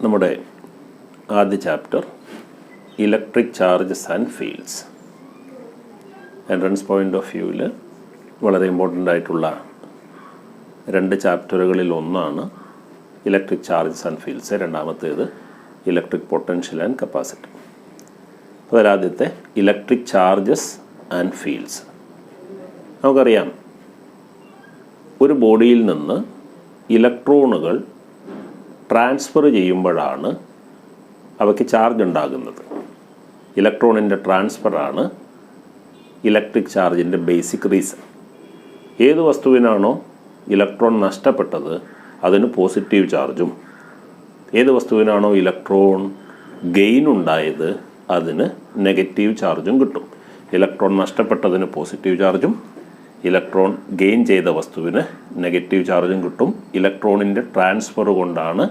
നമ്മുടെ ആദ്യ chapter electric charges and fields. Entrance point of വ്യൂവിൽ വളരെ ഇമ്പോർട്ടൻ്റ് ആയിട്ടുള്ള രണ്ട് ചാപ്റ്ററുകളിൽ ഒന്നാണ് ഇലക്ട്രിക് ചാർജസ് ആൻഡ് ഫീൽഡ്സ്, രണ്ടാമത്തേത് ഇലക്ട്രിക് പൊട്ടൻഷ്യൽ ആൻഡ് കപ്പാസിറ്റി. അതിലാദ്യത്തെ ഇലക്ട്രിക് ചാർജസ് ആൻഡ് ഫീൽഡ്സ്. നമുക്കറിയാം, ഒരു ബോഡിയിൽ നിന്ന് ഇലക്ട്രോണുകൾ ട്രാൻസ്ഫർ ചെയ്യുമ്പോഴാണ് അവയ്ക്ക് ചാർജ് ഉണ്ടാകുന്നത്. ഇലക്ട്രോണിൻ്റെ ട്രാൻസ്ഫറാണ് ഇലക്ട്രിക് ചാർജിൻ്റെ ബേസിക് റീസൺ. ഏത് വസ്തുവിനാണോ ഇലക്ട്രോൺ നഷ്ടപ്പെട്ടത് അതിന് പോസിറ്റീവ് ചാർജും, ഏത് വസ്തുവിനാണോ ഇലക്ട്രോൺ ഗെയിൻ ഉണ്ടായത് അതിന് നെഗറ്റീവ് ചാർജും കിട്ടും. ഇലക്ട്രോൺ നഷ്ടപ്പെട്ടതിന് പോസിറ്റീവ് ചാർജും, ഇലക്ട്രോൺ ഗെയിൻ ചെയ്ത വസ്തുവിന് നെഗറ്റീവ് ചാർജും കിട്ടും. ഇലക്ട്രോണിൻ്റെ ട്രാൻസ്ഫർ കൊണ്ടാണ്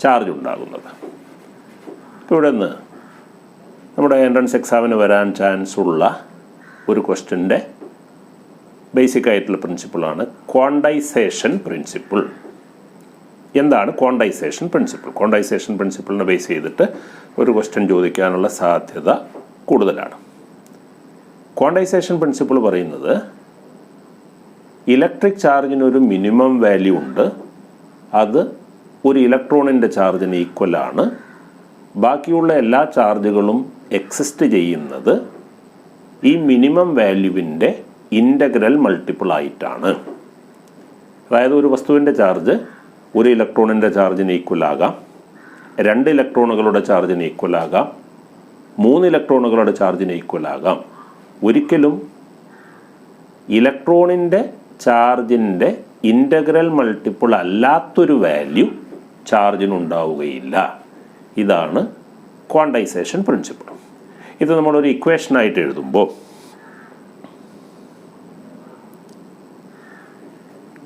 ചാർജ് ഉണ്ടാകുന്നത്. ഇപ്പോൾ ഇവിടെ നിന്ന് നമ്മുടെ എൻട്രൻസ് എക്സാമിന് വരാൻ ചാൻസ് ഉള്ള ഒരു ക്വസ്റ്റ്യൻ്റെ ബേസിക് ആയിട്ടുള്ള പ്രിൻസിപ്പിളാണ് ക്വാണ്ടൈസേഷൻ പ്രിൻസിപ്പിൾ. എന്താണ് ക്വാണ്ടൈസേഷൻ പ്രിൻസിപ്പിൾ? ക്വാണ്ടൈസേഷൻ പ്രിൻസിപ്പിളിനെ ബേസ് ചെയ്തിട്ട് ഒരു ക്വസ്റ്റ്യൻ ചോദിക്കാനുള്ള സാധ്യത കൂടുതലാണ്. ക്വാണ്ടൈസേഷൻ പ്രിൻസിപ്പിൾ പറയുന്നത് ഇലക്ട്രിക് ചാർജിനൊരു മിനിമം വാല്യൂ ഉണ്ട്, അത് ഒരു ഇലക്ട്രോണിൻ്റെ ചാർജിന് ഈക്വലാണ്. ബാക്കിയുള്ള എല്ലാ ചാർജുകളും എക്സിസ്റ്റ് ചെയ്യുന്നത് ഈ മിനിമം വാല്യൂവിൻ്റെ ഇൻ്റഗ്രൽ മൾട്ടിപ്പിൾ ആയിട്ടാണ്. അതായത് ഒരു വസ്തുവിൻ്റെ ചാർജ് ഒരു ഇലക്ട്രോണിൻ്റെ ചാർജിന് ഈക്വൽ ആകാം, 2 ഇലക്ട്രോണുകളുടെ ചാർജിന് ഈക്വൽ ആകാം, 3 ഇലക്ട്രോണുകളുടെ ചാർജിന് ഈക്വൽ ആകാം. ഒരിക്കലും ഇലക്ട്രോണിൻ്റെ ചാർജിൻ്റെ ഇൻ്റഗ്രൽ മൾട്ടിപ്പിൾ അല്ലാത്തൊരു വാല്യൂ ചാർജിനുണ്ടാവുകയില്ല. ഇതാണ് ക്വാണ്ടൈസേഷൻ പ്രിൻസിപ്പിൾ. ഇത് നമ്മളൊരു ഇക്വേഷനായിട്ട് എഴുതുമ്പോൾ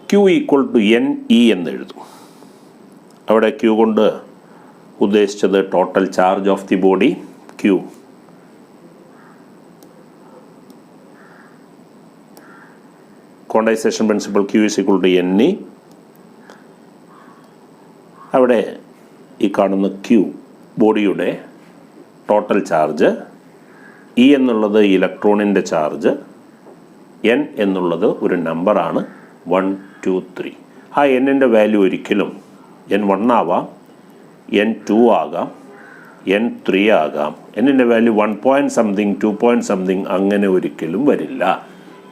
Q ഈക്വൽ ടു NE എന്ന് എഴുതും. അവിടെ Q കൊണ്ട് ഉദ്ദേശിച്ചത് total charge of the body. Q quantization principle Q is equal to NE. അവിടെ ഈ കാണുന്ന Q ബോഡിയുടെ ടോട്ടൽ ചാർജ്, E എന്നുള്ളത് ഇലക്ട്രോണിൻ്റെ ചാർജ്, N എന്നുള്ളത് ഒരു നമ്പറാണ്, 1, 2, 3. ആ എന്നിൻ്റെ വാല്യൂ ഒരിക്കലും N1 ആവാം, N2 ആകാം, N3 ആകാം. എന്നിൻ്റെ വാല്യൂ 1 2 അങ്ങനെ ഒരിക്കലും വരില്ല.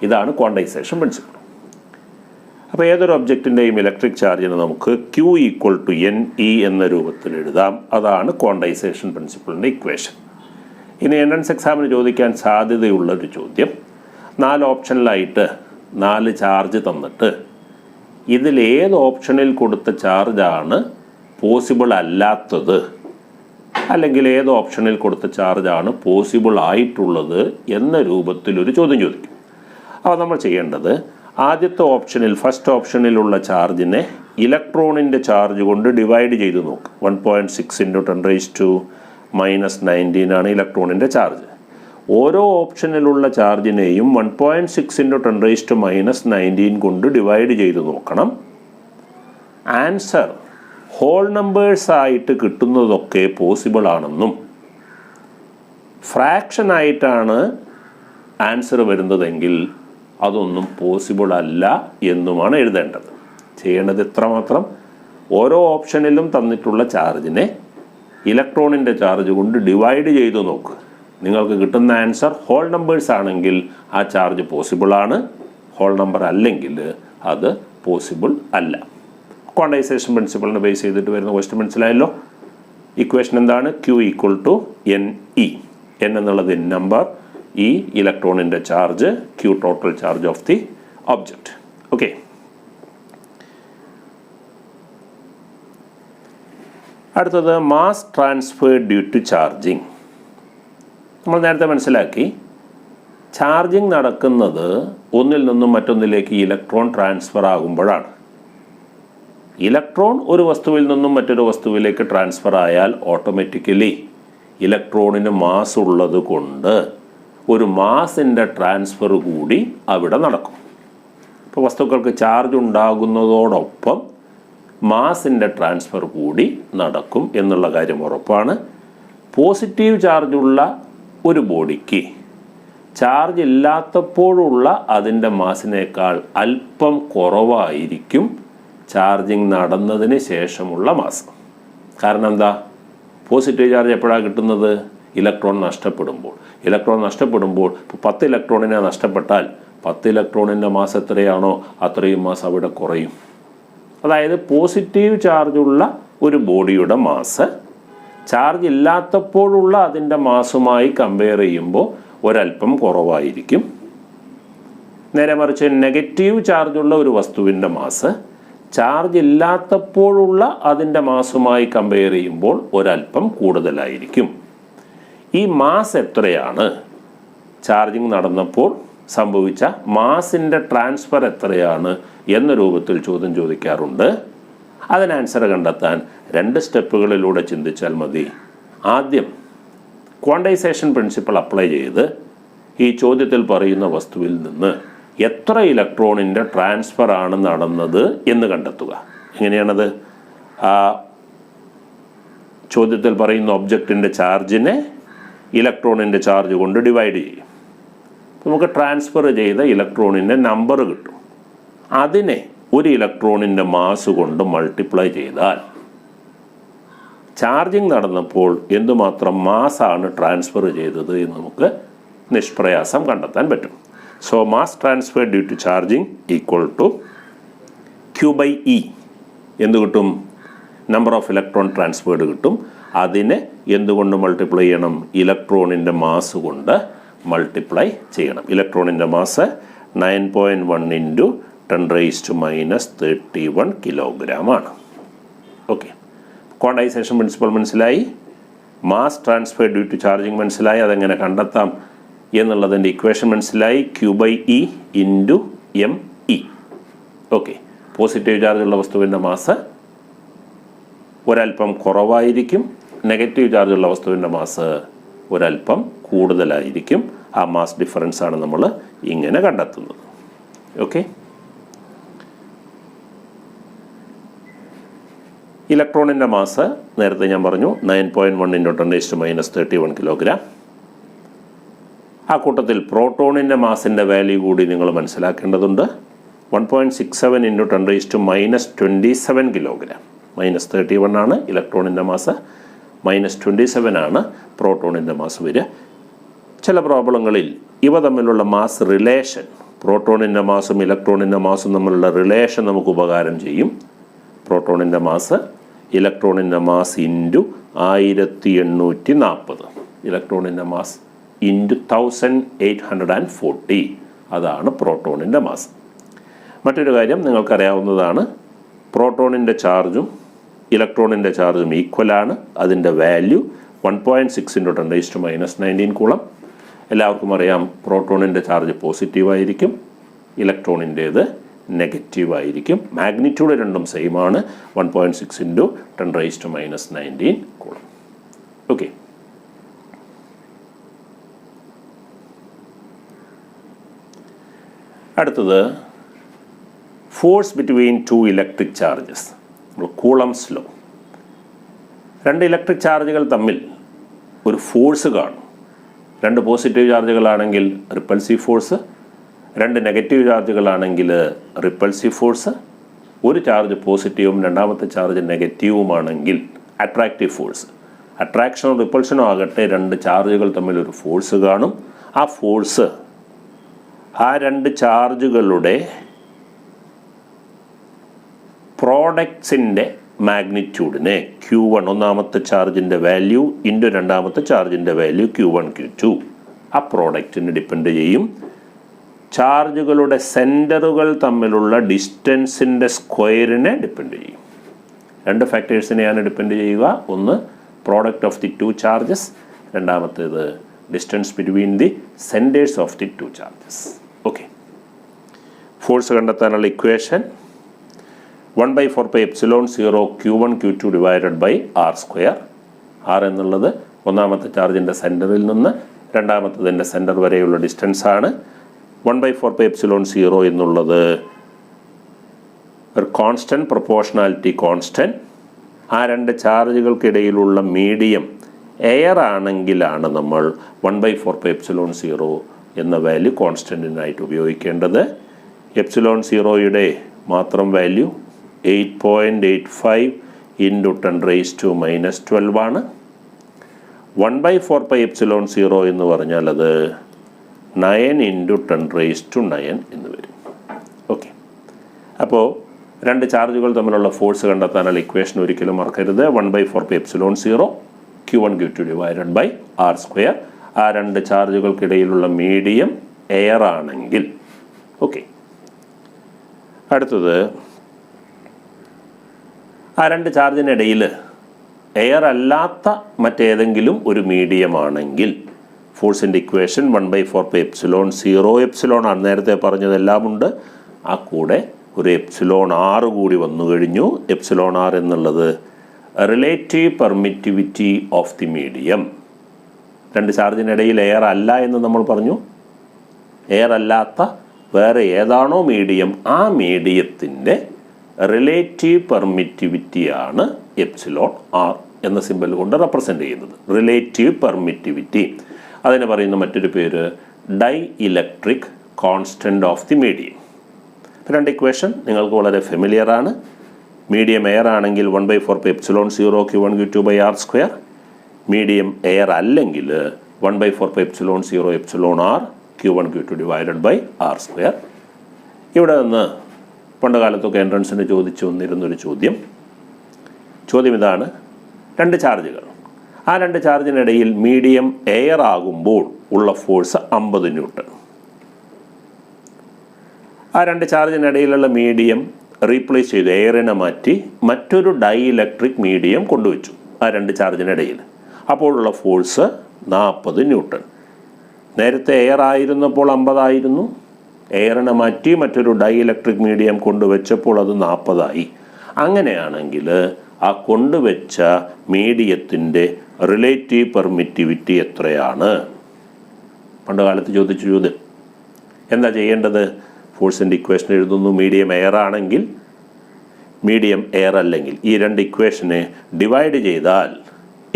ഇതാണ് ക്വാണ്ടൈസേഷൻ പ്രിൻസിപ്പിൾ. അപ്പോൾ ഏതൊരു ഒബ്ജക്റ്റിൻ്റെയും ഇലക്ട്രിക് ചാർജിന് നമുക്ക് Q ഈക്വൽ ടു NE എന്ന രൂപത്തിൽ എഴുതാം. അതാണ് ക്വാണ്ടൈസേഷൻ പ്രിൻസിപ്പിളിൻ്റെ ഇക്വേഷൻ. ഇനി എൻട്രൻസ് എക്സാമിന് ചോദിക്കാൻ സാധ്യതയുള്ളൊരു ചോദ്യം, 4 ഓപ്ഷനിലായിട്ട് 4 ചാർജ് തന്നിട്ട് ഇതിലേത് ഓപ്ഷനിൽ കൊടുത്ത ചാർജാണ് പോസിബിൾ അല്ലാത്തത്, അല്ലെങ്കിൽ ഏത് ഓപ്ഷനിൽ കൊടുത്ത ചാർജാണ് പോസിബിൾ ആയിട്ടുള്ളത് എന്ന രൂപത്തിലൊരു ചോദ്യം ചോദിക്കും. അപ്പോൾ നമ്മൾ ചെയ്യേണ്ടത്, ആദ്യത്തെ ഓപ്ഷനിൽ, ഫസ്റ്റ് ഓപ്ഷനിലുള്ള ചാർജിനെ ഇലക്ട്രോണിൻ്റെ ചാർജ് കൊണ്ട് ഡിവൈഡ് ചെയ്ത് നോക്കുക. 1.6 × 10⁻⁻19 ആണ് ഇലക്ട്രോണിൻ്റെ ചാർജ്. ഓരോ ഓപ്ഷനിലുള്ള ചാർജിനെയും 1.6 × 10⁻⁻19 കൊണ്ട് ഡിവൈഡ് ചെയ്ത് നോക്കണം. ആൻസർ ഹോൾ നമ്പേഴ്സ് ആയിട്ട് കിട്ടുന്നതൊക്കെ പോസിബിൾ ആണെന്നും ഫ്രാക്ഷൻ ആയിട്ടാണ് ആൻസർ വരുന്നതെങ്കിൽ അതൊന്നും പോസിബിൾ അല്ല എന്നുമാണ് എഴുതേണ്ടത്. ചെയ്യേണ്ടത് ഇത്രമാത്രം, ഓരോ ഓപ്ഷനിലും തന്നിട്ടുള്ള ചാർജിനെ ഇലക്ട്രോണിൻ്റെ ചാർജ് കൊണ്ട് ഡിവൈഡ് ചെയ്ത് നോക്കുക. നിങ്ങൾക്ക് കിട്ടുന്ന ആൻസർ ഹോൾ നമ്പേഴ്സ് ആണെങ്കിൽ ആ ചാർജ് പോസിബിൾ ആണ്, ഹോൾ നമ്പർ അല്ലെങ്കിൽ അത് പോസിബിൾ അല്ല. ക്വാണ്ടൈസേഷൻ പ്രിൻസിപ്പിളിനെ ബേസ് ചെയ്തിട്ട് വരുന്ന ക്വസ്റ്റ്യൻ മനസ്സിലായല്ലോ. ഇക്വേഷൻ എന്താണ്? Q equal to NE. N എന്നുള്ളത് നമ്പർ, E ഇലക്ട്രോണിൻ്റെ charge, Q total charge of the object. Okay, അടുത്തത് mass transfer due to charging. നമ്മൾ നേരത്തെ മനസ്സിലാക്കി, ചാർജിങ് നടക്കുന്നത് ഒന്നിൽ നിന്നും മറ്റൊന്നിലേക്ക് ഇലക്ട്രോൺ ട്രാൻസ്ഫർ ആകുമ്പോഴാണ്. ഇലക്ട്രോൺ ഒരു വസ്തുവിൽ നിന്നും മറ്റൊരു വസ്തുവിലേക്ക് ട്രാൻസ്ഫർ ആയാൽ ഓട്ടോമാറ്റിക്കലി ഇലക്ട്രോണിന് മാസ് ഉള്ളത് കൊണ്ട് ഒരു മാസിൻ്റെ ട്രാൻസ്ഫർ കൂടി അവിടെ നടക്കും. ഇപ്പോൾ വസ്തുക്കൾക്ക് ചാർജ് ഉണ്ടാകുന്നതോടൊപ്പം മാസിൻ്റെ ട്രാൻസ്ഫർ കൂടി നടക്കും എന്നുള്ള കാര്യം ഉറപ്പാണ്. പോസിറ്റീവ് ചാർജുള്ള ഒരു ബോഡിക്ക് ചാർജ് ഇല്ലാത്തപ്പോഴുള്ള അതിൻ്റെ മാസിനേക്കാൾ അല്പം കുറവായിരിക്കും ചാർജിങ് നടന്നതിന് ശേഷമുള്ള മാസ്. കാരണം എന്താ? പോസിറ്റീവ് ചാർജ് എപ്പോഴാണ് കിട്ടുന്നത്? ഇലക്ട്രോൺ നഷ്ടപ്പെടുമ്പോൾ. ഇലക്ട്രോൺ നഷ്ടപ്പെടുമ്പോൾ 10 ഇലക്ട്രോണിനെ നഷ്ടപ്പെട്ടാൽ 10 ഇലക്ട്രോണിൻ്റെ മാസ് എത്രയാണോ അത്രയും മാസ് അവിടെ കുറയും. അതായത് പോസിറ്റീവ് ചാർജുള്ള ഒരു ബോഡിയുടെ മാസ് ചാർജ് ഇല്ലാത്തപ്പോഴുള്ള അതിൻ്റെ മാസുമായി കമ്പയർ ചെയ്യുമ്പോൾ ഒരല്പം കുറവായിരിക്കും. നേരെ മറിച്ച് നെഗറ്റീവ് ചാർജുള്ള ഒരു വസ്തുവിൻ്റെ മാസ് ചാർജ് ഇല്ലാത്തപ്പോഴുള്ള അതിൻ്റെ മാസുമായി കമ്പയർ ചെയ്യുമ്പോൾ ഒരല്പം കൂടുതലായിരിക്കും. ഈ മാസ് എത്രയാണ് ചാർജിങ് നടന്നപ്പോൾ സംഭവിച്ച മാസിൻ്റെ ട്രാൻസ്ഫർ എത്രയാണ് എന്ന രൂപത്തിൽ ചോദ്യം ചോദിക്കാറുണ്ട്. അതിന് ആൻസർ കണ്ടെത്താൻ 2 സ്റ്റെപ്പുകളിലൂടെ ചിന്തിച്ചാൽ മതി. ആദ്യം ക്വാണ്ടൈസേഷൻ പ്രിൻസിപ്പിൾ അപ്ലൈ ചെയ്ത് ഈ ചോദ്യത്തിൽ പറയുന്ന വസ്തുവിൽ നിന്ന് എത്ര ഇലക്ട്രോണിൻ്റെ ട്രാൻസ്ഫർ ആണ് നടന്നത് എന്ന് കണ്ടെത്തുക. എങ്ങനെയാണത്? ആ ചോദ്യത്തിൽ പറയുന്ന ഒബ്ജക്റ്റിൻ്റെ ചാർജിനെ ഇലക്ട്രോണിൻ്റെ ചാർജ് കൊണ്ട് ഡിവൈഡ് ചെയ്യും. നമുക്ക് ട്രാൻസ്ഫർ ചെയ്ത ഇലക്ട്രോണിൻ്റെ നമ്പർ കിട്ടും. അതിനെ ഒരു ഇലക്ട്രോണിൻ്റെ മാസ് കൊണ്ട് മൾട്ടിപ്ലൈ ചെയ്താൽ ചാർജിങ് നടന്നപ്പോൾ എന്തുമാത്രം മാസാണ് ട്രാൻസ്ഫർ ചെയ്തത് എന്ന് നമുക്ക് നിഷ്പ്രയാസം കണ്ടെത്താൻ പറ്റും. So mass transfer due to charging equal to Q/E. എന്ത് കിട്ടും? നമ്പർ ഓഫ് ഇലക്ട്രോൺ ട്രാൻസ്ഫേർഡ് കിട്ടും. അതിനെ എന്തുകൊണ്ട് മൾട്ടിപ്ലൈ ചെയ്യണം? ഇലക്ട്രോണിൻ്റെ മാസ് കൊണ്ട് മൾട്ടിപ്ലൈ ചെയ്യണം. ഇലക്ട്രോണിൻ്റെ മാസ് 9.1 ഇൻറ്റു 10⁻⁻31 കിലോഗ്രാമാണ്. ഓക്കെ, ക്വാണ്ടൈസേഷൻ പ്രിൻസിപ്പൾ മനസ്സിലായി, mass transfer due to charging മനസ്സിലായി, അതെങ്ങനെ കണ്ടെത്താം എന്നുള്ളതിൻ്റെ ഇക്വേഷൻ മനസ്സിലായി. Q/E into ME. Okay, positive ചാർജുള്ള വസ്തുവിൻ്റെ മാസ് ഒരല്പം കുറവായിരിക്കും, നെഗറ്റീവ് ചാർജുള്ള വസ്തുവിൻ്റെ മാസ് ഒരല്പം കൂടുതലായിരിക്കും. ആ മാസ് ഡിഫറൻസ് ആണ് നമ്മൾ ഇങ്ങനെ കണ്ടെത്തുന്നത്. ഓക്കെ, ഇലക്ട്രോണിൻ്റെ മാസ് നേരത്തെ ഞാൻ പറഞ്ഞു 9.1 ഇൻറ്റു 10⁻⁻31 കിലോഗ്രാം. ആ കൂട്ടത്തിൽ പ്രോട്ടോണിൻ്റെ മാസിൻ്റെ വാല്യൂ കൂടി നിങ്ങൾ മനസ്സിലാക്കേണ്ടതുണ്ട്. 1.67 ഇൻറ്റു 10⁻27 കിലോഗ്രാം. -31 ആണ് ഇലക്ട്രോണിൻ്റെ മാസ്, -27 ആണ് പ്രോട്ടോണിൻ്റെ മാസ് വരിക. ചില പ്രോബ്ലങ്ങളിൽ ഇവ തമ്മിലുള്ള മാസ് റിലേഷൻ, പ്രോട്ടോണിൻ്റെ മാസും ഇലക്ട്രോണിൻ്റെ മാസും തമ്മിലുള്ള റിലേഷൻ നമുക്ക് ഉപകാരം ചെയ്യും. പ്രോട്ടോണിൻ്റെ മാസ് ഇലക്ട്രോണിൻ്റെ മാസ് ഇൻറ്റു 1840, ഇലക്ട്രോണിൻ്റെ മാസ് ഇൻറ്റു 1840, അതാണ് പ്രോട്ടോണിൻ്റെ മാസ്. മറ്റൊരു കാര്യം നിങ്ങൾക്കറിയാവുന്നതാണ്, പ്രോട്ടോണിൻ്റെ ചാർജും ഇലക്ട്രോണിൻ്റെ ചാർജും ഈക്വലാണ്. അതിൻ്റെ വാല്യൂ 1.6 ഇൻറ്റു 10⁻⁻19 കൂളം. എല്ലാവർക്കും അറിയാം പ്രോട്ടോണിൻ്റെ ചാർജ് പോസിറ്റീവായിരിക്കും, ഇലക്ട്രോണിൻ്റേത് നെഗറ്റീവായിരിക്കും. മാഗ്നിറ്റ്യൂഡ് രണ്ടും സെയിം ആണ്, 1.6 ഇൻറ്റു 10⁻⁻19 കൂളം. ഓക്കെ, അടുത്തത് force between 2 electric charges, coulomb's law. 2 electric ചാർജുകൾ തമ്മിൽ ഒരു ഫോഴ്സ് കാണും. 2 പോസിറ്റീവ് ചാർജുകളാണെങ്കിൽ റിപ്പൾസീവ് ഫോഴ്സ്, 2 നെഗറ്റീവ് ചാർജുകളാണെങ്കിൽ റിപ്പൾസീവ് ഫോഴ്സ്. ഒരു ചാർജ് പോസിറ്റീവും രണ്ടാമത്തെ ചാർജ് നെഗറ്റീവുമാണെങ്കിൽ അട്രാക്റ്റീവ് ഫോഴ്സ്. അട്രാക്ഷനോ റിപ്പൾഷനോ ആകട്ടെ, 2 ചാർജുകൾ തമ്മിൽ ഒരു ഫോഴ്സ് കാണും. ആ ഫോഴ്സ് ആ 2 ചാർജുകളുടെ പ്രോഡക്ട്സിൻ്റെ മാഗ്നിറ്റ്യൂഡിനെ Q1, ഒന്നാമത്തെ ചാർജിൻ്റെ വാല്യൂ ഇൻറ്റു രണ്ടാമത്തെ ചാർജിൻ്റെ വാല്യൂ Q1 Q2, ആ പ്രോഡക്റ്റിന് ഡിപ്പെൻഡ് ചെയ്യും. ചാർജുകളുടെ സെൻറ്ററുകൾ തമ്മിലുള്ള ഡിസ്റ്റൻസിൻ്റെ സ്ക്വയറിനെ ഡിപ്പെൻഡ് ചെയ്യും. 2 ഫാക്ടേഴ്സിനെയാണ് ഡിപ്പെൻഡ് ചെയ്യുക. ഒന്ന് പ്രോഡക്റ്റ് ഓഫ് ദി 2 ചാർജസ്, രണ്ടാമത്തേത് distance between the centres of the 2 charges. Okay, force കണ്ടെത്താനുള്ള equation 1/4πε0 Q1 Q2 divided by R². R എന്നുള്ളത് ഒന്നാമത്തെ ചാർജിൻ്റെ സെൻറ്ററിൽ നിന്ന് രണ്ടാമത്തതിൻ്റെ സെൻറ്റർ വരെയുള്ള ഡിസ്റ്റൻസാണ്. 1/4πε0 എന്നുള്ളത് ഒരു കോൺസ്റ്റൻറ്റ് പ്രൊപ്പോർഷണാലിറ്റി കോൺസ്റ്റൻറ്റ്, ആ രണ്ട് ചാർജുകൾക്കിടയിലുള്ള മീഡിയം എയർ ആണെങ്കിലാണ് നമ്മൾ 1/4πε0 എന്ന വാല്യൂ കോൺസ്റ്റൻറ്റിനായിട്ട് ഉപയോഗിക്കേണ്ടത്. ε0യുടെ മാത്രം വാല്യൂ 8.85 × 10⁻⁻12 ആണ്. 1/4πε0 എന്ന് പറഞ്ഞാൽ അത് 9 × 10⁻9 എന്ന് വരും. ഓക്കെ, അപ്പോൾ രണ്ട് ചാർജുകൾ തമ്മിലുള്ള ഫോഴ്സ് കണ്ടെത്താനുള്ള ഇക്വേഷൻ ഒരിക്കലും മറക്കരുത്. 1/4πε0 Q1 Q2 / R². ആ രണ്ട് ചാർജുകൾക്കിടയിലുള്ള മീഡിയം എയർ ആണെങ്കിൽ. ഓക്കെ, അടുത്തത് ആ രണ്ട് ചാർജിനിടയിൽ എയർ അല്ലാത്ത മറ്റേതെങ്കിലും ഒരു മീഡിയം ആണെങ്കിൽ ഫോഴ്സിൻ്റെ ഇക്വേഷൻ 1/4πε0 എപ്സിലോൺ ആണ്. നേരത്തെ പറഞ്ഞതെല്ലാം ഉണ്ട്. ആ കൂടെ ഒരു εr കൂടി വന്നു കഴിഞ്ഞു. εr എന്നുള്ളത് relative permittivity of the medium. രണ്ട് ചാർജിനിടയിൽ എയർ അല്ല എന്ന് നമ്മൾ പറഞ്ഞു. എയർ അല്ലാത്ത വേറെ ഏതാണോ മീഡിയം, ആ മീഡിയത്തിൻ്റെ റിലേറ്റീവ് പെർമിറ്റിവിറ്റിയാണ് εr എന്ന സിമ്പൽ കൊണ്ട് റെപ്രസെൻ്റ് ചെയ്യുന്നത്. റിലേറ്റീവ് പെർമിറ്റിവിറ്റി, അതിന് പറയുന്ന മറ്റൊരു പേര് dielectric constant of the medium. രണ്ട് ഇക്വേഷൻ നിങ്ങൾക്ക് വളരെ ഫെമിലിയർ ആണ്. മീഡിയം എയർ ആണെങ്കിൽ 1/4πε0 Q1 Q2 / R². Medium air അല്ലെങ്കിൽ 1/4πε0 εr Q1 Q2 / R². ഇവിടെ നിന്ന് പണ്ട് കാലത്തൊക്കെ എൻട്രൻസിന് ചോദിച്ചു വന്നിരുന്നൊരു ചോദ്യം ഇതാണ്. രണ്ട് ചാർജുകൾ, ആ രണ്ട് ചാർജിനിടയിൽ മീഡിയം എയർ ആകുമ്പോൾ ഉള്ള ഫോഴ്സ് 50 ന്യൂട്ടൺ. ആ രണ്ട് ചാർജിനിടയിലുള്ള മീഡിയം റീപ്ലേസ് ചെയ്തു, എയറിനെ മാറ്റി മറ്റൊരു ഡൈ ഇലക്ട്രിക് മീഡിയം കൊണ്ടുവച്ചു ആ രണ്ട് ചാർജിനിടയിൽ. അപ്പോഴുള്ള ഫോഴ്സ് 40 ന്യൂട്ടൺ. നേരത്തെ എയർ ആയിരുന്നപ്പോൾ 50 ആയിരുന്നു. എയറിനെ മാറ്റി മറ്റൊരു ഡൈ ഇലക്ട്രിക് മീഡിയം കൊണ്ടുവച്ചപ്പോൾ അത് 40 ആയി. അങ്ങനെയാണെങ്കിൽ ആ കൊണ്ടുവച്ച മീഡിയത്തിൻ്റെ റിലേറ്റീവ് പെർമിറ്റിവിറ്റി എത്രയാണ്? പണ്ട് കാലത്ത് ചോദിച്ച ചോദ്യം. എന്താ ചെയ്യേണ്ടത്? ഫോഴ്സിൻ്റെ ഇക്വേഷൻ എഴുതുന്നു. മീഡിയം എയർ ആണെങ്കിൽ, മീഡിയം എയർ അല്ലെങ്കിൽ, ഈ രണ്ട് ഇക്വേഷനെ ഡിവൈഡ് ചെയ്താൽ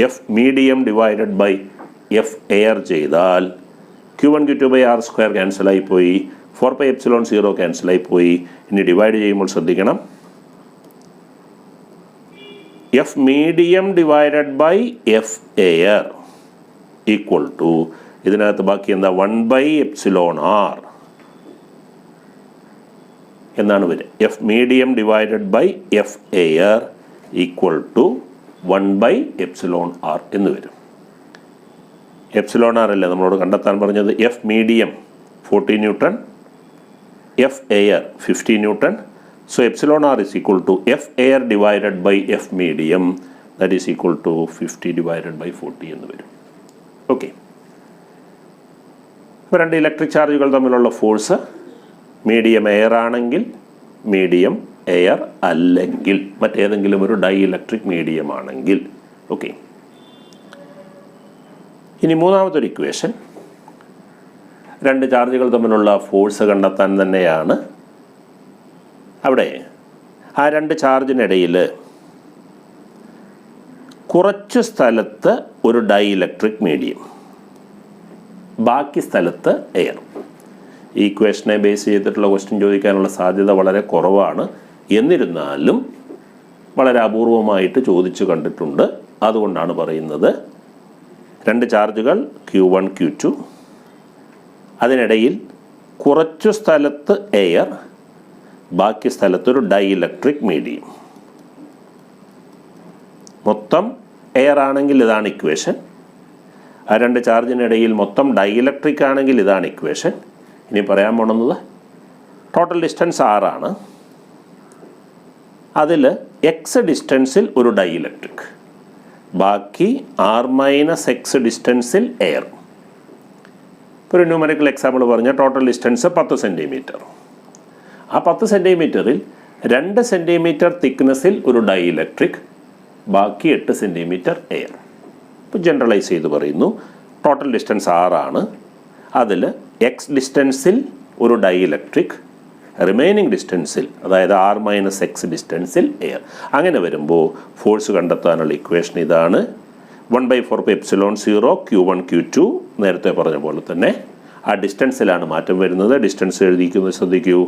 F medium divided by F air ചെയ്താൽ Q1 Q2 / R² ക്യാൻസലായിപ്പോയി, 4πε0 ക്യാൻസലായിപ്പോയി. ഇനി ഡിവൈഡ് ചെയ്യുമ്പോൾ ശ്രദ്ധിക്കണം, F medium divided by F air equal to, ഇതിനകത്ത് ബാക്കി എന്താ, 1/εr എന്നാണ് വരിക. F medium divided by F air equal to 1/εr എന്ന് വരും. εr അല്ലേ നമ്മളോട് കണ്ടെത്താൻ പറഞ്ഞത്? F medium 40 newton, F air 50 newton. So εr is equal to F air divided by F medium, that is equal to 50 divided by 40 എന്ന് വരും. Okay, ഇപ്പോൾ രണ്ട് ഇലക്ട്രിക് ചാർജുകൾ തമ്മിലുള്ള ഫോഴ്സ് മീഡിയം എയർ ആണെങ്കിൽ, മീഡിയം എയർ അല്ലെങ്കിൽ, മറ്റേതെങ്കിലും ഒരു ഡൈ ഇലക്ട്രിക് മീഡിയം ആണെങ്കിൽ. ഓക്കെ, ഇനി മൂന്നാമതൊരു ഇക്വേഷൻ, രണ്ട് ചാർജുകൾ തമ്മിലുള്ള ഫോഴ്സ് കണ്ടെത്താൻ തന്നെയാണ്. അവിടെ ആ രണ്ട് ചാർജിനിടയിൽ കുറച്ച് സ്ഥലത്ത് ഒരു ഡൈ ഇലക്ട്രിക് മീഡിയം, ബാക്കി സ്ഥലത്ത് എയർ. ഈ ഇക്വേഷനെ ബേസ് ചെയ്തിട്ടുള്ള ക്വസ്റ്റ്യൻ ചോദിക്കാനുള്ള സാധ്യത വളരെ കുറവാണ്. എന്നിരുന്നാലും വളരെ അപൂർവമായിട്ട് ചോദിച്ചു കണ്ടിട്ടുണ്ട്. അതുകൊണ്ടാണ് പറയുന്നത്. രണ്ട് ചാർജുകൾ Q1 Q2, അതിനിടയിൽ കുറച്ചു സ്ഥലത്ത് എയർ, ബാക്കി സ്ഥലത്തൊരു ഡൈ ഇലക്ട്രിക് മീഡിയം. മൊത്തം എയർ ആണെങ്കിൽ ഇതാണ് ഇക്വേഷൻ. ആ രണ്ട് ചാർജിനിടയിൽ മൊത്തം ഡൈ ഇലക്ട്രിക് ആണെങ്കിൽ ഇതാണ് ഇക്വേഷൻ. ഇനി പറയാൻ പോകുന്നത് ടോട്ടൽ ഡിസ്റ്റൻസ് R ആണ്. അതിൽ എക്സ് ഡിസ്റ്റൻസിൽ ഒരു ഡൈ ഇലക്ട്രിക്, ബാക്കി R-X ഡിസ്റ്റൻസിൽ എയർ. ഇപ്പോൾ ഒരു ന്യൂമറിക്കൽ എക്സാമ്പിൾ പറഞ്ഞാൽ ടോട്ടൽ ഡിസ്റ്റൻസ് 10 സെൻറ്റിമീറ്റർ. ആ 10 സെൻറ്റിമീറ്ററിൽ 2 സെൻറ്റിമീറ്റർ തിക്നെസ്സിൽ ഒരു ഡൈ ഇലക്ട്രിക്, ബാക്കി 8 സെൻറ്റിമീറ്റർ എയർ. ഇപ്പോൾ ജനറലൈസ് ചെയ്ത് പറയുന്നു, ടോട്ടൽ ഡിസ്റ്റൻസ് R ആണ്. അതിൽ എക്സ് ഡിസ്റ്റൻസിൽ ഒരു ഡൈ ഇലക്ട്രിക്, റിമൈനിങ് ഡിസ്റ്റൻസിൽ, അതായത് r-x ഡിസ്റ്റൻസിൽ എയർ. അങ്ങനെ വരുമ്പോൾ ഫോഴ്സ് കണ്ടെത്താനുള്ള ഇക്വേഷൻ ഇതാണ്. 1/4πε0 Q1 Q2. നേരത്തെ പറഞ്ഞ പോലെ തന്നെ ആ ഡിസ്റ്റൻസിലാണ് മാറ്റം വരുന്നത്. ഡിസ്റ്റൻസ് എഴുതിക്കുന്നത് ശ്രദ്ധിക്കൂ.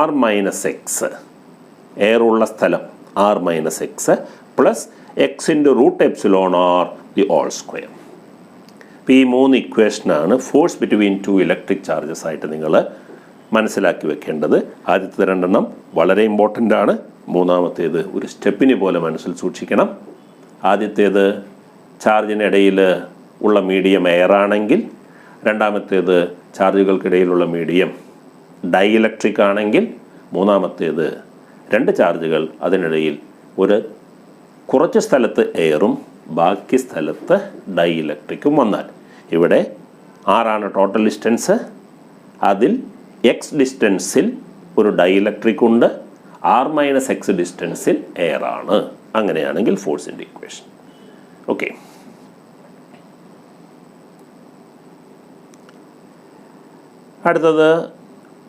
r-x, എയർ ഉള്ള സ്ഥലം r-x plus x × √ε0r the whole square. ഇപ്പോൾ ഈ 3 ഇക്വേഷനാണ് ഫോഴ്സ് ബിറ്റ്വീൻ 2 ഇലക്ട്രിക് ചാർജസ് ആയിട്ട് നിങ്ങൾ മനസ്സിലാക്കി വെക്കേണ്ടത്. ആദ്യത്തെ 2 വളരെ ഇമ്പോർട്ടൻ്റ് ആണ്. മൂന്നാമത്തേത് ഒരു സ്റ്റെപ്പിനെ പോലെ മനസ്സിൽ സൂക്ഷിക്കണം. ആദ്യത്തേത് ചാർജിനിടയിൽ ഉള്ള മീഡിയം എയർ ആണെങ്കിൽ, രണ്ടാമത്തേത് ചാർജുകൾക്കിടയിലുള്ള മീഡിയം ഡൈഇലക്ട്രിക് ആണെങ്കിൽ, മൂന്നാമത്തേത് 2 ചാർജുകൾ അതിനിടയിൽ കുറച്ച് സ്ഥലത്ത് എയറും ബാക്കി സ്ഥലത്ത് ഡൈഇലക്ട്രിക്കും വന്നാൽ, ഇവിടെ ആറാണ് ടോട്ടൽ ഡിസ്റ്റൻസ്. അതിൽ എക്സ് ഡിസ്റ്റൻസിൽ ഒരു ഡൈഇലക്ട്രിക് ഉണ്ട്, r-x ഡിസ്റ്റൻസിൽ എയർ ആണ്. അങ്ങനെയാണെങ്കിൽ ഫോഴ്സിൻ്റെ ഇക്വേഷൻ. ഓക്കെ, അടുത്തത്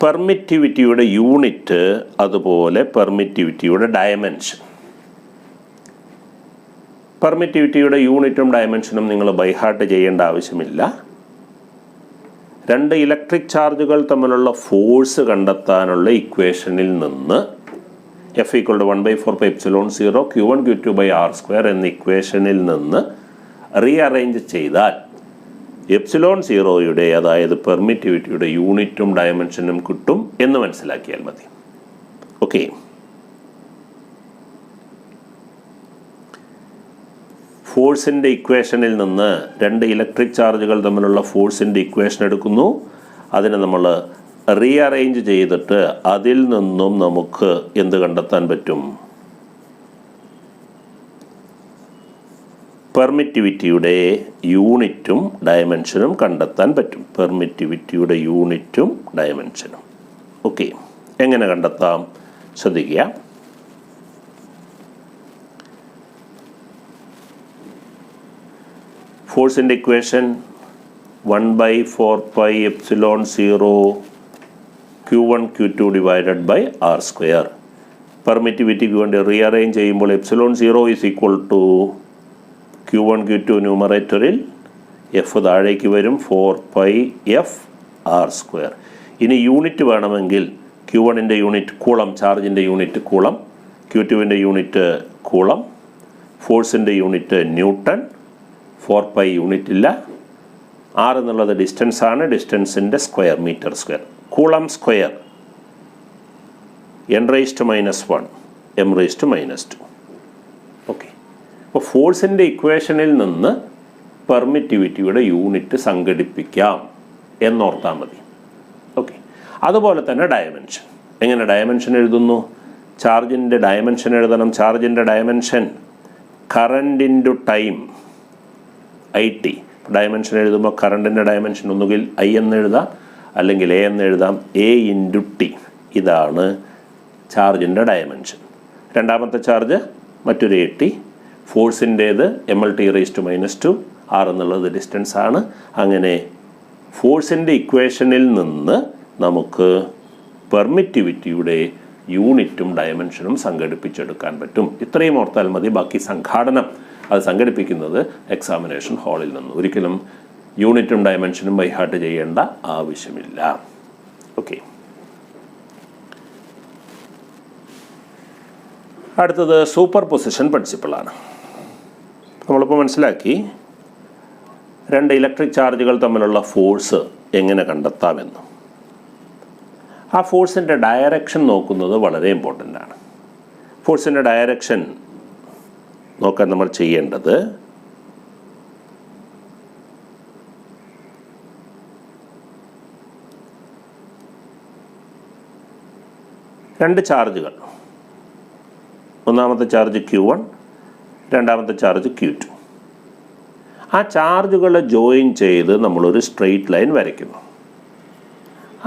പെർമിറ്റിവിറ്റിയുടെ യൂണിറ്റ്, അതുപോലെ പെർമിറ്റിവിറ്റിയുടെ ഡയമെൻഷൻ. പെർമിറ്റിവിറ്റിയുടെ യൂണിറ്റും ഡയമെൻഷനും നിങ്ങൾ ബൈഹാർട്ട് ചെയ്യേണ്ട ആവശ്യമില്ല. 2 ഇലക്ട്രിക് ചാർജുകൾ തമ്മിലുള്ള ഫോഴ്സ് കണ്ടെത്താനുള്ള ഇക്വേഷനിൽ നിന്ന് F = 1/4πε0 Q1 Q2/r² എന്ന ഇക്വേഷനിൽ നിന്ന് റീഅറേഞ്ച് ചെയ്താൽ ε0യുടെ, അതായത് പെർമിറ്റിവിറ്റിയുടെ യൂണിറ്റും ഡയമെൻഷനും കിട്ടും എന്ന് മനസ്സിലാക്കിയാൽ മതി. ഓക്കെ, ഫോഴ്സിൻ്റെ ഇക്വേഷനിൽ നിന്ന് 2 ഇലക്ട്രിക് ചാർജുകൾ തമ്മിലുള്ള ഫോഴ്സിൻ്റെ ഇക്വേഷൻ എടുക്കുന്നു. അതിനെ നമ്മൾ റീഅറേഞ്ച് ചെയ്തിട്ട് അതിൽ നിന്നും നമുക്ക് എന്ത് കണ്ടെത്താൻ പറ്റും? പെർമിറ്റിവിറ്റിയുടെ യൂണിറ്റും ഡയമെൻഷനും കണ്ടെത്താൻ പറ്റും. പെർമിറ്റിവിറ്റിയുടെ യൂണിറ്റും ഡയമെൻഷനും. ഓക്കെ, എങ്ങനെ കണ്ടെത്താം? ശ്രദ്ധിക്കുക. ഫോഴ്സിൻ്റെ ഇക്വേഷൻ 1/4πε0 Q1 Q2 /r². പെർമിറ്റിവിറ്റിക്ക് വേണ്ടി റീഅറേഞ്ച് ചെയ്യുമ്പോൾ ε0 = Q1 Q2 ന്യൂമറേറ്ററിൽ എഫ് താഴേക്ക് വരും, 4πr². ഇനി യൂണിറ്റ് വേണമെങ്കിൽ Q1ൻ്റെ യൂണിറ്റ് കൂളം, ചാർജിൻ്റെ യൂണിറ്റ് കൂളം, Q2ൻ്റെ യൂണിറ്റ് കൂളം, ഫോഴ്സിൻ്റെ യൂണിറ്റ് ന്യൂട്ടൺ, 4π യൂണിറ്റ് ഇല്ല. r എന്നുള്ളത് ഡിസ്റ്റൻസ് ആണ്, ഡിസ്റ്റൻസിൻ്റെ square, metre square. Coulomb square n⁻⁻1 m⁻². Okay, അപ്പോൾ ഫോഴ്സിൻ്റെ ഇക്വേഷനിൽ നിന്ന് പെർമിറ്റിവിറ്റിയുടെ യൂണിറ്റ് സംഘടിപ്പിക്കാം എന്നോർത്താൽ മതി. ഓക്കെ, അതുപോലെ തന്നെ ഡയമെൻഷൻ. എങ്ങനെ ഡയമെൻഷൻ എഴുതുന്നു? ചാർജിൻ്റെ ഡയമെൻഷൻ എഴുതണം. ചാർജിൻ്റെ dimension current into time, IT. Dimension എഴുതുമ്പോൾ കറണ്ടിൻ്റെ ഡയമെൻഷൻ ഒന്നുകിൽ I എന്ന് എഴുതാം, അല്ലെങ്കിൽ A എന്ന് എഴുതാം. A × T, ഇതാണ് ചാർജിൻ്റെ ഡയമെൻഷൻ. രണ്ടാമത്തെ ചാർജ് മറ്റൊരു AT. ഫോഴ്സിൻ്റേത് mL/T⁻². r എന്നുള്ളത് ഡിസ്റ്റൻസ് ആണ്. അങ്ങനെ ഫോഴ്സിൻ്റെ ഇക്വേഷനിൽ നിന്ന് നമുക്ക് പെർമിറ്റിവിറ്റിയുടെ യൂണിറ്റും ഡയമെൻഷനും സംഘടിപ്പിച്ചെടുക്കാൻ പറ്റും. ഇത്രയും ഓർത്താൽ മതി. ബാക്കി സംഘാടനം അത് സംഘടിപ്പിക്കുന്നത് എക്സാമിനേഷൻ ഹാളിൽ നിന്ന്. ഒരിക്കലും യൂണിറ്റും ഡയമെൻഷനും ബൈഹാർട്ട് ചെയ്യേണ്ട ആവശ്യമില്ല. ഓക്കെ, അടുത്തത് സൂപ്പർ പൊസിഷൻ പ്രിൻസിപ്പിളാണ്. നമ്മളിപ്പോൾ മനസ്സിലാക്കി 2 ഇലക്ട്രിക് ചാർജുകൾ തമ്മിലുള്ള ഫോഴ്സ് എങ്ങനെ കണ്ടെത്താമെന്ന്. ആ ഫോഴ്സിൻ്റെ ഡയറക്ഷൻ നോക്കുന്നത് വളരെ ഇമ്പോർട്ടൻ്റ് ആണ്. ഫോഴ്സിൻ്റെ ഡയറക്ഷൻ നോക്കാൻ നമ്മൾ ചെയ്യേണ്ടത് രണ്ട് ചാർജുകൾ, ഒന്നാമത്തെ ചാർജ് Q1, രണ്ടാമത്തെ ചാർജ് Q2. ആ ചാർജുകളെ ജോയിൻ ചെയ്ത് നമ്മളൊരു സ്ട്രെയിറ്റ് ലൈൻ വരയ്ക്കുന്നു.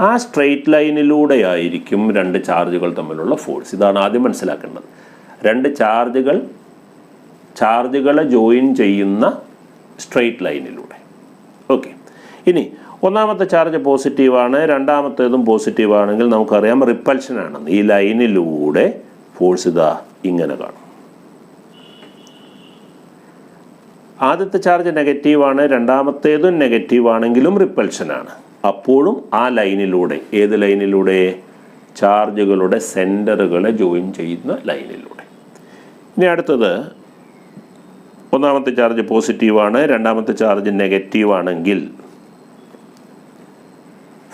ആ സ്ട്രെയിറ്റ് ലൈനിലൂടെയായിരിക്കും 2 ചാർജുകൾ തമ്മിലുള്ള ഫോഴ്സ്. ഇതാണ് ആദ്യം മനസ്സിലാക്കേണ്ടത്. 2 ചാർജുകളെ ജോയിൻ ചെയ്യുന്ന സ്ട്രെയിറ്റ് ലൈനിലൂടെ. ഓക്കെ, ഇനി ഒന്നാമത്തെ ചാർജ് പോസിറ്റീവാണ്, രണ്ടാമത്തേതും പോസിറ്റീവാണെങ്കിൽ നമുക്കറിയാം റിപ്പൽഷനാണെന്ന്. ഈ ലൈനിലൂടെ ഫോഴ്സ് ഇതാ ഇങ്ങനെ കാണും. ആദ്യത്തെ ചാർജ് നെഗറ്റീവാണ്, രണ്ടാമത്തേതും നെഗറ്റീവാണെങ്കിലും റിപ്പൽഷനാണ്. അപ്പോഴും ആ ലൈനിലൂടെ, ഏത് ലൈനിലൂടെ? ചാർജുകളുടെ സെൻറ്ററുകളെ ജോയിൻ ചെയ്യുന്ന ലൈനിലൂടെ. ഇനി അടുത്തത്, ഒന്നാമത്തെ ചാർജ് പോസിറ്റീവാണ്, രണ്ടാമത്തെ ചാർജ് നെഗറ്റീവാണെങ്കിൽ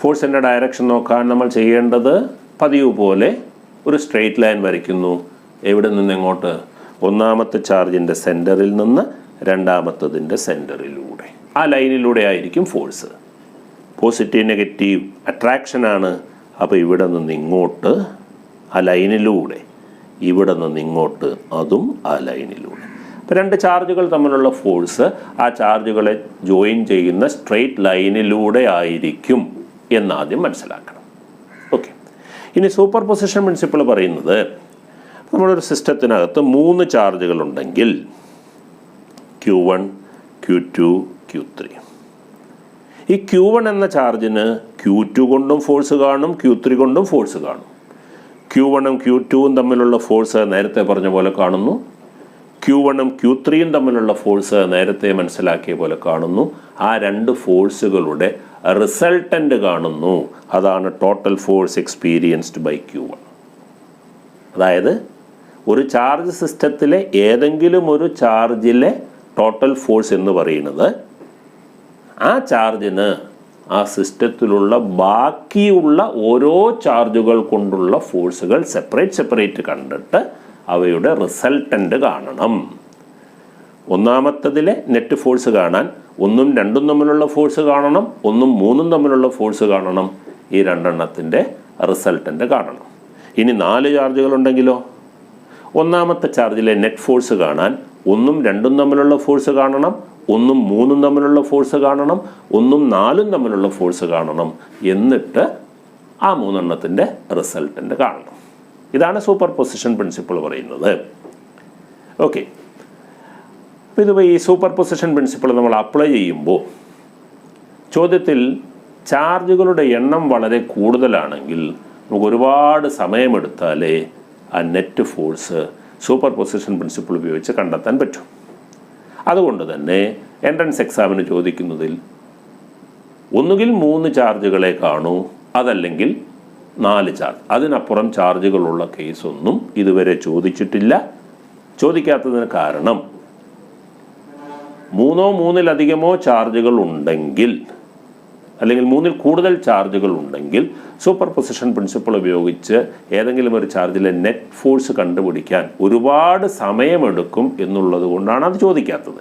ഫോഴ്സിൻ്റെ ഡയറക്ഷൻ നോക്കാൻ നമ്മൾ ചെയ്യേണ്ടത് പതിവ് പോലെ ഒരു സ്ട്രെയിറ്റ് ലൈൻ വരയ്ക്കുന്നു. എവിടെ നിന്ന് എങ്ങോട്ട്? ഒന്നാമത്തെ ചാർജിൻ്റെ സെൻറ്ററിൽ നിന്ന് രണ്ടാമത്തതിൻ്റെ സെൻറ്ററിലൂടെ. ആ ലൈനിലൂടെ ആയിരിക്കും ഫോഴ്സ്. Positive negative അട്രാക്ഷനാണ്. അപ്പോൾ ഇവിടെ നിന്ന് ഇങ്ങോട്ട് ആ ലൈനിലൂടെ, ഇവിടെ നിന്ന് ഇങ്ങോട്ട് അതും ആ ലൈനിലൂടെ. അപ്പോൾ രണ്ട് ചാർജുകൾ തമ്മിലുള്ള ഫോഴ്സ് ആ ചാർജുകളെ ജോയിൻ ചെയ്യുന്ന സ്ട്രെയിറ്റ് ലൈനിലൂടെ ആയിരിക്കും എന്നാദ്യം മനസ്സിലാക്കണം. ഓക്കെ. ഇനി സൂപ്പർ പൊസിഷൻ പ്രിൻസിപ്പിൾ പറയുന്നത്, നമ്മളൊരു സിസ്റ്റത്തിനകത്ത് 3 ചാർജുകളുണ്ടെങ്കിൽ Q1, Q2, Q3. ഈ Q1 എന്ന ചാർജിന് Q2 കൊണ്ടും ഫോഴ്സ് കാണും, Q3 കൊണ്ടും ഫോഴ്സ് കാണും. Q1ഉം Q2ഉം തമ്മിലുള്ള ഫോഴ്സ് നേരത്തെ പറഞ്ഞ പോലെ കാണുന്നു. Q1ഉം Q3യും തമ്മിലുള്ള ഫോഴ്സ് നേരത്തെ മനസ്സിലാക്കിയ പോലെ കാണുന്നു. ആ രണ്ട് ഫോഴ്സുകളുടെ റിസൾട്ടൻ്റ് കാണുന്നു. അതാണ് total force experienced by Q1. അതായത് ഒരു ചാർജ് സിസ്റ്റത്തിലെ ഏതെങ്കിലും ഒരു ചാർജിലെ ടോട്ടൽ ഫോഴ്സ് എന്ന് പറയുന്നത് ആ ചാർജിന് ആ സിസ്റ്റത്തിലുള്ള ബാക്കിയുള്ള ഓരോ ചാർജുകൾ കൊണ്ടുള്ള ഫോഴ്സുകൾ സെപ്പറേറ്റ് കണ്ടിട്ട് അവയുടെ റിസൾട്ടൻ്റ് കാണണം. ഒന്നാമത്തതിലെ നെറ്റ് ഫോഴ്സ് കാണാൻ 1ഉം 2ഉം തമ്മിലുള്ള ഫോഴ്സ് കാണണം, 1ഉം 3ഉം തമ്മിലുള്ള ഫോഴ്സ് കാണണം. ഈ രണ്ടെണ്ണത്തിൻ്റെ റിസൾട്ടൻ്റ് കാണണം. ഇനി 4 ചാർജുകളുണ്ടെങ്കിലോ? ഒന്നാമത്തെ ചാർജിലെ നെറ്റ് ഫോഴ്സ് കാണാൻ 1ഉം 2ഉം തമ്മിലുള്ള ഫോഴ്സ് കാണണം, 1ഉം 3ഉം തമ്മിലുള്ള ഫോഴ്സ് കാണണം, 1ഉം 4ഉം തമ്മിലുള്ള ഫോഴ്സ് കാണണം. എന്നിട്ട് ആ 3 എണ്ണത്തിൻ്റെ റിസൾട്ടൻ്റ് കാണണം. ഇതാണ് സൂപ്പർ പൊസിഷൻ പ്രിൻസിപ്പിൾ പറയുന്നത്. ഓക്കെ. അപ്പോൾ ഇതിപ്പോൾ ഈ സൂപ്പർ പൊസിഷൻ പ്രിൻസിപ്പിൾ നമ്മൾ അപ്ലൈ ചെയ്യുമ്പോൾ ചോദ്യത്തിൽ ചാർജുകളുടെ എണ്ണം വളരെ കൂടുതലാണെങ്കിൽ നമുക്ക് ഒരുപാട് സമയമെടുത്താലേ ആ net force super position principle ഉപയോഗിച്ച് കണ്ടെത്താൻ പറ്റും. അതുകൊണ്ട് തന്നെ എൻട്രൻസ് എക്സാമിന് ചോദിക്കുന്നതിൽ ഒന്നുകിൽ 3 ചാർജുകളെ കാണൂ, അതല്ലെങ്കിൽ 4 ചാർജ്. അതിനപ്പുറം ചാർജുകളുള്ള കേസൊന്നും ഇതുവരെ ചോദിച്ചിട്ടില്ല. ചോദിക്കാത്തതിന് കാരണം 3ഓ 3-ലധികമോ ചാർജുകൾ ഉണ്ടെങ്കിൽ, അല്ലെങ്കിൽ 3-ൽ കൂടുതൽ ചാർജുകൾ ഉണ്ടെങ്കിൽ സൂപ്പർ പൊസിഷൻ പ്രിൻസിപ്പിൾ ഉപയോഗിച്ച് ഏതെങ്കിലും ഒരു ചാർജിലെ നെറ്റ് ഫോഴ്സ് കണ്ടുപിടിക്കാൻ ഒരുപാട് സമയമെടുക്കും എന്നുള്ളത് കൊണ്ടാണ് അത് ചോദിക്കാത്തത്.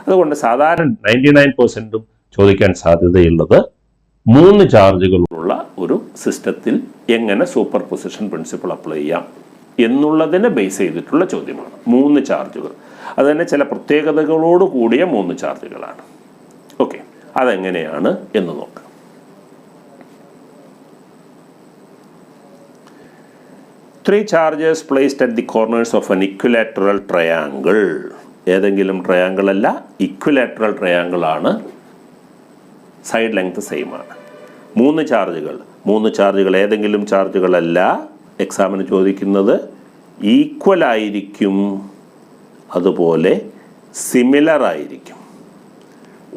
അതുകൊണ്ട് സാധാരണ 99%ഉം ചോദിക്കാൻ സാധ്യതയുള്ളത് 3 ചാർജുകളുള്ള ഒരു സിസ്റ്റത്തിൽ എങ്ങനെ സൂപ്പർ പൊസിഷൻ പ്രിൻസിപ്പിൾ അപ്ലൈ ചെയ്യാം എന്നുള്ളതിനെ ബേസ് ചെയ്തിട്ടുള്ള ചോദ്യമാണ്. 3 ചാർജുകൾ, അത് തന്നെ ചില പ്രത്യേകതകളോട് കൂടിയ 3 ചാർജുകളാണ്. ഓക്കെ, അതെങ്ങനെയാണ് എന്ന് നോക്കാം. Three charges placed at the corners of an equilateral triangle. ഏതെങ്കിലും ട്രയാങ്കിൾ അല്ല, ഇക്വിലാറ്ററൽ ട്രയാങ്കിൾ ആണ്. സൈഡ് ലെങ്ത് സെയിം ആണ്. 3 ചാർജുകൾ ഏതെങ്കിലും ചാർജുകളല്ല. എക്സാമിന് ചോദിക്കുന്നത് ഈക്വൽ ആയിരിക്കും, അതുപോലെ സിമിലർ ആയിരിക്കും.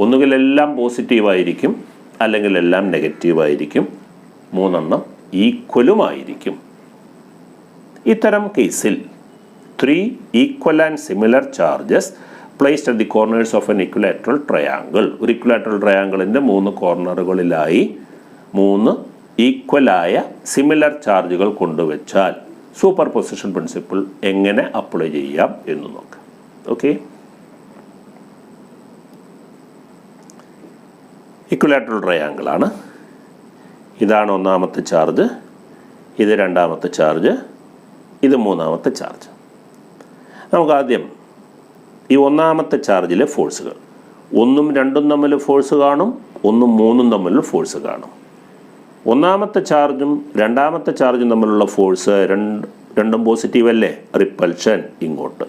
ഒന്നുകിൽ എല്ലാം പോസിറ്റീവായിരിക്കും, അല്ലെങ്കിൽ എല്ലാം നെഗറ്റീവായിരിക്കും. 3 എണ്ണം ഈക്വലുമായിരിക്കും. ഇത്തരം കേസിൽ 3 equal and similar charges placed at the corners of an equilateral triangle. ഒരു ഇക്വിലാറ്ററൽ ട്രയാങ്കിളിൻ്റെ 3 കോർണറുകളിലായി 3 ഈക്വലായ സിമിലർ ചാർജുകൾ കൊണ്ടുവച്ചാൽ സൂപ്പർ പൊസിഷൻ പ്രിൻസിപ്പിൾ എങ്ങനെ അപ്ലൈ ചെയ്യാം എന്ന് നോക്കാം. ഓക്കെ, ഇക്വിലാറ്ററൽ ട്രയാങ്കിളാണ്. ഇതാണ് ഒന്നാമത്തെ ചാർജ്, ഇത് രണ്ടാമത്തെ ചാർജ്, ഇത് മൂന്നാമത്തെ ചാർജ്. നമുക്ക് ആദ്യം ഈ ഒന്നാമത്തെ ചാർജിലെ ഫോഴ്സുകൾ, 1ഉം 2ഉം തമ്മിൽ ഫോഴ്സ് കാണും, 1ഉം 3ഉം തമ്മിൽ ഫോഴ്സ് കാണും. ഒന്നാമത്തെ ചാർജും രണ്ടാമത്തെ ചാർജും തമ്മിലുള്ള ഫോഴ്സ് രണ്ടും പോസിറ്റീവ് അല്ലേ, റിപ്പൽഷൻ ഇങ്ങോട്ട്.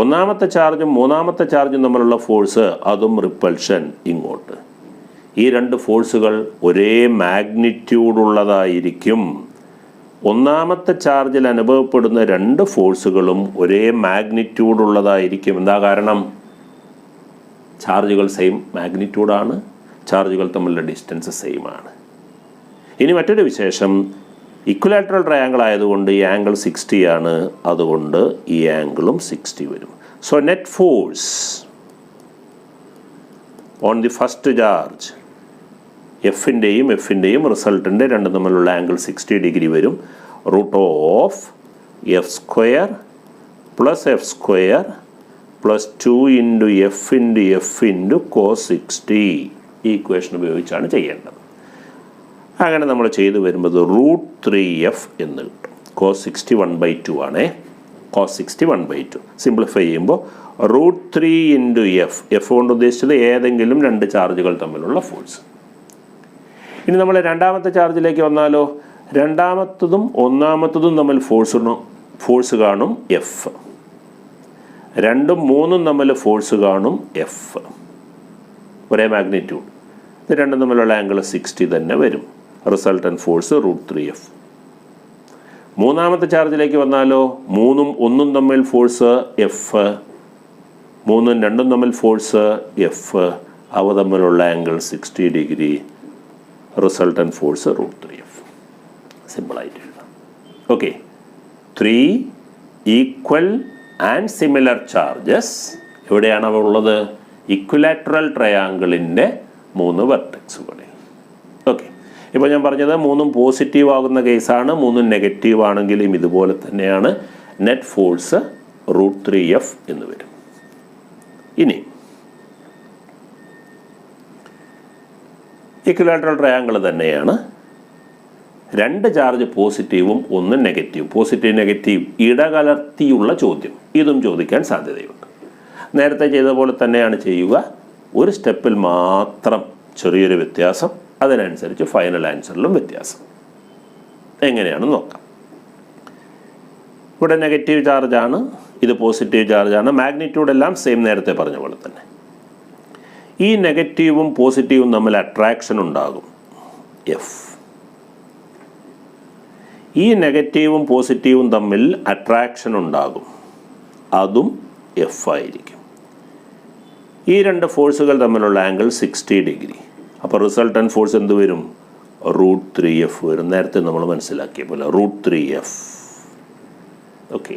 ഒന്നാമത്തെ ചാർജും മൂന്നാമത്തെ ചാർജും തമ്മിലുള്ള ഫോഴ്സ് അതും റിപ്പൽഷൻ ഇങ്ങോട്ട്. ഈ രണ്ട് ഫോഴ്സുകൾ ഒരേ മാഗ്നിറ്റ്യൂഡുള്ളതായിരിക്കും. ഒന്നാമത്തെ ചാർജിൽ അനുഭവപ്പെടുന്ന രണ്ട് ഫോഴ്സുകളും ഒരേ മാഗ്നിറ്റ്യൂഡുള്ളതായിരിക്കും. എന്താ കാരണം? ചാർജുകൾ സെയിം മാഗ്നിറ്റ്യൂഡാണ്, ചാർജുകൾ തമ്മിലുള്ള ഡിസ്റ്റൻസ് സെയിം ആണ്. ഇനി മറ്റൊരു വിശേഷം, ഇക്വലാറ്ററൽ ട്രയാങ്കിൾ ആയതുകൊണ്ട് ഈ ആംഗിൾ 60 ആണ്, അതുകൊണ്ട് ഈ ആംഗിളും 60 വരും. So net force on the first charge എഫിൻ്റെയും റിസൾട്ടൻ്റെ രണ്ടും തമ്മിലുള്ള ആംഗിൾ 60 ഡിഗ്രി വരും. Root of F square plus F square plus 2 into F into cos 60 ഈ ഇക്വേഷൻ ഉപയോഗിച്ചാണ് ചെയ്യേണ്ടത്. അങ്ങനെ നമ്മൾ ചെയ്തു വരുമ്പോൾ റൂട്ട് 3f എന്ന് കിട്ടും. കോസ് 60 1/2 ആണേ. കോസ് 60 1/2 സിംപ്ലിഫൈ ചെയ്യുമ്പോൾ റൂട്ട് 3 ഇൻറ്റു എഫ് കൊണ്ട് ഉദ്ദേശിച്ചത് ഏതെങ്കിലും രണ്ട് ചാർജുകൾ തമ്മിലുള്ള ഫോഴ്സ്. ഇനി നമ്മൾ രണ്ടാമത്തെ ചാർജിലേക്ക് വന്നാലോ, രണ്ടാമത്തതും ഒന്നാമത്തതും തമ്മിൽ ഫോഴ്സ് കാണും എഫ്, 2ഉം 3ഉം തമ്മിൽ ഫോഴ്സ് കാണും എഫ്, ഒരേ മാഗ്നിറ്റ്യൂഡ്. ഇത് രണ്ടും തമ്മിലുള്ള ആംഗിൾ 60 തന്നെ വരും. Resultant force root 3f. മൂന്നാമത്തെ ചാർജിലേക്ക് വന്നാലോ, 3ഉം 1ഉം തമ്മിൽ ഫോഴ്സ് എഫ്, 3ഉം 2ഉം തമ്മിൽ ഫോഴ്സ് എഫ്, അവ തമ്മിലുള്ള angle 60 degree. Resultant force root 3f. സിമ്പിളായിട്ട് എഴുതാം. Okay, 3 equal and similar charges എവിടെയാണ് അവ ഉള്ളത്? ഇക്വലാറ്ററൽ ട്രയാങ്കിളിൻ്റെ 3 വെർട്ടെക്സുകളിൽ. ഓക്കെ, ഇപ്പോൾ ഞാൻ പറഞ്ഞത് 3ഉം പോസിറ്റീവ് ആകുന്ന കേസാണ്, 3ഉം നെഗറ്റീവ് ആണെങ്കിലും ഇതുപോലെ തന്നെയാണ്. നെറ്റ് ഫോഴ്സ് റൂട്ട് 3f എന്ന് വരും. ഇനി ഇക്വലാറ്ററൽ ട്രയാങ്കിൾ തന്നെയാണ്. 2 ചാർജ് പോസിറ്റീവും 1 നെഗറ്റീവ്, പോസിറ്റീവ് നെഗറ്റീവ് ഇടകലർത്തിയുള്ള ചോദ്യം ഇതും ചോദിക്കാൻ സാധ്യതയുണ്ട്. നേരത്തെ ചെയ്ത പോലെ തന്നെയാണ് ചെയ്യുക, ഒരു സ്റ്റെപ്പിൽ മാത്രം ചെറിയൊരു വ്യത്യാസം, അതിനനുസരിച്ച് ഫൈനൽ ആൻസറിലും വ്യത്യാസം. എങ്ങനെയാണെന്ന് നോക്കാം. ഇവിടെ നെഗറ്റീവ് ചാർജാണ്, ഇത് പോസിറ്റീവ് ചാർജാണ്, മാഗ്നിറ്റ്യൂഡ് എല്ലാം സെയിം നേരത്തെ പറഞ്ഞ പോലെ തന്നെ. ഈ നെഗറ്റീവും പോസിറ്റീവും തമ്മിൽ അട്രാക്ഷൻ ഉണ്ടാകും എഫ്. ഈ നെഗറ്റീവും പോസിറ്റീവും തമ്മിൽ അട്രാക്ഷൻ ഉണ്ടാകും, അതും എഫ് ആയിരിക്കും. ഈ രണ്ട് ഫോഴ്സുകൾ തമ്മിലുള്ള ആംഗിൾ 60 ഡിഗ്രി. അപ്പോൾ റിസൾട്ടൻറ്റ് ഫോഴ്സ് എന്ത് വരും? റൂട്ട് 3f വരും. നേരത്തെ നമ്മൾ മനസ്സിലാക്കിയ പോലെ റൂട്ട് 3f. ഓക്കെ,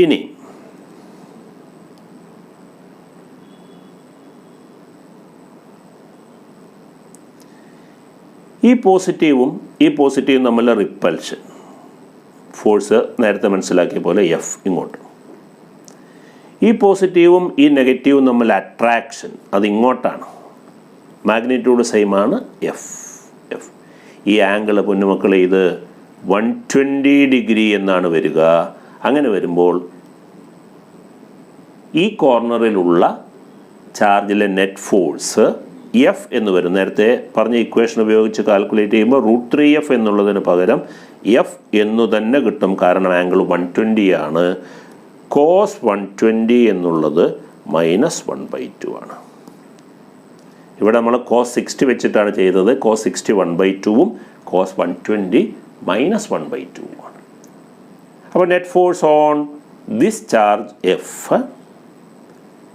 ഇനി ഈ പോസിറ്റീവും തമ്മിലുള്ള റിപ്പൽഷൻ ഫോഴ്സ് നേരത്തെ മനസ്സിലാക്കിയ പോലെ എഫ് ഇങ്ങോട്ട്. ഈ പോസിറ്റീവും ഈ നെഗറ്റീവും തമ്മിൽ അട്രാക്ഷൻ അത് ഇങ്ങോട്ടാണ്, മാഗ്നിറ്റ്യൂഡ് സെയിം ആണ് എഫ്. ഈ ആംഗിൾ പൊന്നുമക്കളെ ഇത് 120 ഡിഗ്രി എന്നാണ് വരിക. അങ്ങനെ വരുമ്പോൾ ഈ കോർണറിലുള്ള ചാർജിലെ നെറ്റ് ഫോഴ്സ് എഫ് എന്ന് വരും. നേരത്തെ പറഞ്ഞ ഇക്വേഷൻ ഉപയോഗിച്ച് കാൽക്കുലേറ്റ് ചെയ്യുമ്പോൾ റൂട്ട് 3f എന്നുള്ളതിന് പകരം എഫ് എന്നു തന്നെ കിട്ടും. കാരണം ആംഗിൾ 120 ആണ്. കോസ് 120 എന്നുള്ളത് -1/2 ആണ്. ഇവിടെ നമ്മൾ കോസ് 60 വെച്ചിട്ടാണ് ചെയ്തത്. കോസ് 60 1/2ഉം കോസ് 120 -1/2 ആണ്. അപ്പോൾ net force on this charge F.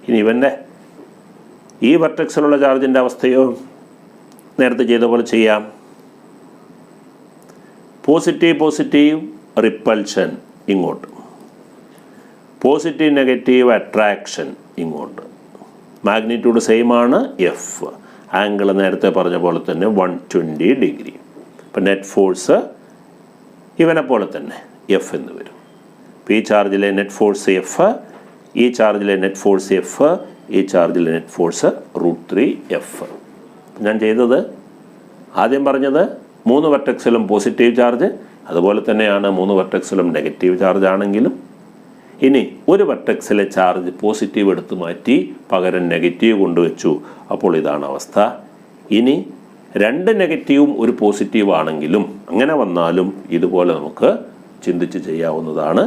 ഇനി ഇവൻ്റെ ഈ വെർട്ടെക്സിലുള്ള ചാർജിൻ്റെ അവസ്ഥയോ നേരത്തെ ചെയ്ത പോലെ ചെയ്യാം. പോസിറ്റീവ് റിപ്പൽഷൻ ഇങ്ങോട്ട്, പോസിറ്റീവ് നെഗറ്റീവ് അട്രാക്ഷൻ ഇങ്ങോട്ട്. മാഗ്നിറ്റ്യൂഡ് സെയിം ആണ് എഫ്. ആംഗിൾ നേരത്തെ പറഞ്ഞ പോലെ തന്നെ 120 ഡിഗ്രി. അപ്പം നെറ്റ് ഫോഴ്സ് ഇവനെ പോലെ തന്നെ എഫ് എന്ന് വരും. ഈ ചാർജിലെ നെറ്റ് ഫോഴ്സ് എഫ്, ഈ ചാർജിലെ നെറ്റ് ഫോഴ്സ് എഫ്, ഈ ചാർജിലെ നെറ്റ് ഫോഴ്സ് റൂട്ട് 3f. ഞാൻ ചെയ്തത് ആദ്യം പറഞ്ഞത് 3 വെർട്ടെക്സിലും പോസിറ്റീവ് ചാർജ്, അതുപോലെ തന്നെയാണ് 3 വെർട്ടെക്സിലും നെഗറ്റീവ് ചാർജ് ആണെങ്കിലും. ഇനി ഒരു വെർട്ടെക്സിലെ ചാർജ് പോസിറ്റീവ് എടുത്ത് മാറ്റി പകരം നെഗറ്റീവ് കൊണ്ടുവച്ചു. അപ്പോൾ ഇതാണ് അവസ്ഥ. ഇനി 2 നെഗറ്റീവും ഒരു പോസിറ്റീവ് ആണെങ്കിലും അങ്ങനെ വന്നാലും ഇതുപോലെ നമുക്ക് ചിന്തിച്ച് ചെയ്യാവുന്നതാണ്.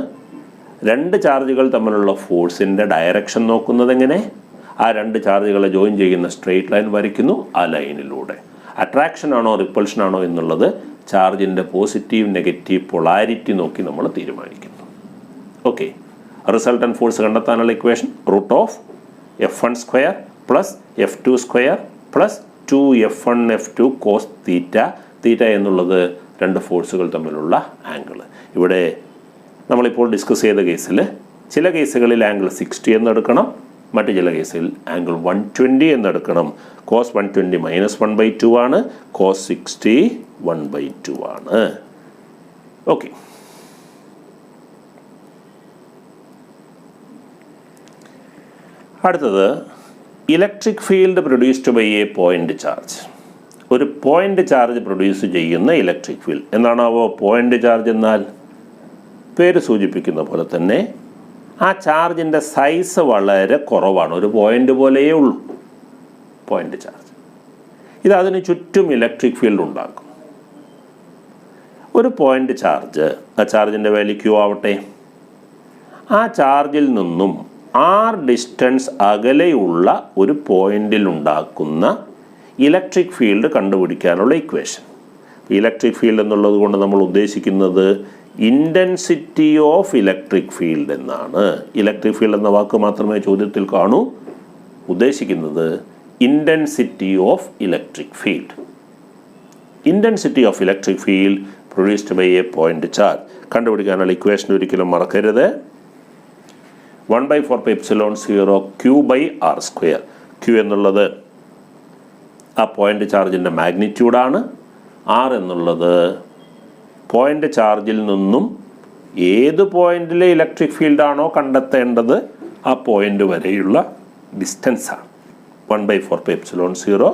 2 ചാർജുകൾ തമ്മിലുള്ള ഫോഴ്സിൻ്റെ ഡയറക്ഷൻ നോക്കുന്നത് എങ്ങനെ? ആ രണ്ട് ചാർജുകളെ ജോയിൻ ചെയ്യുന്ന സ്ട്രെയിറ്റ് ലൈൻ വരയ്ക്കുന്നു ആ ലൈനിലൂടെ. അട്രാക്ഷൻ ആണോ റിപ്പൾഷൻ ആണോ എന്നുള്ളത് ചാർജിൻ്റെ പോസിറ്റീവ് നെഗറ്റീവ് പൊളാരിറ്റി നോക്കി നമ്മൾ തീരുമാനിക്കുന്നു. ഓക്കെ, റിസൾട്ടൻറ്റ് ഫോഴ്സ് കണ്ടെത്താനുള്ള equation √F1² plus F2² plus 2F1F2 cos theta. Theta എന്നുള്ളത് രണ്ട് ഫോഴ്സുകൾ തമ്മിലുള്ള ആംഗിൾ. ഇവിടെ നമ്മളിപ്പോൾ ഡിസ്കസ് ചെയ്ത കേസിൽ ചില കേസുകളിൽ ആംഗിൾ 60 എന്നെടുക്കണം, മറ്റു ചില കേസിൽ ആംഗിൾ 120 എന്നെടുക്കണം. കോസ് 120 -1/2 ആണ്, കോസ് 60 1/2 ആണ്. ഓക്കെ, അടുത്തത് electric field produced by a point charge. ഒരു പോയിന്റ് ചാർജ് പ്രൊഡ്യൂസ് ചെയ്യുന്ന ഇലക്ട്രിക് ഫീൽഡ്. എന്താണാവോ പോയിന്റ് ചാർജ് എന്നാൽ? പേര് സൂചിപ്പിക്കുന്ന പോലെ തന്നെ ആ ചാർജിൻ്റെ സൈസ് വളരെ കുറവാണ്, ഒരു പോയിന്റ് പോലെയേ ഉള്ളൂ പോയിന്റ് ചാർജ്. ഇത് അതിന് ചുറ്റും ഇലക്ട്രിക് ഫീൽഡ് ഉണ്ടാക്കും. ഒരു പോയിന്റ് ചാർജ്, ആ ചാർജിൻ്റെ വാല്യൂ Q ആവട്ടെ, ആ ചാർജിൽ നിന്നും r ഡിസ്റ്റൻസ് അകലെയുള്ള ഒരു പോയിന്റിൽ ഉണ്ടാക്കുന്ന ഇലക്ട്രിക് ഫീൽഡ് കണ്ടുപിടിക്കാനുള്ള ഇക്വേഷൻ. ഇലക്ട്രിക് ഫീൽഡ് എന്നുള്ളത് കൊണ്ട് നമ്മൾ ഉദ്ദേശിക്കുന്നത് ഇൻറ്റൻസിറ്റി ഓഫ് ഇലക്ട്രിക് ഫീൽഡ് എന്നാണ്. ഇലക്ട്രിക് ഫീൽഡ് എന്ന വാക്ക് മാത്രമേ ചോദ്യത്തിൽ കാണൂ. ഉദ്ദേശിക്കുന്നത് intensity of electric field. Intensity of electric field produced by a point charge കണ്ടുപിടിക്കാനുള്ള ഇക്വേഷൻ ഒരിക്കലും മറക്കരുത്. 1/4πε0 Q/r². Q എന്നുള്ളത് ആ പോയിന്റ് ചാർജിൻ്റെ മാഗ്നിറ്റ്യൂഡാണ്. R എന്നുള്ളത് പോയിന്റ് ചാർജിൽ നിന്നും ഏത് പോയിന്റിലെ ഇലക്ട്രിക് ഫീൽഡാണോ കണ്ടെത്തേണ്ടത് ആ പോയിന്റ് വരെയുള്ള ഡിസ്റ്റൻസാണ്. 1/4πε0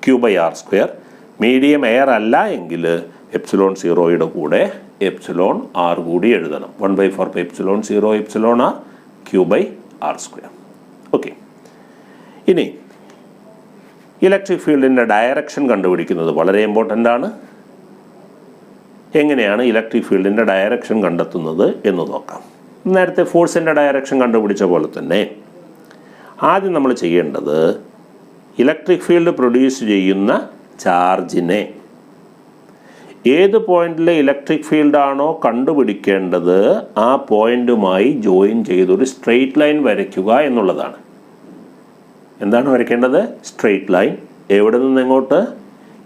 Q/r². മീഡിയം എയർ അല്ല എങ്കിൽ ε0യുടെ കൂടെ εr കൂടി എഴുതണം. 1/4πε0 εr Q/r². ഓക്കെ, ഇനി ഇലക്ട്രിക് ഫീൽഡിൻ്റെ ഡയറക്ഷൻ കണ്ടുപിടിക്കുന്നത് വളരെ ഇമ്പോർട്ടൻ്റ് ആണ്. എങ്ങനെയാണ് ഇലക്ട്രിക് ഫീൽഡിൻ്റെ ഡയറക്ഷൻ കണ്ടെത്തുന്നത് എന്ന് നോക്കാം. നേരത്തെ ഫോഴ്സിൻ്റെ ഡയറക്ഷൻ കണ്ടുപിടിച്ച പോലെ തന്നെ ആദ്യം നമ്മൾ ചെയ്യേണ്ടത് ഇലക്ട്രിക് ഫീൽഡ് പ്രൊഡ്യൂസ് ചെയ്യുന്ന ചാർജിനെ ഏത് പോയിന്റിലെ ഇലക്ട്രിക് ഫീൽഡാണോ കണ്ടുപിടിക്കേണ്ടത് ആ പോയിന്റുമായി ജോയിൻ ചെയ്തൊരു സ്ട്രെയിറ്റ് ലൈൻ വരയ്ക്കുക എന്നുള്ളതാണ്. എന്താണ് വരയ്ക്കേണ്ടത്? Straight line. എവിടെ നിന്ന് എങ്ങോട്ട്?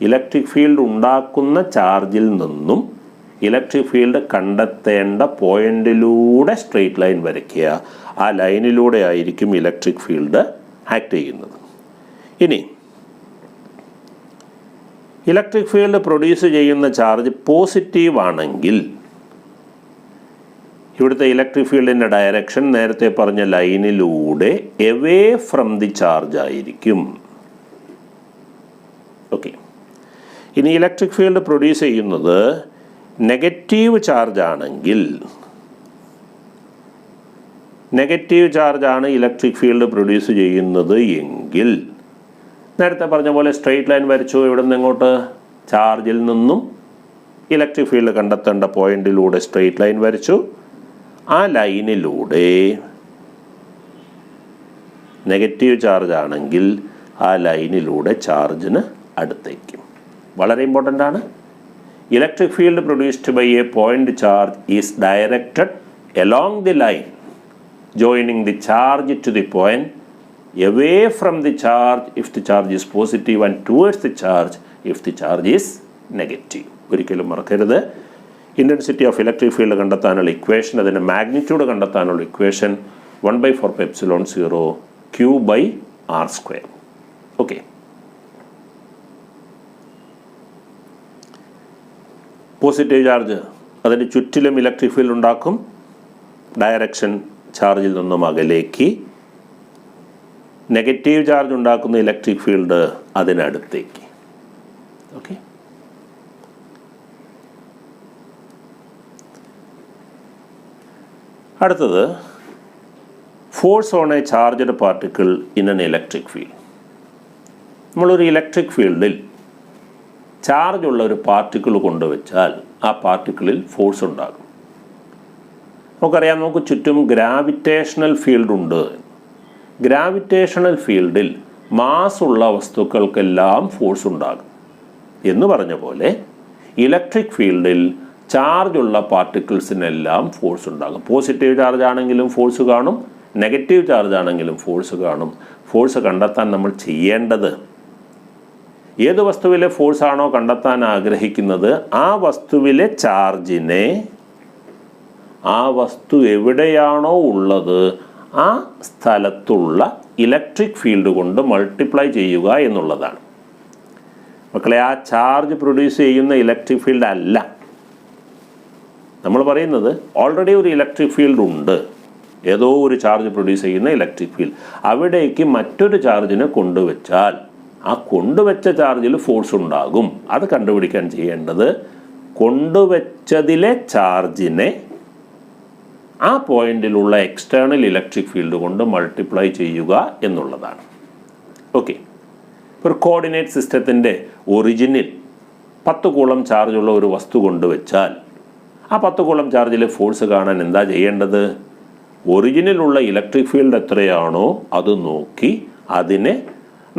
ഇലക്ട്രിക് ഫീൽഡ് ഉണ്ടാക്കുന്ന ചാർജിൽ നിന്നും ഇലക്ട്രിക് ഫീൽഡ് കണ്ടെത്തേണ്ട പോയിന്റിലൂടെ സ്ട്രെയിറ്റ് ലൈൻ വരയ്ക്കുക. ആ ലൈനിലൂടെ ആയിരിക്കും ഇലക്ട്രിക് ഫീൽഡ് ആക്ട് ചെയ്യുന്നത്. ഇനി ഇലക്ട്രിക് ഫീൽഡ് പ്രൊഡ്യൂസ് ചെയ്യുന്ന ചാർജ് പോസിറ്റീവ് ആണെങ്കിൽ ഇവിടുത്തെ ഇലക്ട്രിക് ഫീൽഡിൻ്റെ ഡയറക്ഷൻ നേരത്തെ പറഞ്ഞ ലൈനിലൂടെ എവേ ഫ്രം ദി ചാർജ് ആയിരിക്കും. ഓക്കെ, ഇനി ഇലക്ട്രിക് ഫീൽഡ് പ്രൊഡ്യൂസ് ചെയ്യുന്നത് നെഗറ്റീവ് ചാർജ് ആണെങ്കിൽ, നെഗറ്റീവ് ചാർജാണ് ഇലക്ട്രിക് ഫീൽഡ് പ്രൊഡ്യൂസ് ചെയ്യുന്നത് എങ്കിൽ നേരത്തെ പറഞ്ഞ പോലെ സ്ട്രെയിറ്റ് ലൈൻ വരച്ചു. ഇവിടെ നിന്ന് എങ്ങോട്ട്? ചാർജിൽ നിന്നും ഇലക്ട്രിക് ഫീൽഡ് കണ്ടെത്തേണ്ട പോയിന്റിലൂടെ സ്ട്രെയിറ്റ് ലൈൻ വരച്ചു. ആ ലൈനിലൂടെ നെഗറ്റീവ് ചാർജ് ആണെങ്കിൽ ആ ലൈനിലൂടെ ചാർജിന് അടുത്തേക്കും. വളരെ ഇമ്പോർട്ടൻ്റ് ആണ്. Electric field produced by a point charge is directed along the line joining the charge to the point, away from the charge if the charge is positive and towards the charge if the charge is negative. ഒരിക്കലും മറക്കരുത്. Intensity of electric field കണ്ടെത്താനുള്ള equation, അതിൻ്റെ magnitude കണ്ടെത്താനുള്ള equation 1/4πε0 Q/r². Okay, positive charge അതിന് ചുറ്റിലും electric field ഉണ്ടാക്കും. Direction ചാർജിൽ നിന്നും അകലേക്ക്. നെഗറ്റീവ് ചാർജ് ഉണ്ടാക്കുന്ന ഇലക്ട്രിക് ഫീൽഡ് അതിനടുത്തേക്ക്. ഓക്കെ, അടുത്തത് force on a charged particle in an electric field. നമ്മളൊരു ഇലക്ട്രിക് ഫീൽഡിൽ ചാർജ് ഉള്ള ഒരു പാർട്ടിക്കിൾ കൊണ്ടുവച്ചാൽ ആ പാർട്ടിക്കിളിൽ ഫോഴ്സ് ഉണ്ടാകും. നമുക്കറിയാം, നമുക്ക് ചുറ്റും ഗ്രാവിറ്റേഷണൽ ഫീൽഡ് ഉണ്ട്. ഗ്രാവിറ്റേഷണൽ ഫീൽഡിൽ മാസ് ഉള്ള വസ്തുക്കൾക്കെല്ലാം ഫോഴ്സ് ഉണ്ടാകും എന്ന് പറഞ്ഞ പോലെ ഇലക്ട്രിക് ഫീൽഡിൽ ചാർജ് ഉള്ള പാർട്ടിക്കിൾസിനെല്ലാം ഫോഴ്സ് ഉണ്ടാകും. പോസിറ്റീവ് ചാർജ് ആണെങ്കിലും ഫോഴ്സ് കാണും, നെഗറ്റീവ് ചാർജ് ആണെങ്കിലും ഫോഴ്സ് കാണും. ഫോഴ്സ് കണ്ടെത്താൻ നമ്മൾ ചെയ്യേണ്ടത് ഏത് വസ്തുവിലെ ഫോഴ്സാണോ കണ്ടെത്താൻ ആഗ്രഹിക്കുന്നത് ആ വസ്തുവിലെ ചാർജിനെ ആ വസ്തു എവിടെയാണോ ഉള്ളത് ആ സ്ഥലത്തുള്ള ഇലക്ട്രിക് ഫീൽഡ് കൊണ്ട് മൾട്ടിപ്ലൈ ചെയ്യുക എന്നുള്ളതാണ്. മക്കളെ, ആ ചാർജ് പ്രൊഡ്യൂസ് ചെയ്യുന്ന ഇലക്ട്രിക് ഫീൽഡ് അല്ല നമ്മൾ പറയുന്നത്. ഓൾറെഡി ഒരു ഇലക്ട്രിക് ഫീൽഡ് ഉണ്ട്, ഏതോ ഒരു ചാർജ് പ്രൊഡ്യൂസ് ചെയ്യുന്ന ഇലക്ട്രിക് ഫീൽഡ്. അവിടേക്ക് മറ്റൊരു ചാർജിനെ കൊണ്ടുവച്ചാൽ ആ കൊണ്ടുവച്ച ചാർജിൽ ഫോഴ്സ് ഉണ്ടാകും. അത് കണ്ടുപിടിക്കാൻ ചെയ്യേണ്ടത് കൊണ്ടുവച്ചതിലെ ചാർജിനെ ആ പോയിന്റിലുള്ള എക്സ്റ്റേണൽ ഇലക്ട്രിക് ഫീൽഡ് കൊണ്ട് മൾട്ടിപ്ലൈ ചെയ്യുക എന്നുള്ളതാണ്. ഓക്കെ, ഒരു കോർഡിനേറ്റ് സിസ്റ്റത്തിൻ്റെ ഒറിജിനിൽ 10 കൂളം ചാർജുള്ള ഒരു വസ്തു കൊണ്ടുവച്ചാൽ ആ 10 കൂളം ചാർജിലെ ഫോഴ്സ് കാണാൻ എന്താ ചെയ്യേണ്ടത്? ഒറിജിനിലുള്ള ഇലക്ട്രിക് ഫീൽഡ് എത്രയാണോ അത് നോക്കി അതിനെ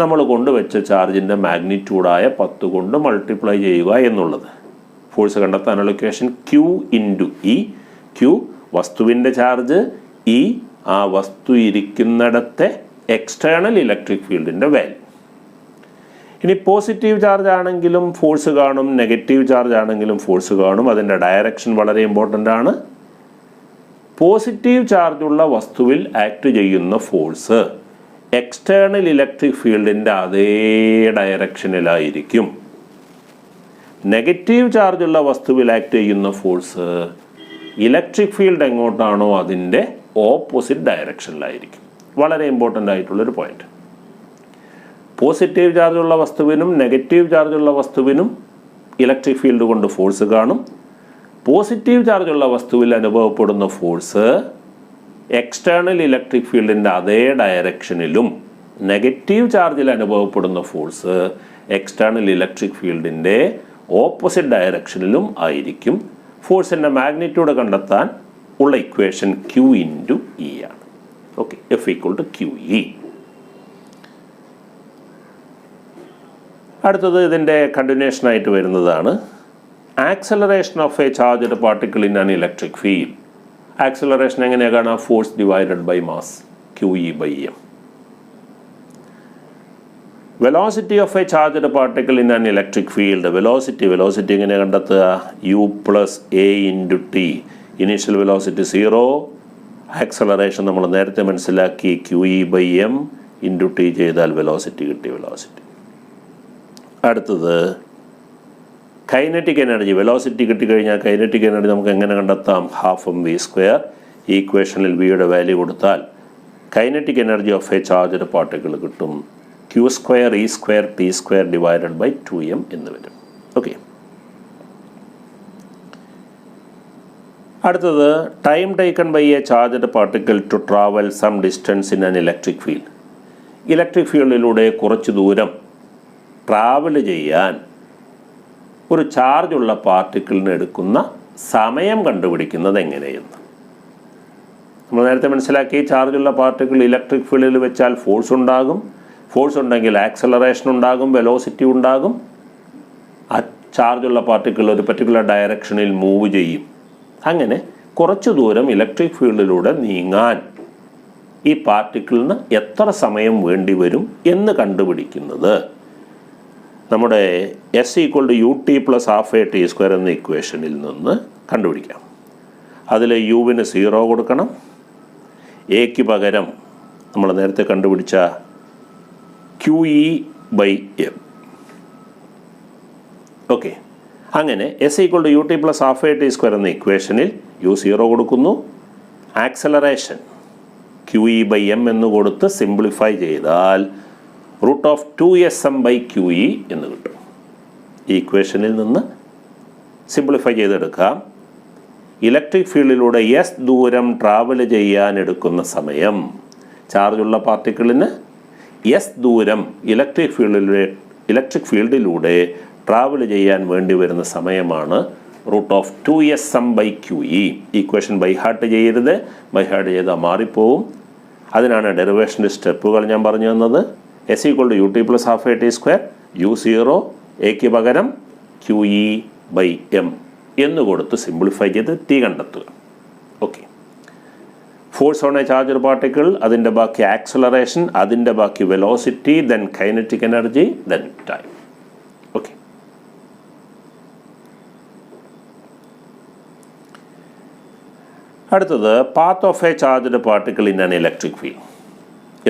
നമ്മൾ കൊണ്ടുവച്ച ചാർജിൻ്റെ മാഗ്നിറ്റ്യൂഡായ 10 കൊണ്ട് മൾട്ടിപ്ലൈ ചെയ്യുക എന്നുള്ളത്. ഫോഴ്സ് കണ്ടെത്താനുള്ള ഇക്വേഷൻ Q/E. Q വസ്തുവിൻ്റെ ചാർജ്, E ആ വസ്തു ഇരിക്കുന്നിടത്തെ എക്സ്റ്റേണൽ ഇലക്ട്രിക് ഫീൽഡിൻ്റെ വാല്യൂ. ഇനി പോസിറ്റീവ് ചാർജ് ആണെങ്കിലും ഫോഴ്സ് കാണും, നെഗറ്റീവ് ചാർജ് ആണെങ്കിലും ഫോഴ്സ് കാണും. അതിൻ്റെ ഡയറക്ഷൻ വളരെ ഇമ്പോർട്ടൻ്റ് ആണ്. പോസിറ്റീവ് ചാർജുള്ള വസ്തുവിൽ ആക്ട് ചെയ്യുന്ന ഫോഴ്സ് എക്സ്റ്റേണൽ ഇലക്ട്രിക് ഫീൽഡിൻ്റെ അതേ ഡയറക്ഷനിലായിരിക്കും. നെഗറ്റീവ് ചാർജുള്ള വസ്തുവിൽ ആക്ട് ചെയ്യുന്ന ഫോഴ്സ് ഇലക്ട്രിക് ഫീൽഡ് എങ്ങോട്ടാണോ അതിൻ്റെ ഓപ്പോസിറ്റ് ഡയറക്ഷനിലായിരിക്കും. വളരെ ഇമ്പോർട്ടൻ്റ് ആയിട്ടുള്ളൊരു പോയിന്റ്. പോസിറ്റീവ് ചാർജുള്ള വസ്തുവിനും നെഗറ്റീവ് ചാർജുള്ള വസ്തുവിനും ഇലക്ട്രിക് ഫീൽഡ് കൊണ്ട് ഫോഴ്സ് കാണും. പോസിറ്റീവ് ചാർജുള്ള വസ്തുവിൽ അനുഭവപ്പെടുന്ന ഫോഴ്സ് എക്സ്റ്റേണൽ ഇലക്ട്രിക് ഫീൽഡിൻ്റെ അതേ ഡയറക്ഷനിലും, നെഗറ്റീവ് ചാർജിൽ അനുഭവപ്പെടുന്ന ഫോഴ്സ് എക്സ്റ്റേണൽ ഇലക്ട്രിക് ഫീൽഡിൻ്റെ ഓപ്പോസിറ്റ് ഡയറക്ഷനിലും ആയിരിക്കും. ഫോഴ്സിൻ്റെ മാഗ്നിറ്റ്യൂഡ് കണ്ടെത്താൻ ഉള്ള ഇക്വേഷൻ Q/E ആണ്. Okay, F=QE. അടുത്തത് ഇതിൻ്റെ കണ്ടിന്യൂഷനായിട്ട് വരുന്നതാണ് acceleration of a charged particle in an electric field. Acceleration എങ്ങനെയാണ് കാണാം? Force divided by mass, QE/m. Velocity of a charged particle in an electric field. Velocity എങ്ങനെ കണ്ടെത്തുക? U+A×T. ഇനീഷ്യൽ വെലോസിറ്റി 0, ആക്സലറേഷൻ നമ്മൾ നേരത്തെ മനസ്സിലാക്കി QE/m×T ചെയ്താൽ വെലോസിറ്റി കിട്ടി. Velocity. അടുത്തത് കൈനറ്റിക് എനർജി. വെലോസിറ്റി കിട്ടിക്കഴിഞ്ഞാൽ കൈനറ്റിക് എനർജി നമുക്ക് എങ്ങനെ കണ്ടെത്താം? 12mv². ഈ ഇക്വേഷനിൽ വിയുടെ വാല്യൂ കൊടുത്താൽ kinetic energy of a charged particle കിട്ടും. Q²E²T²/2m എന്ന് വരും. ഓക്കെ, അടുത്തത് time taken by a charged particle to travel some distance in an electric field. Electric ഫീൽഡിലൂടെ കുറച്ച് ദൂരം ട്രാവൽ ചെയ്യാൻ ഒരു ചാർജുള്ള പാർട്ടിക്കിളിന് എടുക്കുന്ന സമയം കണ്ടുപിടിക്കുന്നത് എങ്ങനെയെന്ന് നമ്മൾ നേരത്തെ മനസ്സിലാക്കി. ചാർജുള്ള പാർട്ടിക്കിൾ ഇലക്ട്രിക് ഫീൽഡിൽ വെച്ചാൽ ഫോഴ്സ് ഉണ്ടാകും. ഫോഴ്സ് ഉണ്ടെങ്കിൽ ആക്സലറേഷൻ ഉണ്ടാകും, വെലോസിറ്റി ഉണ്ടാകും. ആ ചാർജുള്ള പാർട്ടിക്കിൾ ഒരു പർട്ടിക്കുലർ ഡയറക്ഷനിൽ മൂവ് ചെയ്യും. അങ്ങനെ കുറച്ച് ദൂരം ഇലക്ട്രിക് ഫീൽഡിലൂടെ നീങ്ങാൻ ഈ പാർട്ടിക്കിളിന് എത്ര സമയം വേണ്ടി വരും എന്ന് കണ്ടുപിടിക്കുന്നത് നമ്മുടെ S=UT+12AT² എന്ന ഇക്വേഷനിൽ നിന്ന് കണ്ടുപിടിക്കാം. അതിൽ യുവിന് 0 കൊടുക്കണം. എക്ക് പകരം നമ്മൾ നേരത്തെ കണ്ടുപിടിച്ച QE/m. ഓക്കെ, അങ്ങനെ S=UT+12AT² എന്ന ഇക്വേഷനിൽ U0 കൊടുക്കുന്നു. ആക്സലറേഷൻ QE/m എന്ന് കൊടുത്ത് സിംപ്ലിഫൈ ചെയ്താൽ √2sm/QE എന്ന് കിട്ടും. ഈ ഇക്വേഷനിൽ നിന്ന് സിംപ്ലിഫൈ ചെയ്തെടുക്കാം. ഇലക്ട്രിക് ഫീൽഡിലൂടെ S ദൂരം ട്രാവൽ ചെയ്യാൻ എടുക്കുന്ന സമയം, ചാർജുള്ള പാർട്ടിക്കിളിന് S ദൂരം ഇലക്ട്രിക് ഫീൽഡിലൂടെ ട്രാവൽ ചെയ്യാൻ വേണ്ടി വരുന്ന സമയമാണ് √2sm/QE. ഇക്വേഷൻ ബൈ ഹാർട്ട് ചെയ്യരുത്. ബൈ ഹാർട്ട് ചെയ്താൽ മാറിപ്പോവും. അതിനാണ് ഡെറിവേഷൻ്റെ സ്റ്റെപ്പുകൾ ഞാൻ പറഞ്ഞു തന്നത്. S = ut + ½ at², u0 എക്ക് പകരം QE/m എന്ന് കൊടുത്ത് സിംപ്ലിഫൈ ചെയ്ത് T കണ്ടെത്തുക. Okay. Force on a charged particle, അതിൻ്റെ ബാക്കി ആക്സലറേഷൻ, അതിൻ്റെ ബാക്കി velocity, then kinetic energy, then time. Okay. അടുത്തത് path of a charged particle in an electric field.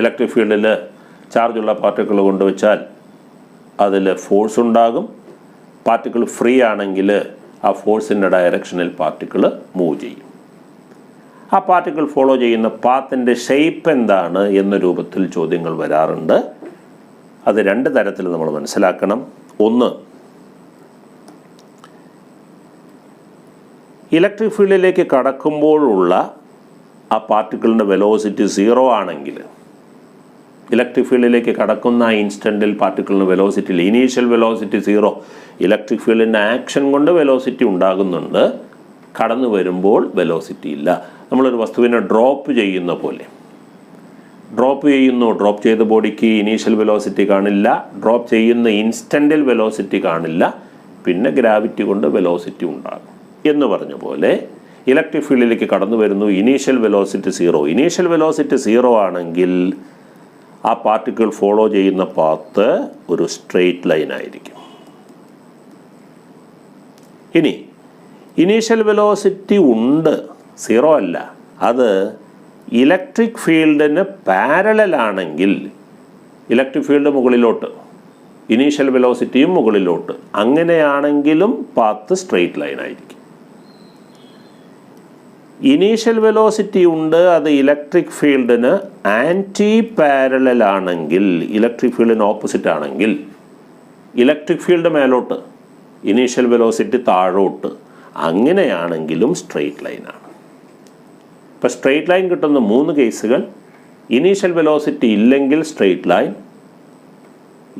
Electric ഫീൽഡിൽ ചാർജുള്ള പാർട്ടിക്കിൾ കൊണ്ടുവച്ചാൽ അതിൽ ഫോഴ്സ് ഉണ്ടാകും. പാർട്ടിക്കിൾ ഫ്രീ ആണെങ്കിൽ ആ ഫോഴ്സിൻ്റെ ഡയറക്ഷനിൽ പാർട്ടിക്കിൾ മൂവ് ചെയ്യും. ആ പാർട്ടിക്കിൾ ഫോളോ ചെയ്യുന്ന പാത്തിൻ്റെ ഷേപ്പ് എന്താണ് എന്ന രൂപത്തിൽ ചോദ്യങ്ങൾ വരാറുണ്ട്. അത് രണ്ട് തരത്തിൽ നമ്മൾ മനസ്സിലാക്കണം. ഒന്ന്, ഇലക്ട്രിക് ഫീൽഡിലേക്ക് കടക്കുമ്പോഴുള്ള ആ പാർട്ടിക്കിളിൻ്റെ വെലോസിറ്റി 0 ആണെങ്കിൽ, ഇലക്ട്രിക് ഫീൽഡിലേക്ക് കടക്കുന്ന ആ ഇൻസ്റ്റൻറ്റിൽ പാർട്ടിക്കിളിന് വെലോസിറ്റി ഇല്ല, ഇനീഷ്യൽ വെലോസിറ്റി 0. ഇലക്ട്രിക് ഫീൽഡിൻ്റെ ആക്ഷൻ കൊണ്ട് വെലോസിറ്റി ഉണ്ടാകുന്നുണ്ട്, കടന്നു വരുമ്പോൾ വെലോസിറ്റി ഇല്ല. നമ്മളൊരു വസ്തുവിനെ ഡ്രോപ്പ് ചെയ്യുന്ന പോലെ, ഡ്രോപ്പ് ചെയ്ത ബോഡിക്ക് ഇനീഷ്യൽ വെലോസിറ്റി കാണില്ല, ഡ്രോപ്പ് ചെയ്യുന്ന ഇൻസ്റ്റൻറ്റിൽ വെലോസിറ്റി കാണില്ല, പിന്നെ ഗ്രാവിറ്റി കൊണ്ട് വെലോസിറ്റി ഉണ്ടാകും എന്ന് പറഞ്ഞ പോലെ ഇലക്ട്രിക് ഫീൽഡിലേക്ക് കടന്നു വരുന്നു, ഇനീഷ്യൽ വെലോസിറ്റി 0. ഇനീഷ്യൽ വെലോസിറ്റി 0 ആണെങ്കിൽ ആ പാർട്ടിക്കിൾ ഫോളോ ചെയ്യുന്ന പാത്ത് ഒരു സ്ട്രെയിറ്റ് ലൈൻ ആയിരിക്കും. ഇനി ഇനീഷ്യൽ വെലോസിറ്റി ഉണ്ട്, 0 അല്ല, അത് ഇലക്ട്രിക് ഫീൽഡിന് പാരലലാണെങ്കിൽ, ഇലക്ട്രിക് ഫീൽഡ് മുകളിലോട്ട്, ഇനീഷ്യൽ വെലോസിറ്റിയും മുകളിലോട്ട്, അങ്ങനെയാണെങ്കിലും പാത്ത് സ്ട്രെയിറ്റ് ലൈൻ ആയിരിക്കും. ഇനീഷ്യൽ വെലോസിറ്റി ഉണ്ട്, അത് ഇലക്ട്രിക് ഫീൽഡിന് ആൻറ്റി പാരലൽ ആണെങ്കിൽ, ഇലക്ട്രിക് ഫീൽഡിന് ഓപ്പോസിറ്റ് ആണെങ്കിൽ, ഇലക്ട്രിക് ഫീൽഡ് മേലോട്ട്, ഇനീഷ്യൽ വെലോസിറ്റി താഴോട്ട്, അങ്ങനെയാണെങ്കിലും സ്ട്രെയിറ്റ് ലൈനാണ്. ഇപ്പോൾ സ്ട്രെയിറ്റ് ലൈൻ കിട്ടുന്ന 3 കേസുകൾ: ഇനീഷ്യൽ വെലോസിറ്റി ഇല്ലെങ്കിൽ സ്ട്രെയിറ്റ് ലൈൻ,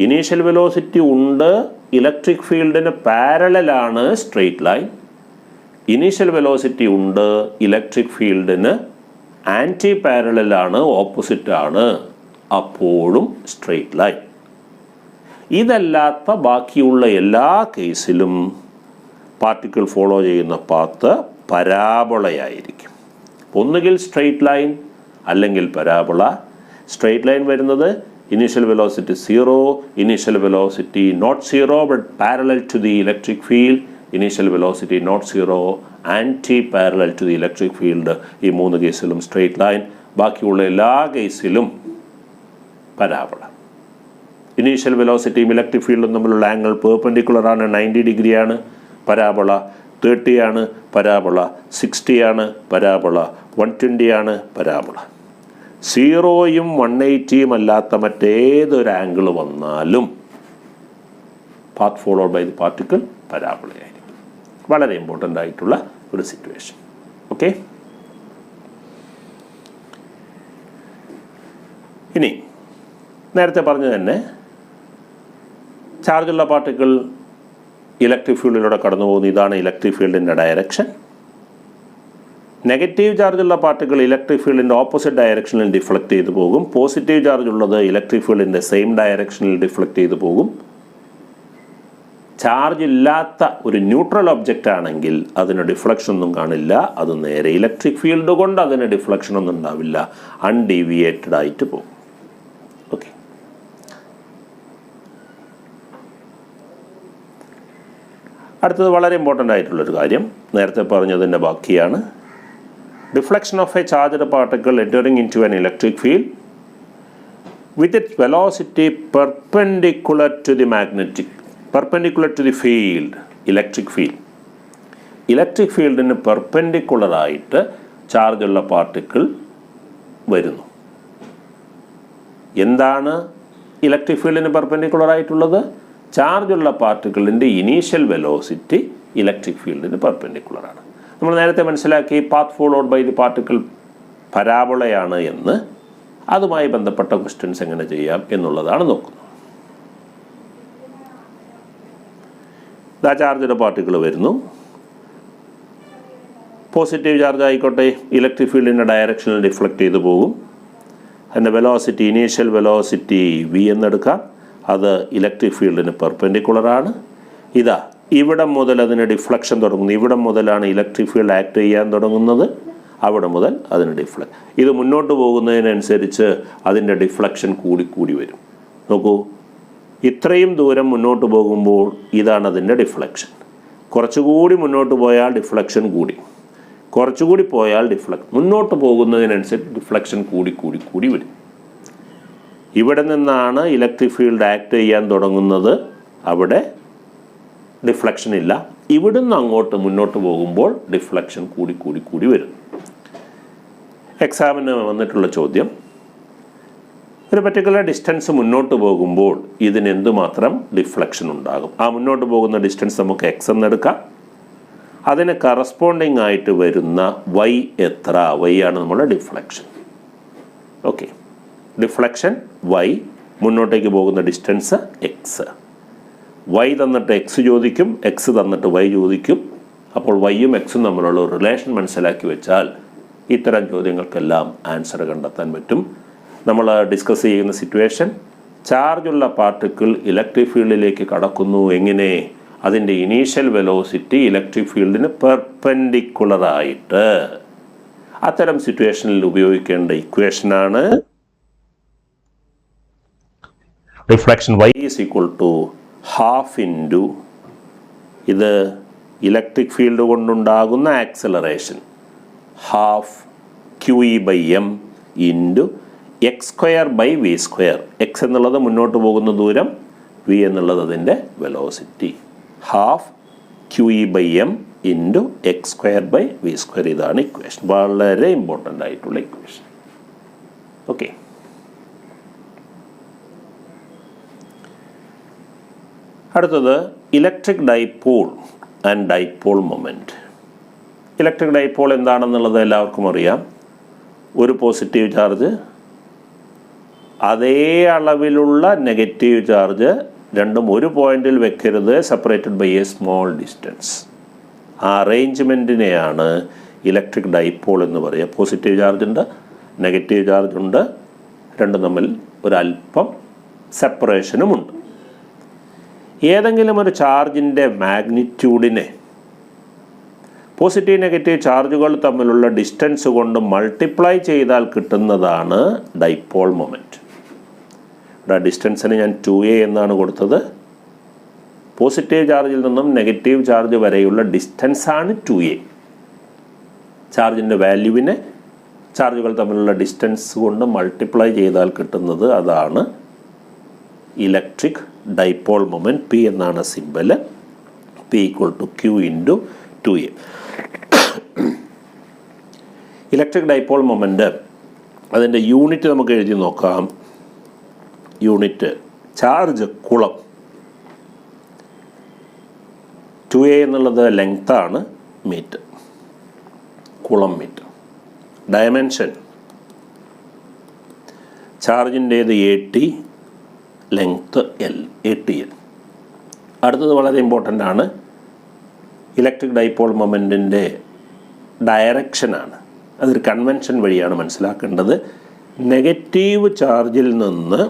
ഇനീഷ്യൽ വെലോസിറ്റി ഉണ്ട്, ഇലക്ട്രിക് ഫീൽഡിന് പാരലലാണ് സ്ട്രെയിറ്റ് ലൈൻ, ഇനീഷ്യൽ വെലോസിറ്റി ഉണ്ട്, ഇലക്ട്രിക് ഫീൽഡിന് ആൻറ്റി പാരലലാണ്, ഓപ്പോസിറ്റാണ്, അപ്പോഴും സ്ട്രെയിറ്റ് ലൈൻ. ഇതല്ലാത്ത ബാക്കിയുള്ള എല്ലാ കേസിലും പാർട്ടിക്കിൾ ഫോളോ ചെയ്യുന്ന പാത്ത് പരാബോളയായിരിക്കും. ഒന്നുകിൽ സ്ട്രെയിറ്റ് ലൈൻ അല്ലെങ്കിൽ പരാബോള. സ്ട്രെയിറ്റ് ലൈൻ വരുന്നത് initial velocity 0, initial velocity not 0 but parallel to the electric field, initial velocity not 0 anti parallel to the electric field. ഈ 3 കേസിലും സ്ട്രെയിറ്റ് ലൈൻ. ബാക്കിയുള്ള എല്ലാ കേസിലും പരാബോള. ഇനീഷ്യൽ വെലോസിറ്റിയും ഇലക്ട്രിക് ഫീൽഡും തമ്മിലുള്ള ആംഗിൾ പെർപെൻഡിക്കുലറാണ്, 90 ഡിഗ്രിയാണ്, പരാബോള. 30 ആണ് പരാബോള, 60 ആണ് പരാബോള, 120 ആണ് പരാബോള. 0യും 180യും അല്ലാത്ത മറ്റേതൊരു ആംഗിൾ വന്നാലും path followed by the particle പരാബോളയായിരിക്കും. വളരെ ഇമ്പോർട്ടൻ്റ് ആയിട്ടുള്ള ഒരു സിറ്റുവേഷൻ. ഓക്കെ. ഇനി നേരത്തെ പറഞ്ഞു തന്നെ ചാർജുള്ള പാർട്ടിക്കിൾ ഇലക്ട്രിക് ഫീൽഡിലൂടെ കടന്നു പോകുന്നു. ഇതാണ് ഇലക്ട്രിക് ഫീൽഡിൻ്റെ ഡയറക്ഷൻ. നെഗറ്റീവ് ചാർജുള്ള പാർട്ടിക്കിൾ ഇലക്ട്രിക് ഫീൽഡിൻ്റെ ഓപ്പോസിറ്റ് ഡയറക്ഷനിൽ ഡിഫ്ലക്റ്റ് ചെയ്തു പോകും. പോസിറ്റീവ് ചാർജ് ഉള്ളത് ഇലക്ട്രിക് ഫീൽഡിൻ്റെ സെയിം ഡയറക്ഷനിൽ ഡിഫ്ലക്റ്റ് ചെയ്തു പോകും. ചാർജ് ഇല്ലാത്ത ഒരു ന്യൂട്രൽ ഒബ്ജക്റ്റ് ആണെങ്കിൽ അതിന് ഡിഫ്ലക്ഷൻ ഒന്നും കാണില്ല, അത് നേരെ ഇലക്ട്രിക് ഫീൽഡ് കൊണ്ട് അതിന് ഡിഫ്ലക്ഷൻ ഒന്നും ഉണ്ടാവില്ല, അൺഡീവിയേറ്റഡ് ആയിട്ട് പോകും. ഓക്കെ. അടുത്തത് വളരെ ഇമ്പോർട്ടൻ്റ് ആയിട്ടുള്ളൊരു കാര്യം, നേരത്തെ പറഞ്ഞതിൻ്റെ ബാക്കിയാണ്. Deflection of a charged particle entering into an electric field with its velocity perpendicular to the magnetic perpendicular to the field, electric field. Electric ഫീൽഡിന് പെർപെൻഡിക്കുലറായിട്ട് ചാർജുള്ള പാർട്ടിക്കിൾ വരുന്നു. എന്താണ് ഇലക്ട്രിക് ഫീൽഡിന് പെർപെൻഡിക്കുലറായിട്ടുള്ളത്? ചാർജുള്ള പാർട്ടിക്കിളിൻ്റെ ഇനീഷ്യൽ വെലോസിറ്റി ഇലക്ട്രിക് ഫീൽഡിന് പെർപെൻഡിക്കുലറാണ്. നമ്മൾ നേരത്തെ മനസ്സിലാക്കി path followed by the particle പരാബോളയാണ് എന്ന്. അതുമായി ബന്ധപ്പെട്ട ക്വസ്റ്റ്യൻസ് എങ്ങനെ ചെയ്യാം എന്നുള്ളതാണ് നോക്കുന്നത്. ഇതാ ചാർജുള്ള പാർട്ടിക്കിൾ വരുന്നു. പോസിറ്റീവ് ചാർജ് ആയിക്കോട്ടെ, ഇലക്ട്രിക് ഫീൽഡിൻ്റെ ഡയറക്ഷനിൽ ഡിഫ്ലക്റ്റ് ചെയ്തു പോകും. എൻ്റെ വെലോസിറ്റി, ഇനീഷ്യൽ വെലോസിറ്റി വി എന്നെടുക്കാം. അത് ഇലക്ട്രിക് ഫീൽഡിന് പെർപെൻഡിക്കുലറാണ്. ഇതാ ഇവിടെ മുതൽ അതിന് ഡിഫ്ലക്ഷൻ തുടങ്ങുന്നു. ഇവിടെ മുതലാണ് ഇലക്ട്രിക് ഫീൽഡ് ആക്ട് ചെയ്യാൻ തുടങ്ങുന്നത്. അവിടെ മുതൽ അതിന് ഇത് മുന്നോട്ട് പോകുന്നതിനനുസരിച്ച് അതിൻ്റെ ഡിഫ്ലക്ഷൻ കൂടി വരും. നോക്കൂ, ഇത്രയും ദൂരം മുന്നോട്ട് പോകുമ്പോൾ ഇതാണ് അതിൻ്റെ ഡിഫ്ലക്ഷൻ. കുറച്ചുകൂടി മുന്നോട്ട് പോയാൽ ഡിഫ്ലക്ഷൻ കൂടി, കുറച്ചുകൂടി പോയാൽ മുന്നോട്ട് പോകുന്നതിനനുസരിച്ച് ഡിഫ്ലക്ഷൻ കൂടി വരും. ഇവിടെ നിന്നാണ് ഇലക്ട്രിക് ഫീൽഡ് ആക്ട് ചെയ്യാൻ തുടങ്ങുന്നത്. അവിടെ ഡിഫ്ലക്ഷൻ ഇല്ല. ഇവിടുന്ന് അങ്ങോട്ട് മുന്നോട്ട് പോകുമ്പോൾ ഡിഫ്ലക്ഷൻ കൂടി വരും. എക്സാമിന് വന്നിട്ടുള്ള ചോദ്യം, ഒരു പർട്ടിക്കുലർ ഡിസ്റ്റൻസ് മുന്നോട്ട് പോകുമ്പോൾ ഇതിന് എന്തുമാത്രം ഡിഫ്ലക്ഷൻ ഉണ്ടാകും? ആ മുന്നോട്ട് പോകുന്ന ഡിസ്റ്റൻസ് നമുക്ക് എക്സ് എന്നെടുക്കാം. അതിന് കറസ്പോണ്ടിങ് ആയിട്ട് വരുന്ന വൈ എത്ര? വൈ ആണ് നമ്മുടെ ഡിഫ്ലക്ഷൻ. ഓക്കെ, ഡിഫ്ലക്ഷൻ വൈ, മുന്നോട്ടേക്ക് പോകുന്ന ഡിസ്റ്റൻസ് എക്സ്. വൈ തന്നിട്ട് എക്സ് ചോദിക്കും, എക്സ് തന്നിട്ട് വൈ ചോദിക്കും. അപ്പോൾ വൈയും എക്സും തമ്മിലുള്ള ഒരു റിലേഷൻ മനസ്സിലാക്കി വെച്ചാൽ ഇത്തരം ചോദ്യങ്ങൾക്കെല്ലാം ആൻസർ കണ്ടെത്താൻ പറ്റും. നമ്മൾ ഡിസ്കസ് ചെയ്യുന്ന സിറ്റുവേഷൻ, ചാർജുള്ള പാർട്ടിക്കിൾ ഇലക്ട്രിക് ഫീൽഡിലേക്ക് കടക്കുന്നു. എങ്ങനെ? അതിൻ്റെ ഇനീഷ്യൽ വെലോസിറ്റി ഇലക്ട്രിക് ഫീൽഡിന് പെർപെൻഡിക്കുലറായിട്ട്. അത്തരം സിറ്റുവേഷനിൽ ഉപയോഗിക്കേണ്ട ഇക്വേഷനാണ് reflection y is equal to half into ഇത് ഇലക്ട്രിക് ഫീൽഡ് കൊണ്ടുണ്ടാകുന്ന acceleration half QE/m into x²/v². X എന്നുള്ളത് മുന്നോട്ട് പോകുന്ന ദൂരം, വി എന്നുള്ളത് അതിൻ്റെ velocity. Half QE/m into x²/v². ഇതാണ് ഇക്വേഷൻ. വളരെ ഇമ്പോർട്ടൻ്റ് ആയിട്ടുള്ള ഇക്വേഷൻ. ഓക്കെ, അടുത്തത് electric dipole and dipole moment. Electric dipole എന്താണെന്നുള്ളത് എല്ലാവർക്കും അറിയാം. ഒരു പോസിറ്റീവ് ചാർജ്, അതേ അളവിലുള്ള നെഗറ്റീവ് ചാർജ്, രണ്ടും ഒരു പോയിന്റിൽ വെക്കരുത്, separated by a small distance. ആ അറേഞ്ച്മെൻറ്റിനെയാണ് ഇലക്ട്രിക് ഡൈപോൾ എന്ന് പറയുക. പോസിറ്റീവ് ചാർജ് ഉണ്ട്, നെഗറ്റീവ് ചാർജ് ഉണ്ട്, രണ്ടും തമ്മിൽ ഒരല്പം സെപ്പറേഷനുമുണ്ട്. ഏതെങ്കിലും ഒരു ചാർജിൻ്റെ മാഗ്നിറ്റ്യൂഡിനെ പോസിറ്റീവ് നെഗറ്റീവ് ചാർജുകൾ തമ്മിലുള്ള ഡിസ്റ്റൻസ് കൊണ്ട് മൾട്ടിപ്ലൈ ചെയ്താൽ കിട്ടുന്നതാണ് ഡൈപോൾ മൊമെൻറ്റ്. ഇവിടെ ഡിസ്റ്റൻസിന് ഞാൻ 2a എന്നാണ് കൊടുത്തത്. പോസിറ്റീവ് ചാർജിൽ നിന്നും നെഗറ്റീവ് ചാർജ് വരെയുള്ള ഡിസ്റ്റൻസാണ് 2a. ചാർജിൻ്റെ വാല്യൂവിനെ ചാർജുകൾ തമ്മിലുള്ള ഡിസ്റ്റൻസ് കൊണ്ട് മൾട്ടിപ്ലൈ ചെയ്താൽ കിട്ടുന്നത്, അതാണ് ഇലക്ട്രിക് ഡൈപോൾ മൊമെൻറ്റ്. പി എന്നാണ് symbol. P equal to Q into 2a. Electric dipole moment, അതിൻ്റെ യൂണിറ്റ് നമുക്ക് എഴുതി നോക്കാം. Unit charge coulomb. 2a എന്നുള്ളത് ലെങ്ത്താണ്, മീറ്റർ, കുളം മീറ്റർ. ഡയമെൻഷൻ ചാർജിൻ്റേത് 80, ലെങ്ത്ത് L, 80L. അടുത്തത് വളരെ ഇമ്പോർട്ടൻ്റ് ആണ്. ഇലക്ട്രിക് ഡൈപോൾ മൊമെൻറ്റിൻ്റെ ഡയറക്ഷനാണ്. അതൊരു കൺവെൻഷൻ വഴിയാണ് മനസ്സിലാക്കേണ്ടത്. നെഗറ്റീവ് ചാർജിൽ നിന്ന്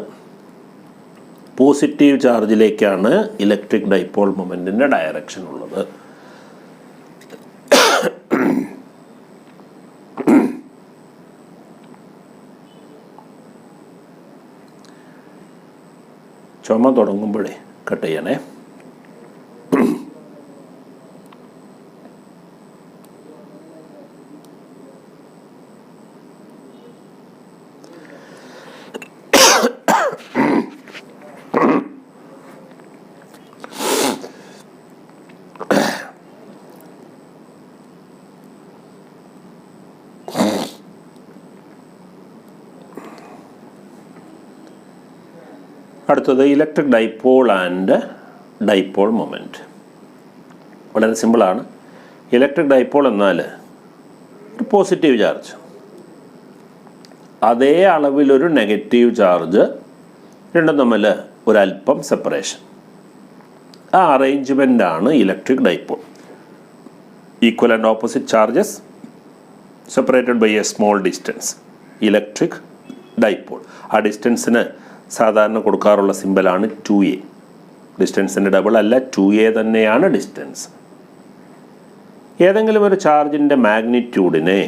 പോസിറ്റീവ് ചാർജിലേക്കാണ് ഇലക്ട്രിക് ഡൈപോൾ മൊമെൻറ്റിൻ്റെ ഡയറക്ഷൻ ഉള്ളത്. ചുമ തുടങ്ങുമ്പോഴേ കട്ട് ചെയ്യണേ. അടുത്തത് electric dipole and dipole moment. വളരെ സിമ്പിളാണ്. ഇലക്ട്രിക് ഡൈപോൾ എന്നാൽ ഒരു പോസിറ്റീവ് ചാർജ്, അതേ അളവിലൊരു നെഗറ്റീവ് ചാർജ്, രണ്ടും തമ്മിൽ ഒരല്പം സെപ്പറേഷൻ. ആ അറേഞ്ച്മെൻ്റാണ് electric dipole. Equal and opposite charges separated by a small distance. Electric dipole. ആ ഡിസ്റ്റൻസിന് സാധാരണ കൊടുക്കാറുള്ള സിമ്പലാണ് 2a. ഡിസ്റ്റൻസിൻ്റെ ഡബിൾ അല്ല, 2a തന്നെയാണ് ഡിസ്റ്റൻസ്. ഏതെങ്കിലും ഒരു ചാർജിൻ്റെ മാഗ്നിറ്റ്യൂഡിനെ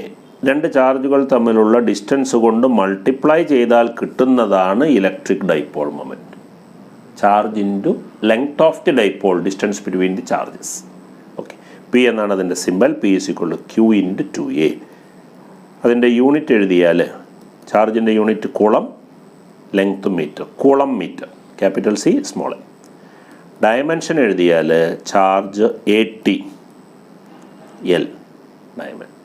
രണ്ട് ചാർജുകൾ തമ്മിലുള്ള ഡിസ്റ്റൻസ് കൊണ്ട് മൾട്ടിപ്ലൈ ചെയ്താൽ കിട്ടുന്നതാണ് electric dipole moment. Charge into length of the dipole, distance between the charges. Okay, P എന്നാണ് അതിൻ്റെ symbol. P is equal to Q into 2a. അതിൻ്റെ യൂണിറ്റ് എഴുതിയാൽ ചാർജിൻ്റെ unit coulomb, length metre, coulomb metre, capital C small A. Dimension എഴുതിയാൽ charge 80 L diamond.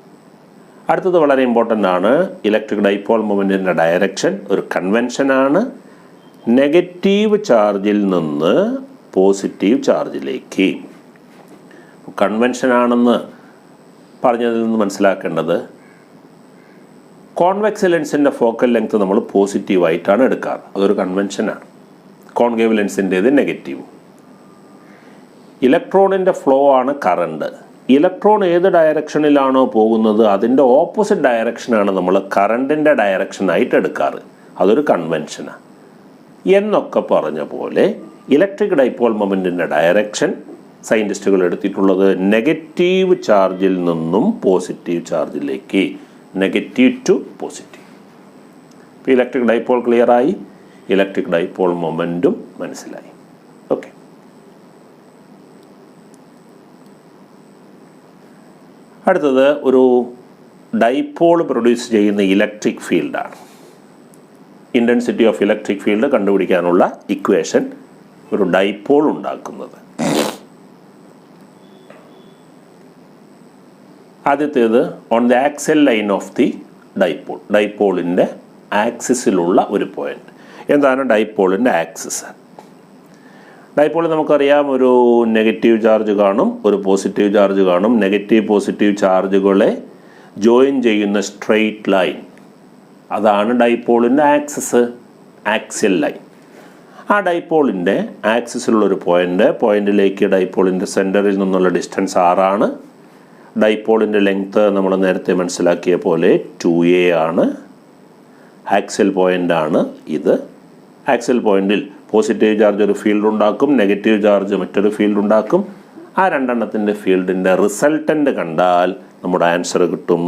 അടുത്തത് വളരെ important ആണ്, electric dipole മൊമെൻറ്റിൻ്റെ ഡയറക്ഷൻ ഒരു കൺവെൻഷനാണ്. നെഗറ്റീവ് ചാർജിൽ നിന്ന് പോസിറ്റീവ് ചാർജിലേക്ക്. കൺവെൻഷനാണെന്ന് പറഞ്ഞതിൽ നിന്ന് മനസ്സിലാക്കേണ്ടത്, കോൺവെക്സ് ലെൻസിൻ്റെ ഫോക്കൽ ലെങ്ത് നമ്മൾ പോസിറ്റീവായിട്ടാണ് എടുക്കാറ്, അതൊരു കൺവെൻഷനാണ്. കോൺകേവ് ലെൻസിൻ്റേത് നെഗറ്റീവ്. ഇലക്ട്രോണിൻ്റെ ഫ്ലോ ആണ് കറണ്ട്. ഇലക്ട്രോൺ ഏത് ഡയറക്ഷനിലാണോ പോകുന്നത് അതിൻ്റെ ഓപ്പോസിറ്റ് ഡയറക്ഷനാണ് നമ്മൾ കറണ്ടിൻ്റെ ഡയറക്ഷനായിട്ട് എടുക്കാറ്, അതൊരു കൺവെൻഷനാണ്. എന്നൊക്കെ പറഞ്ഞ പോലെ ഇലക്ട്രിക് ഡൈപോൾ മൊമെൻറ്റിൻ്റെ ഡയറക്ഷൻ സയൻറ്റിസ്റ്റുകൾ എടുത്തിട്ടുള്ളത് നെഗറ്റീവ് ചാർജിൽ നിന്നും പോസിറ്റീവ് ചാർജിലേക്ക്, നെഗറ്റീവ് ടു പോസിറ്റീവ്. ഇപ്പോൾ ഇലക്ട്രിക് ഡൈപോൾ ക്ലിയറായി, ഇലക്ട്രിക് ഡൈപോൾ മൊമെൻറ്റും മനസ്സിലായി. ഓക്കെ, അടുത്തത് ഒരു ഡൈപോൾ പ്രൊഡ്യൂസ് ചെയ്യുന്ന ഇലക്ട്രിക് ഫീൽഡാണ്. ഇൻറ്റൻസിറ്റി ഓഫ് ഇലക്ട്രിക് ഫീൽഡ് കണ്ടുപിടിക്കാനുള്ള ഇക്വേഷൻ ഒരു ഡൈപോൾ ഉണ്ടാക്കുന്നത്. ആദ്യത്തേത് on the axial line of the dipole, ഡൈപോളിൻ്റെ ആക്സിസിലുള്ള ഒരു പോയിൻ്റ്. എന്താണ് ഡൈപോളിൻ്റെ ആക്സിസ്? ഡൈപോളിൽ നമുക്കറിയാം ഒരു നെഗറ്റീവ് ചാർജ് കാണും, ഒരു പോസിറ്റീവ് ചാർജ് കാണും. നെഗറ്റീവ് പോസിറ്റീവ് ചാർജുകളെ ജോയിൻ ചെയ്യുന്ന സ്ട്രെയിറ്റ് ലൈൻ, അതാണ് ഡൈപോളിൻ്റെ ആക്സിസ്, ആക്സിയൽ ലൈൻ. ആ ഡൈപോളിൻ്റെ ആക്സിസിലുള്ളൊരു പോയിൻ്റിലേക്ക് ഡൈപോളിൻ്റെ സെൻറ്ററിൽ നിന്നുള്ള ഡിസ്റ്റൻസ് 6 ആണ്. ഡൈപോളിൻ്റെ ലെങ്ത്ത് നമ്മൾ നേരത്തെ മനസ്സിലാക്കിയ പോലെ 2a ആണ്. ആക്സിയൽ പോയിൻ്റാണ് ഇത്. ആക്സിയൽ പോയിൻറ്റിൽ പോസിറ്റീവ് ചാർജ് ഒരു ഫീൽഡ് ഉണ്ടാക്കും, നെഗറ്റീവ് ചാർജ് മറ്റൊരു ഫീൽഡ് ഉണ്ടാക്കും. ആ രണ്ടെണ്ണത്തിൻ്റെ ഫീൽഡിൻ്റെ റിസൾട്ടൻ്റ് കണ്ടാൽ നമ്മുടെ ആൻസർ കിട്ടും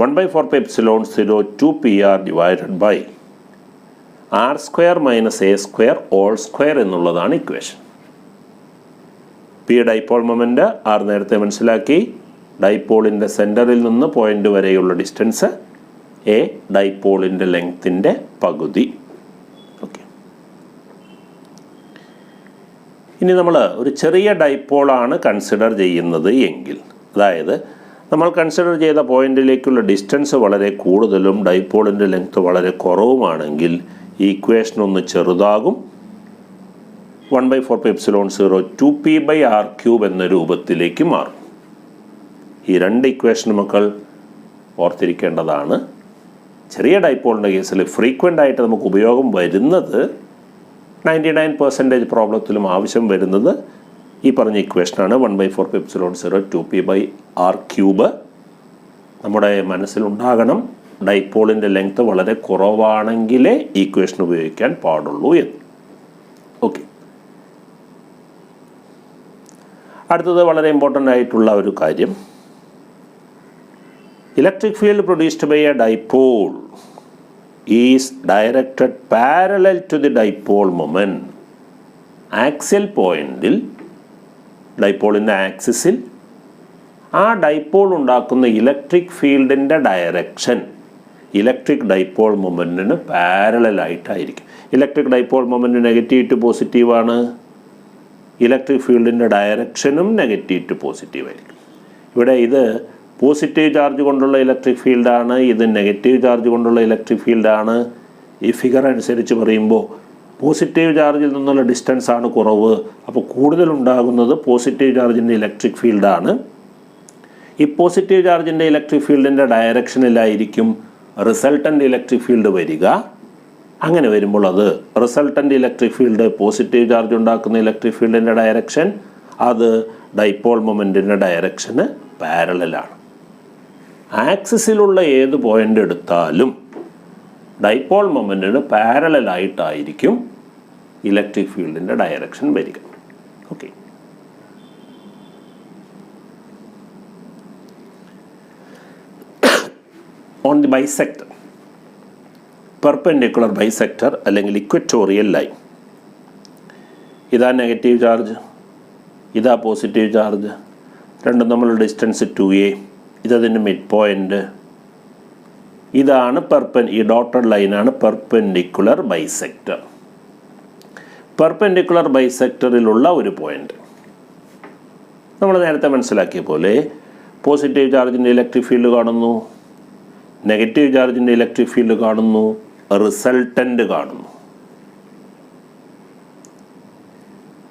1/4πε0 2pr divided by r² - a² എന്നുള്ളതാണ് equation. P dipole moment, R നേരത്തെ മനസ്സിലാക്കി. ഡൈപോളിൻ്റെ സെൻറ്ററിൽ നിന്ന് പോയിൻ്റ് വരെയുള്ള ഡിസ്റ്റൻസ്, എ ഡൈപോളിൻ്റെ ലെങ്ത്തിൻ്റെ പകുതി. ഓക്കെ, ഇനി നമ്മൾ ഒരു ചെറിയ ഡൈപോളാണ് കൺസിഡർ ചെയ്യുന്നത് എങ്കിൽ, അതായത് നമ്മൾ കൺസിഡർ ചെയ്ത പോയിന്റിലേക്കുള്ള ഡിസ്റ്റൻസ് വളരെ കൂടുതലും ഡൈപോളിൻ്റെ ലെങ്ത്ത് വളരെ കുറവുമാണെങ്കിൽ ഈ ഇക്വേഷൻ ഒന്ന് ചെറുതാകും. 1/4πε0 2p/r³ എന്ന രൂപത്തിലേക്ക് മാറും. ഈ രണ്ട് ഇക്വേഷൻ മക്കൾ ഓർത്തിരിക്കേണ്ടതാണ്. ചെറിയ ഡൈപോളിൻ്റെ കേസിൽ ഫ്രീക്വൻ്റ് ആയിട്ട് നമുക്ക് ഉപയോഗം വരുന്നത് 99% പ്രോബ്ലത്തിലും ആവശ്യം വരുന്നത് ഈ പറഞ്ഞ ഇക്വേഷനാണ്. 1/4πε0 2p/r³. നമ്മുടെ മനസ്സിലുണ്ടാകണം ഡൈപോളിൻ്റെ ലെങ്ത്ത് വളരെ കുറവാണെങ്കിലേ ഇക്വേഷൻ ഉപയോഗിക്കാൻ പാടുള്ളൂ എന്ന്. ഓക്കെ, അടുത്തത് വളരെ ഇമ്പോർട്ടൻ്റ് ആയിട്ടുള്ള ഒരു കാര്യം, electric field produced by a dipole is directed parallel to the dipole moment. Axial പോയിൻറ്റിൽ, ഡൈപോളിൻ്റെ ആക്സിസിൽ ആ ഡൈപോൾ ഉണ്ടാക്കുന്ന ഇലക്ട്രിക് ഫീൽഡിൻ്റെ ഡയറക്ഷൻ ഇലക്ട്രിക് ഡൈപോൾ മൊമെൻറ്റിന് പാരലലായിട്ടായിരിക്കും. Electric dipole moment negative to പോസിറ്റീവാണ്, ഇലക്ട്രിക് ഫീൽഡിൻ്റെ ഡയറക്ഷനും നെഗറ്റീവ് ടു പോസിറ്റീവായിരിക്കും. ഇവിടെ ഇത് പോസിറ്റീവ് ചാർജ് കൊണ്ടുള്ള ഇലക്ട്രിക് ഫീൽഡാണ്, ഇത് നെഗറ്റീവ് ചാർജ് കൊണ്ടുള്ള ഇലക്ട്രിക് ഫീൽഡാണ്. ഈ ഫിഗർ അനുസരിച്ച് പറയുമ്പോൾ പോസിറ്റീവ് ചാർജിൽ നിന്നുള്ള ഡിസ്റ്റൻസ് ആണ് കുറവ്, അപ്പോൾ കൂടുതലുണ്ടാകുന്നത് പോസിറ്റീവ് ചാർജിൻ്റെ ഇലക്ട്രിക് ഫീൽഡാണ്. ഈ പോസിറ്റീവ് ചാർജിൻ്റെ ഇലക്ട്രിക് ഫീൽഡിൻ്റെ ഡയറക്ഷനിലായിരിക്കും റിസൾട്ടൻ്റ് ഇലക്ട്രിക് ഫീൽഡ് വരിക. അങ്ങനെ വരുമ്പോൾ അത് resultant electric field, positive charge ഉണ്ടാക്കുന്ന ഇലക്ട്രിക് ഫീൽഡിൻ്റെ ഡയറക്ഷൻ, അത് ഡൈപോൾ മൊമെൻറ്റിൻ്റെ ഡയറക്ഷന് പാരലലാണ്. ആക്സിസിലുള്ള ഏത് പോയിൻ്റ് എടുത്താലും ഡൈപോൾ മൊമെൻറ്റിന് പാരലലായിട്ടായിരിക്കും ഇലക്ട്രിക് ഫീൽഡിൻ്റെ ഡയറക്ഷൻ വരിക. Okay. On the bisector, perpendicular bisector അല്ലെങ്കിൽ ഇക്വറ്റോറിയൽ ലൈൻ, ഇതാ നെഗറ്റീവ് ചാർജ്, ഇതാ പോസിറ്റീവ് ചാർജ്, രണ്ടും തമ്മിലുള്ള ഡിസ്റ്റൻസ് 2a, ഇതതിൻ്റെ മിഡ് പോയിൻ്റ്, ഇതാണ് ഈ ഡോട്ടഡ് ലൈനാണ് പെർപെൻഡിക്കുലർ ബൈസെക്ടർ. പെർപെൻഡിക്കുലർ ബൈസെക്ടറിലുള്ള ഒരു പോയിൻ്റ് നമ്മൾ നേരത്തെ മനസ്സിലാക്കിയ പോലെ പോസിറ്റീവ് ചാർജിൻ്റെ ഇലക്ട്രിക് ഫീൽഡ് കാണുന്നു, നെഗറ്റീവ് ചാർജിൻ്റെ ഇലക്ട്രിക് ഫീൽഡ് കാണുന്നു, റിസൾട്ടൻ്റ് കാണുന്നു.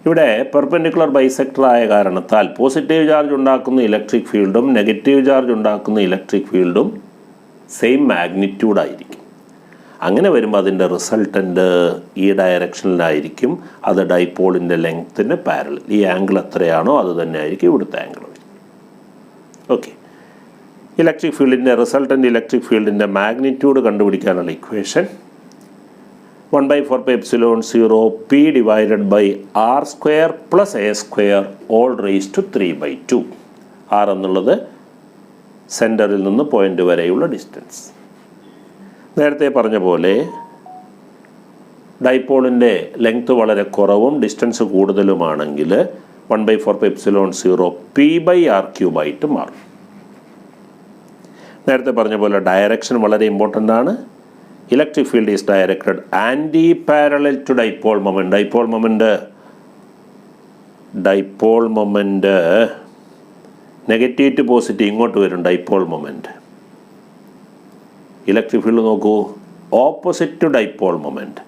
ഇവിടെ പെർപെൻഡിക്കുലർ ബൈസെക്ടർ ആയ കാരണത്താൽ പോസിറ്റീവ് ചാർജ് ഉണ്ടാക്കുന്ന ഇലക്ട്രിക് ഫീൽഡും നെഗറ്റീവ് ചാർജ് ഉണ്ടാക്കുന്ന ഇലക്ട്രിക് ഫീൽഡും സെയിം മാഗ്നിറ്റ്യൂഡായിരിക്കും. അങ്ങനെ വരുമ്പോൾ അതിൻ്റെ റിസൾട്ടൻ്റ് ഈ ഡയറക്ഷനിലായിരിക്കും. അത് ഡൈപോളിൻ്റെ ലെങ്ത്തിന് പാരലൽ. ഈ ആംഗിൾ എത്രയാണോ അത് തന്നെ ആയിരിക്കും ഇവിടുത്തെ ആംഗിൾ. ഓക്കെ. ഇലക്ട്രിക് ഫീൽഡിൻ്റെ റിസൾട്ടൻ്റ് ഇലക്ട്രിക് ഫീൽഡിൻ്റെ മാഗ്നിറ്റ്യൂഡ് കണ്ടുപിടിക്കാനുള്ള equation 1/4πε0 p divided by r² + a² all raise to 3/2. r എന്നുള്ളത് സെൻറ്ററിൽ നിന്ന് പോയിൻ്റ് വരെയുള്ള ഡിസ്റ്റൻസ്. നേരത്തെ പറഞ്ഞ പോലെ ഡൈപോളിൻ്റെ ലെങ്ത് വളരെ കുറവും ഡിസ്റ്റൻസ് കൂടുതലുമാണെങ്കിൽ 1/4πε0 p/r³ ആയിട്ട് മാറും. നേരത്തെ പറഞ്ഞ പോലെ ഡയറക്ഷൻ വളരെ ഇമ്പോർട്ടൻ്റ് ആണ്. Electric field is directed anti parallel to dipole moment. Dipole moment negative to positive ഇങ്ങോട്ട് വരും. ഡൈപോൾ മൊമെൻറ്റ് ഇലക്ട്രിക് ഫീൽഡ് നോക്കൂ, opposite to dipole moment.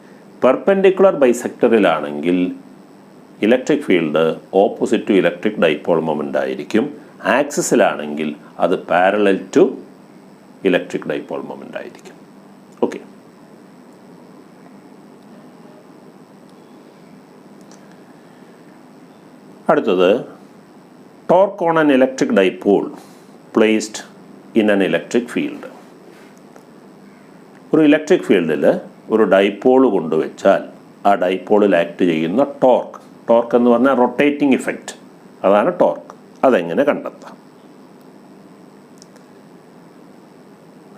Perpendicular ബൈസെക്ടറിലാണെങ്കിൽ electric field opposite to electric dipole moment ആയിരിക്കും. ആക്സിസിലാണെങ്കിൽ അത് parallel to electric dipole moment ആയിരിക്കും. Okay. അടുത്തത് torque on an electric dipole placed in an electric field. ഒരു electric ഫീൽഡിൽ ഒരു ഡൈപോൾ കൊണ്ടുവച്ചാൽ ആ ഡൈപോളിൽ ആക്ട് ചെയ്യുന്ന ടോർക്ക് എന്ന് പറഞ്ഞാൽ റൊട്ടേറ്റിംഗ് ഇഫക്റ്റ്, അതാണ് ടോർക്ക്. അതെങ്ങനെ കണ്ടെത്താം?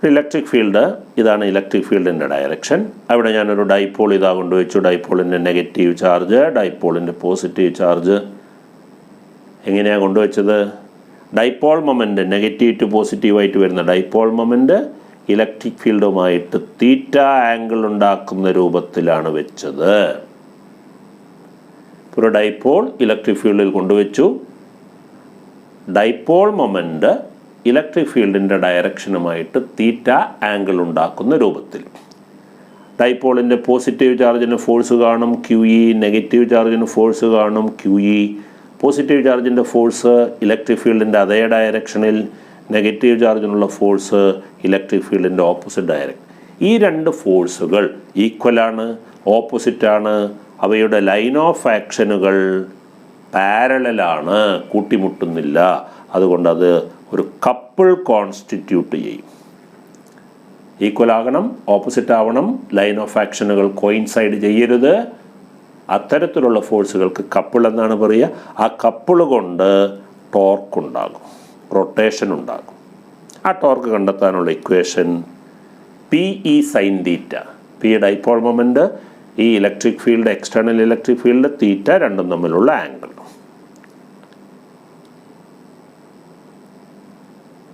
ഇലക്ട്രിക് ഫീൽഡ്, ഇതാണ് ഇലക്ട്രിക് ഫീൽഡിൻ്റെ ഡയറക്ഷൻ. അവിടെ ഞാനൊരു ഡൈപോൾ ഇതാ കൊണ്ടുവച്ചു. ഡൈപോളിൻ്റെ നെഗറ്റീവ് ചാർജ്, ഡൈപോളിൻ്റെ പോസിറ്റീവ് ചാർജ്. എങ്ങനെയാണ് കൊണ്ടുവച്ചത്? ഡൈപോൾ മൊമെൻറ്റ് നെഗറ്റീവ് ടു പോസിറ്റീവായിട്ട് വരുന്ന ഡൈപോൾ മൊമെൻറ്റ് ഇലക്ട്രിക് ഫീൽഡുമായിട്ട് തീറ്റ ആംഗിൾ ഉണ്ടാക്കുന്ന രൂപത്തിലാണ് വെച്ചത്. ഒരു ഡൈപോൾ ഇലക്ട്രിക് ഫീൽഡിൽ കൊണ്ടുവച്ചു. ഡൈപോൾ മൊമെൻറ്റ് ഇലക്ട്രിക് ഫീൽഡിൻ്റെ ഡയറക്ഷനുമായിട്ട് തീറ്റ ആംഗിൾ ഉണ്ടാക്കുന്ന രൂപത്തിൽ. ഡൈപോളിൻ്റെ പോസിറ്റീവ് ചാർജിന് ഫോഴ്സ് കാണും QE, നെഗറ്റീവ് ചാർജിന് ഫോഴ്സ് കാണും QE. പോസിറ്റീവ് ചാർജിൻ്റെ ഫോഴ്സ് ഇലക്ട്രിക് ഫീൽഡിൻ്റെ അതേ ഡയറക്ഷനിൽ, നെഗറ്റീവ് ചാർജിനുള്ള ഫോഴ്സ് ഇലക്ട്രിക് ഫീൽഡിൻ്റെ ഓപ്പോസിറ്റ് ഡയറക്ഷൻ. ഈ രണ്ട് ഫോഴ്സുകൾ ഈക്വലാണ്, ഓപ്പോസിറ്റാണ്. അവയുടെ ലൈൻ ഓഫ് ആക്ഷനുകൾ പാരലലാണ്, കൂട്ടിമുട്ടുന്നില്ല. അതുകൊണ്ട് അത് ഒരു കപ്പിൾ കോൺസ്റ്റിറ്റ്യൂട്ട് ചെയ്യും. ഈക്വൽ ആകണം, ഓപ്പോസിറ്റ് ആവണം, ലൈൻ ഓഫ് ആക്ഷനുകൾ കോയിൻസൈഡ് ചെയ്യരുത്. അത്തരത്തിലുള്ള ഫോഴ്സുകൾക്ക് കപ്പിൾ എന്നാണ് പറയുക. ആ കപ്പിൾ കൊണ്ട് ടോർക്ക് ഉണ്ടാകും, റൊട്ടേഷൻ ഉണ്ടാകും. ആ ടോർക്ക് കണ്ടെത്താനുള്ള equation PE sin θ. P dipole moment, ഈ electric field external electric field, theta രണ്ടും തമ്മിലുള്ള ആംഗിൾ.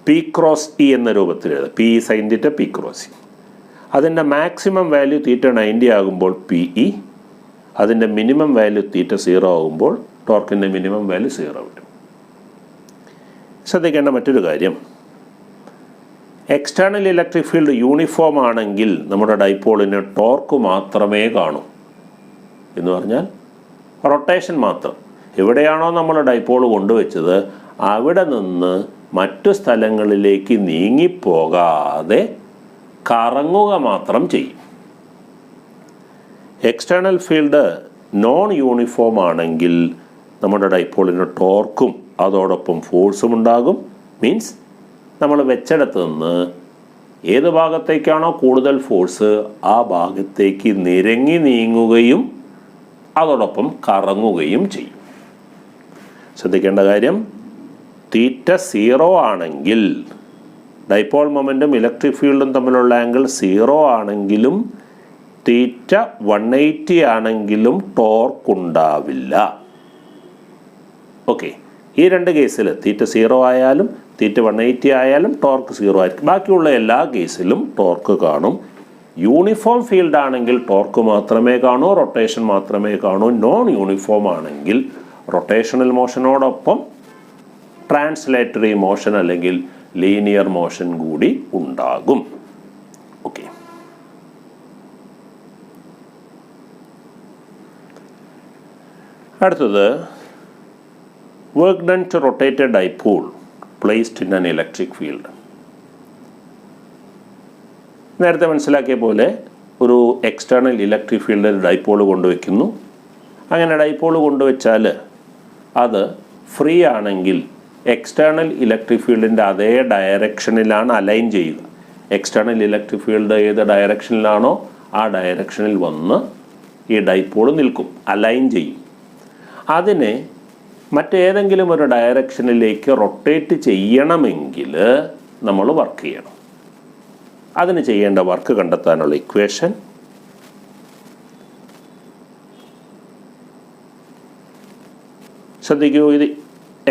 P ക്രോസ് E എന്ന രൂപത്തിൽ എഴുതാം. PE sin θ, P cross E. അതിൻ്റെ മാക്സിമം വാല്യൂ തീറ്റ 90 ആകുമ്പോൾ PE, അതിൻ്റെ മിനിമം വാല്യൂ തീറ്റ 0 ആകുമ്പോൾ ടോർക്കിൻ്റെ മിനിമം വാല്യൂ 0 വരും. ശ്രദ്ധിക്കേണ്ട മറ്റൊരു കാര്യം, എക്സ്റ്റേണൽ ഇലക്ട്രിക് ഫീൽഡ് യൂണിഫോം ആണെങ്കിൽ നമ്മുടെ ഡൈപോളിന് ടോർക്ക് മാത്രമേ കാണൂ. എന്ന് പറഞ്ഞാൽ റൊട്ടേഷൻ മാത്രം. എവിടെയാണോ നമ്മൾ ഡൈപോൾ കൊണ്ടുവച്ചത് അവിടെ നിന്ന് മറ്റു സ്ഥലങ്ങളിലേക്ക് നീങ്ങിപ്പോകാതെ കറങ്ങുക മാത്രം ചെയ്യും. എക്സ്റ്റേണൽ ഫീൽഡ് നോൺ യൂണിഫോം ആണെങ്കിൽ നമ്മുടെ ഡൈപോളിന് ടോർക്കും അതോടൊപ്പം ഫോഴ്സും ഉണ്ടാകും. മീൻസ് നമ്മൾ വെച്ചിടത്ത് നിന്ന് ഏത് ഭാഗത്തേക്കാണോ കൂടുതൽ ഫോഴ്സ് ആ ഭാഗത്തേക്ക് നിരങ്ങി നീങ്ങുകയും അതോടൊപ്പം കറങ്ങുകയും ചെയ്യും. ശ്രദ്ധിക്കേണ്ട കാര്യം, തീറ്റ 0 ആണെങ്കിൽ ഡൈപോൾ മൊമെൻറ്റും ഇലക്ട്രിക് ഫീൽഡും തമ്മിലുള്ള ആംഗിൾ 0 ആണെങ്കിലും തീറ്റ 180 ആണെങ്കിലും ടോർക്ക് ഉണ്ടാവില്ല. ഓക്കെ, ഈ രണ്ട് കേസിൽ തീറ്റ 0 ആയാലും തീറ്റ 180 ആയാലും ടോർക്ക് 0 ആയിരിക്കും. ബാക്കിയുള്ള എല്ലാ കേസിലും ടോർക്ക് കാണും. യൂണിഫോം ഫീൽഡ് ആണെങ്കിൽ ടോർക്ക് മാത്രമേ കാണൂ, റൊട്ടേഷൻ മാത്രമേ കാണൂ. നോൺ യൂണിഫോം ആണെങ്കിൽ റൊട്ടേഷണൽ മോഷനോടൊപ്പം ട്രാൻസ്ലേറ്ററി മോഷൻ അല്ലെങ്കിൽ ലീനിയർ മോഷൻ കൂടി ഉണ്ടാകും. ഓക്കെ, അടുത്തത് work done to rotate a dipole placed in an electric field. നേരത്തെ മനസ്സിലാക്കിയ പോലെ ഒരു എക്സ്റ്റേണൽ ഇലക്ട്രിക് ഫീൽഡിൽ ഡൈപോൾ കൊണ്ടുവയ്ക്കുന്നു. അങ്ങനെ ഡൈപോൾ കൊണ്ടുവച്ചാൽ അത് ഫ്രീ ആണെങ്കിൽ എക്സ്റ്റേണൽ ഇലക്ട്രിക് ഫീൽഡിൻ്റെ അതേ ഡയറക്ഷനിലാണ് അലൈൻ ചെയ്യുക. എക്സ്റ്റേണൽ ഇലക്ട്രിക് ഫീൽഡ് ഏത് ഡയറക്ഷനിലാണോ ആ ഡയറക്ഷനിൽ വന്ന് ഈ ഡൈപോൾ നിൽക്കും, അലൈൻ ചെയ്യും. അതിനെ മറ്റേതെങ്കിലും ഒരു ഡയറക്ഷനിലേക്ക് റൊട്ടേറ്റ് ചെയ്യണമെങ്കിൽ നമ്മൾ വർക്ക് ചെയ്യണം. അതിന് ചെയ്യേണ്ട വർക്ക് കണ്ടെത്താനുള്ള ഇക്വേഷൻ ശ്രദ്ധിക്കൂ. ഇത്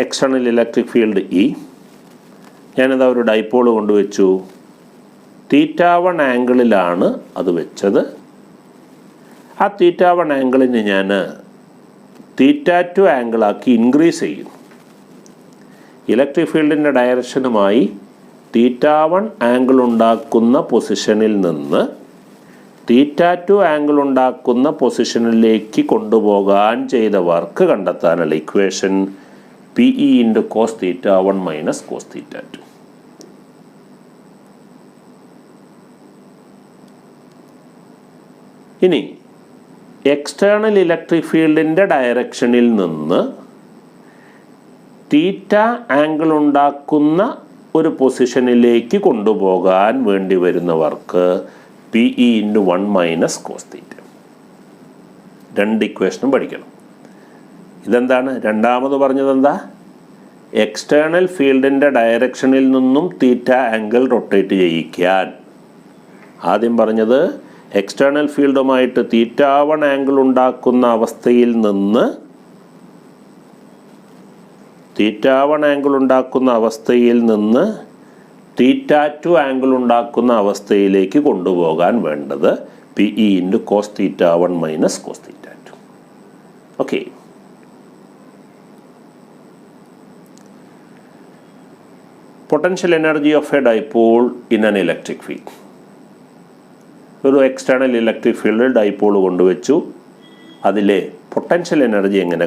എക്സ്റ്റേണൽ ഇലക്ട്രിക് ഫീൽഡ് ഇ. ഞാനിതാ ഒരു ഡൈപോൾ കൊണ്ടുവച്ചു. θ1 ആംഗിളിലാണ് അത് വെച്ചത്. ആ θ1 ആംഗിളിന് ഞാൻ θ2 ആംഗിളാക്കി ഇൻക്രീസ് ചെയ്യുന്നു. ഇലക്ട്രിക് ഫീൽഡിൻ്റെ ഡയറക്ഷനുമായി θ1 ആംഗിൾ ഉണ്ടാക്കുന്ന പൊസിഷനിൽ നിന്ന് θ2 ആംഗിൾ ഉണ്ടാക്കുന്ന പൊസിഷനിലേക്ക് കൊണ്ടുപോകാൻ ചെയ്ത വർക്ക് കണ്ടെത്താനുള്ള equation PE × cos θ1 minus cos θ2. ഇനി എക്സ്റ്റേണൽ ഇലക്ട്രിക് ഫീൽഡിൻ്റെ ഡയറക്ഷനിൽ നിന്ന് θ ആംഗിൾ ഉണ്ടാക്കുന്ന ഒരു പൊസിഷനിലേക്ക് കൊണ്ടുപോകാൻ വേണ്ടി വരുന്ന വർക്ക് PE × 1 മൈനസ് cos θ. രണ്ട് ഇക്വേഷനും പഠിക്കണം. ഇതെന്താണ്? രണ്ടാമത് പറഞ്ഞത് എന്താ? എക്സ്റ്റേണൽ ഫീൽഡിൻ്റെ ഡയറക്ഷനിൽ നിന്നും θ ആംഗിൾ റൊട്ടേറ്റ് ചെയ്യിക്കാൻ. ആദ്യം പറഞ്ഞത് എക്സ്റ്റേണൽ ഫീൽഡുമായിട്ട് θ1 ആംഗിൾ ഉണ്ടാക്കുന്ന അവസ്ഥയിൽ നിന്ന് θ1 ആംഗിൾ ഉണ്ടാക്കുന്ന അവസ്ഥയിൽ നിന്ന് θ2 ആംഗിൾ ഉണ്ടാക്കുന്ന അവസ്ഥയിലേക്ക് കൊണ്ടുപോകാൻ വേണ്ടത് PE × cos θ1 minus cos θ2. Okay, potential energy of a dipole in an electric field. ഒരു എക്സ്റ്റേണൽ ഇലക്ട്രിക് ഫീൽഡിൽ ഡൈപോൾ കൊണ്ടുവച്ചു. അതിലെ പൊട്ടൻഷ്യൽ എനർജി എങ്ങനെ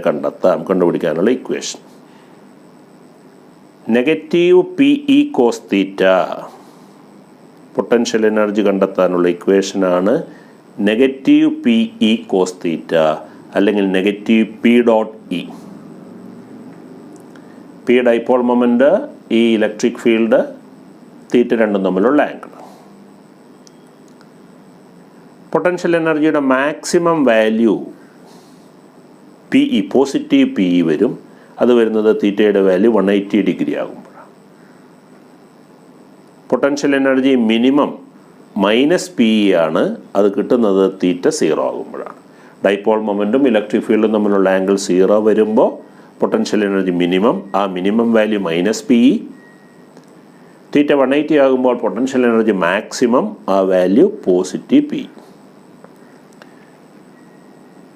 കണ്ടുപിടിക്കാനുള്ള equation negative PE cos θ. Potential energy കണ്ടെത്താനുള്ള ഇക്വേഷനാണ് നെഗറ്റീവ് PE cos θ അല്ലെങ്കിൽ negative P.E. P dipole moment, ഈ ഇലക്ട്രിക് ഫീൽഡ്, θ2 തമ്മിലുള്ള ആംഗിൾ. പൊട്ടൻഷ്യൽ എനർജിയുടെ maximum value PE, positive PE വരും. അത് വരുന്നത് θയുടെ വാല്യൂ 180 ഡിഗ്രി ആകുമ്പോഴാണ്. പൊട്ടൻഷ്യൽ എനർജി മിനിമം -PE ആണ്. അത് കിട്ടുന്നത് θ0 ആകുമ്പോഴാണ്. ഡൈപോൾ മൊമെൻറ്റും ഇലക്ട്രിക് ഫീൽഡും തമ്മിലുള്ള ആംഗിൾ 0 വരുമ്പോൾ പൊട്ടൻഷ്യൽ എനർജി മിനിമം, ആ മിനിമം വാല്യൂ -PE. θ 180 ആകുമ്പോൾ പൊട്ടൻഷ്യൽ എനർജി മാക്സിമം, ആ value positive PE.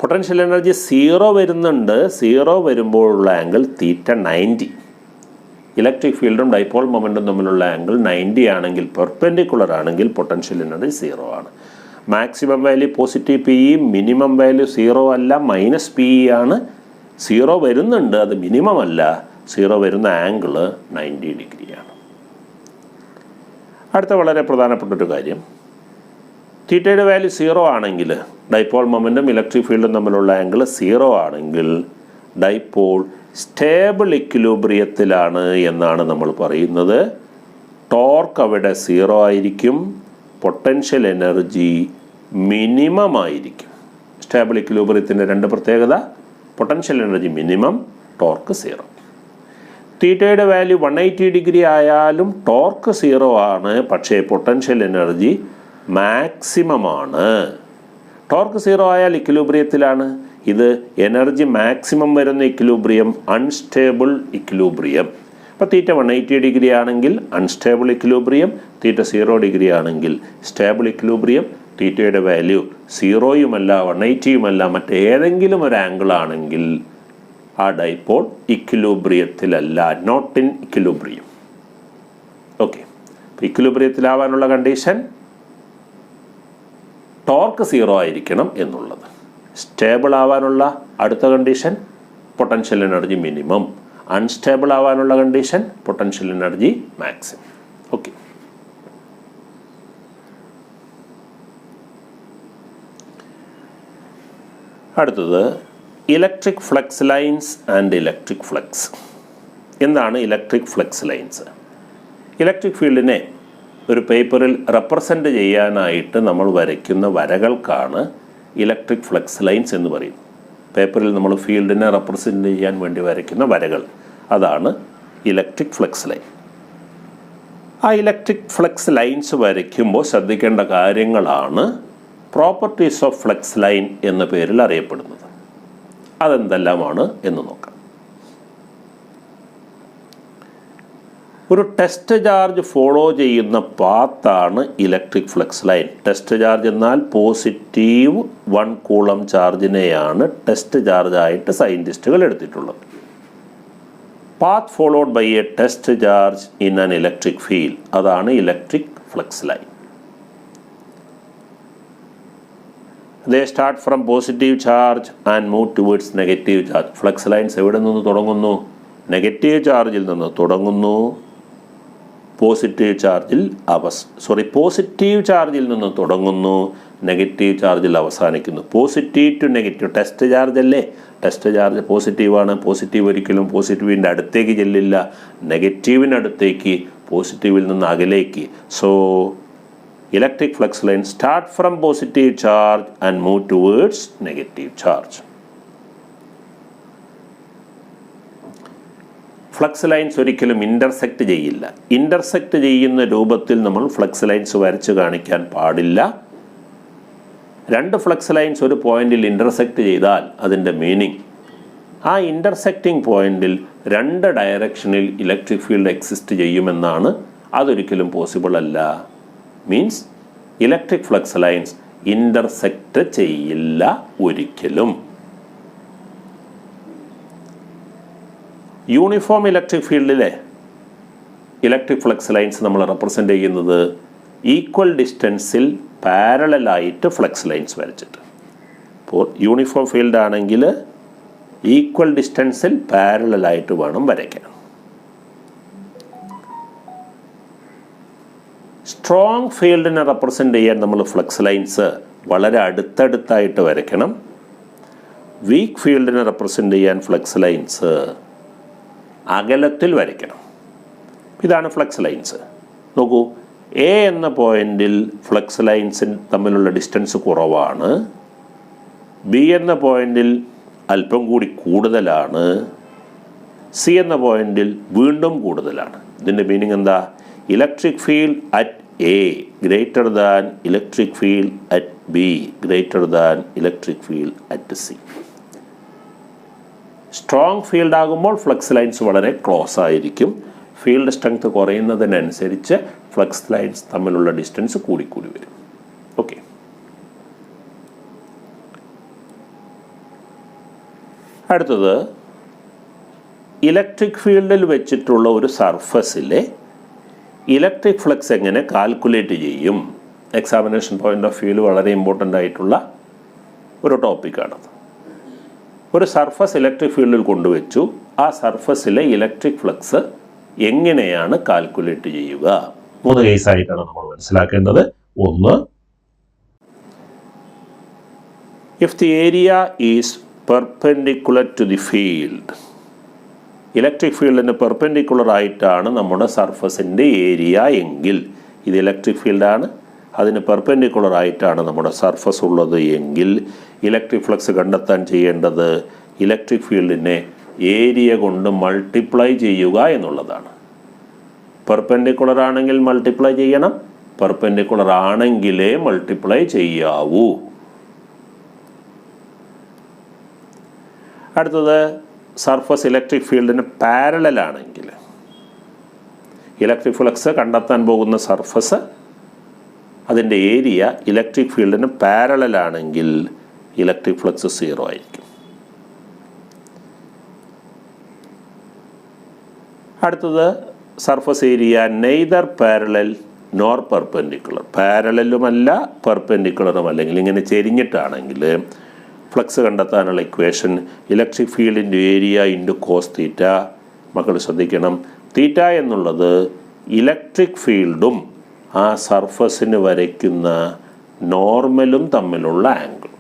Potential energy 0 വരുന്നുണ്ട്. 0 വരുമ്പോഴുള്ള ആംഗിൾ θ90. ഇലക്ട്രിക് ഫീൽഡും ഡൈപോൾ മൊമെൻറ്റും തമ്മിലുള്ള ആംഗിൾ 90 ആണെങ്കിൽ, പെർപെൻഡിക്കുലർ ആണെങ്കിൽ പൊട്ടൻഷ്യൽ എനർജി 0 ആണ്. Maximum value positive PE, minimum value 0 അല്ല, -PE ആണ്. 0 വരുന്നുണ്ട്, അത് മിനിമം അല്ല. 0 വരുന്ന ആംഗിൾ 90 ഡിഗ്രിയാണ്. അടുത്ത വളരെ പ്രധാനപ്പെട്ടൊരു കാര്യം, θയുടെ വാല്യൂ 0 ആണെങ്കിൽ, ഡൈപോൾ മൊമെൻറ്റും ഇലക്ട്രിക് ഫീൽഡും തമ്മിലുള്ള ആംഗിൾ 0 ആണെങ്കിൽ ഡൈപോൾ സ്റ്റേബിൾ ഇക്വിലിബ്രിയത്തിലാണ് എന്നാണ് നമ്മൾ പറയുന്നത്. ടോർക്ക് അവിടെ 0 ആയിരിക്കും, പൊട്ടൻഷ്യൽ എനർജി മിനിമം ആയിരിക്കും. സ്റ്റേബിൾ ഇക്വിലിബ്രിയത്തിൻ്റെ രണ്ട് പ്രത്യേകത: പൊട്ടൻഷ്യൽ എനർജി മിനിമം, ടോർക്ക് 0. തീറ്റയുടെ വാല്യൂ 180 ഡിഗ്രി ആയാലും ടോർക്ക് 0 ആണ്, പക്ഷേ പൊട്ടൻഷ്യൽ എനർജി മാക്സിമം ആണ്. ടോർക്ക് 0 ആയാൽ ഇക്വിലിബ്രിയത്തിലാണ്. ഇത് എനർജി മാക്സിമം വരുന്ന ഇക്വിലിബ്രിയം, അൺസ്റ്റേബിൾ ഇക്വിലിബ്രിയം. അപ്പോൾ തീറ്റ 180 ഡിഗ്രി ആണെങ്കിൽ അൺസ്റ്റേബിൾ ഇക്വിലിബ്രിയം, തീറ്റ 0 ഡിഗ്രി ആണെങ്കിൽ സ്റ്റേബിൾ ഇക്വിലിബ്രിയം. തീറ്റയുടെ വാല്യൂ 0യുമല്ല 180യുമല്ല മറ്റേതെങ്കിലും ഒരു ആംഗിൾ ആണെങ്കിൽ ആ ഡൈപോൾ ഇക്വിലിബ്രിയത്തിലല്ല, നോട്ട് ഇൻ ഇക്വിലിബ്രിയം. ഓക്കെ, ഇക്വിലിബ്രിയത്തിലാവാനുള്ള കണ്ടീഷൻ ടോർക്ക് 0 ആയിരിക്കണം എന്നുള്ളത്. സ്റ്റേബിൾ ആവാനുള്ള അടുത്ത condition potential energy minimum. Unstable ആവാനുള്ള condition potential energy maximum. Okay, അടുത്തത് electric flux lines and electric flux. എന്താണ് ഇലക്ട്രിക് ഫ്ലക്സ് ലൈൻസ്? ഇലക്ട്രിക് ഫീൽഡിനെ ഒരു പേപ്പറിൽ റെപ്രസെൻ്റ് ചെയ്യാനായിട്ട് നമ്മൾ വരയ്ക്കുന്ന വരകൾക്കാണ് ഇലക്ട്രിക് ഫ്ലക്സ് ലൈൻസ് എന്ന് പറയുന്നത്. പേപ്പറിൽ നമ്മൾ ഫീൽഡിനെ റെപ്രസെൻ്റ് ചെയ്യാൻ വേണ്ടി വരയ്ക്കുന്ന വരകൾ, അതാണ് ഇലക്ട്രിക് ഫ്ലക്സ് ലൈൻ. ആ ഇലക്ട്രിക് ഫ്ലക്സ് ലൈൻസ് വരയ്ക്കുമ്പോൾ ശ്രദ്ധിക്കേണ്ട കാര്യങ്ങളാണ് പ്രോപ്പർട്ടീസ് ഓഫ് ഫ്ലക്സ് ലൈൻ എന്ന പേരിൽ അറിയപ്പെടുന്നത്. അതെന്തെല്ലാമാണ് എന്ന് നോക്കാം. ഒരു ടെസ്റ്റ് ചാർജ് ഫോളോ ചെയ്യുന്ന പാത്താണ് electric flux line. Test charge എന്നാൽ പോസിറ്റീവ് 1 കൂളം ചാർജിനെയാണ് ടെസ്റ്റ് ചാർജായിട്ട് സയൻറ്റിസ്റ്റുകൾ എടുത്തിട്ടുള്ളത്. Path followed by a test charge in an electric field, അതാണ് electric flux line. They start from positive charge and move towards negative charge. Flux lines എവിടെ നിന്ന് തുടങ്ങുന്നു? Negative ചാർജിൽ നിന്ന് തുടങ്ങുന്നു, പോസിറ്റീവ് ചാർജിൽ നിന്ന് തുടങ്ങുന്നു, നെഗറ്റീവ് ചാർജിൽ അവസാനിക്കുന്നു. Positive to negative. Test charge അല്ലേ? ടെസ്റ്റ് ചാർജ് പോസിറ്റീവാണ്. പോസിറ്റീവ് ഒരിക്കലും പോസിറ്റീവിൻ്റെ അടുത്തേക്ക് ചെല്ലില്ല, നെഗറ്റീവിനടുത്തേക്ക്, പോസിറ്റീവിൽ നിന്ന് അകലേക്ക്. So electric flux lines start from positive charge and move towards negative charge. Flux lines ഒരിക്കലും ഇൻ്റർസെക്റ്റ് ചെയ്യില്ല. ഇൻ്റർസെക്റ്റ് ചെയ്യുന്ന രൂപത്തിൽ നമ്മൾ ഫ്ലക്സ് ലൈൻസ് വരച്ച് കാണിക്കാൻ പാടില്ല. 2 ഫ്ലക്സ് ലൈൻസ് ഒരു പോയിന്റിൽ ഇൻ്റർസെക്റ്റ് ചെയ്താൽ അതിൻ്റെ മീനിങ് ആ ഇൻ്റർസെക്റ്റിംഗ് പോയിന്റിൽ 2 ഡയറക്ഷനിൽ ഇലക്ട്രിക് ഫീൽഡ് എക്സിസ്റ്റ് ചെയ്യുമെന്നാണ്. അതൊരിക്കലും പോസിബിൾ അല്ല. Means electric flux lines intersect ചെയ്യില്ല ഒരിക്കലും. യൂണിഫോം ഇലക്ട്രിക് ഫീൽഡിലെ ഇലക്ട്രിക് ഫ്ലക്സ് ലൈൻസ് നമ്മൾ റെപ്രസെൻ്റ് ചെയ്യുന്നത് ഈക്വൽ ഡിസ്റ്റൻസിൽ പാരലലായിട്ട് ഫ്ലക്സ് ലൈൻസ് വരച്ചിട്ട്. അപ്പോൾ യൂണിഫോം ഫീൽഡ് ആണെങ്കിൽ ഈക്വൽ ഡിസ്റ്റൻസിൽ പാരലലായിട്ട് വേണം വരയ്ക്കാൻ. സ്ട്രോങ് ഫീൽഡിനെ റെപ്രസെൻ്റ് ചെയ്യാൻ നമ്മൾ ഫ്ലക്സ് ലൈൻസ് വളരെ അടുത്തടുത്തായിട്ട് വരയ്ക്കണം. വീക്ക് ഫീൽഡിനെ റെപ്രസെൻ്റ് ചെയ്യാൻ ഫ്ലക്സ് ലൈൻസ് അകലത്തിൽ വരയ്ക്കണം. ഇതാണ് ഫ്ലക്സ് ലൈൻസ്. നോക്കൂ, എ എന്ന പോയിന്റിൽ ഫ്ലക്സ് ലൈൻസിന് തമ്മിലുള്ള ഡിസ്റ്റൻസ് കുറവാണ്. ബി എന്ന പോയിന്റിൽ അല്പം കൂടി കൂടുതലാണ്. സി എന്ന പോയിന്റിൽ വീണ്ടും കൂടുതലാണ്. ഇതിൻ്റെ മീനിങ് എന്താ? Electric field at A greater than electric field at be greater than electric field at C. Strong field ആകുമ്പോൾ ഫ്ലക്സ് ലൈൻസ് വളരെ ക്ലോസ് ആയിരിക്കും. ഫീൽഡ് സ്ട്രെങ്ത് കുറയുന്നതിനനുസരിച്ച് ഫ്ലക്സ് ലൈൻസ് തമ്മിലുള്ള ഡിസ്റ്റൻസ് കൂടിക്കൂടി വരും. ഓക്കെ, അടുത്തത് ഇലക്ട്രിക് ഫീൽഡിൽ വെച്ചിട്ടുള്ള ഒരു സർഫസിലെ ഇലക്ട്രിക് ഫ്ലക്സ് എങ്ങനെ കാൽക്കുലേറ്റ് ചെയ്യും? എക്സാമിനേഷൻ പോയിൻ്റ് ഓഫ് വ്യൂവിൽ വളരെ ഇമ്പോർട്ടൻ്റ് ആയിട്ടുള്ള ഒരു ടോപ്പിക്കാണത്. ഒരു സർഫസ് ഇലക്ട്രിക് ഫീൽഡിൽ കൊണ്ടുവച്ചു. ആ സർഫസിലെ ഇലക്ട്രിക് ഫ്ലക്സ് എങ്ങനെയാണ് കാൽക്കുലേറ്റ് ചെയ്യുക? 3 കേസായിട്ടാണ് നമ്മൾ മനസ്സിലാക്കേണ്ടത്. ഒന്ന്, if the area is perpendicular to the field, electric ഫീൽഡിന് പെർപെൻഡിക്കുലറായിട്ടാണ് നമ്മുടെ സർഫസിൻ്റെ ഏരിയ എങ്കിൽ, ഇത് ഇലക്ട്രിക് ഫീൽഡാണ്, അതിന് പെർപെൻഡിക്കുലറായിട്ടാണ് നമ്മുടെ സർഫസ് ഉള്ളത് എങ്കിൽ ഇലക്ട്രിക് ഫ്ലക്സ് കണ്ടെത്താൻ ചെയ്യേണ്ടത് ഇലക്ട്രിക് ഫീൽഡിനെ ഏരിയ കൊണ്ട് മൾട്ടിപ്ലൈ ചെയ്യുക എന്നുള്ളതാണ്. പെർപെൻഡിക്കുലർ ആണെങ്കിൽ മൾട്ടിപ്ലൈ ചെയ്യണം, പെർപെൻഡിക്കുലർ ആണെങ്കിലേ മൾട്ടിപ്ലൈ ചെയ്യാവൂ. അടുത്തത് സർഫസ് ഇലക്ട്രിക് ഫീൽഡിന് പാരലൽ ആണെങ്കിൽ, ഇലക്ട്രിക് ഫ്ലക്സ് കണ്ടെത്താൻ പോകുന്ന സർഫസ് അതിൻ്റെ ഏരിയ ഇലക്ട്രിക് ഫീൽഡിന് പാരലൽ ആണെങ്കിൽ ഇലക്ട്രിക് ഫ്ലക്സ് 0 ആയിരിക്കും. അടുത്തത് surface area neither parallel nor perpendicular, പാരലലുമല്ല പെർപെൻഡിക്കുലറും അല്ലെങ്കിൽ ഇങ്ങനെ ചെരിഞ്ഞിട്ടാണെങ്കിൽ ഫ്ലക്സ് കണ്ടെത്താനുള്ള ഇക്വേഷൻ ഇലക്ട്രിക് ഫീൽഡിൻ്റെ ഏരിയ ഇൻറ്റു കോസ് തീറ്റ. മക്കൾ ശ്രദ്ധിക്കണം, തീറ്റ എന്നുള്ളത് ഇലക്ട്രിക് ഫീൽഡും ആ സർഫസിന് വരയ്ക്കുന്ന നോർമലും തമ്മിലുള്ള ആംഗിൾ,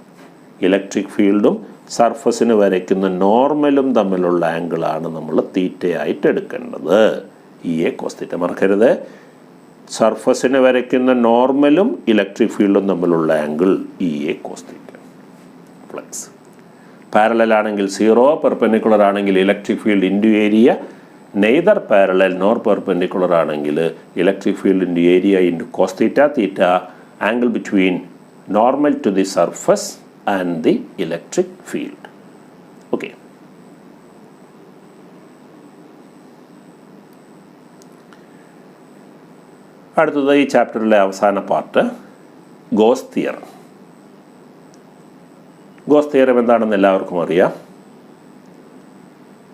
ഇലക്ട്രിക് ഫീൽഡും സർഫസിന് വരയ്ക്കുന്ന നോർമലും തമ്മിലുള്ള ആംഗിളാണ് നമ്മൾ തീറ്റയായിട്ട് എടുക്കേണ്ടത്. കോസ് തീറ്റ മറക്കരുത്. സർഫസിന് വരയ്ക്കുന്ന നോർമലും ഇലക്ട്രിക് ഫീൽഡും തമ്മിലുള്ള angle cos theta. Flux parallel ആണെങ്കിൽ 0, പെർപെൻഡിക്കുലർ ആണെങ്കിൽ electric field into area, neither parallel nor perpendicular ആണെങ്കിൽ ഇലക്ട്രിക് ഫീൽഡിൻ്റെ area into cos theta. Theta angle between normal to the surface and the electric field. Okay, അടുത്തത് ഈ ചാപ്റ്ററിലെ അവസാന part Gauss theorem. Gauss theorem എന്താണെന്ന് എല്ലാവർക്കും അറിയാം.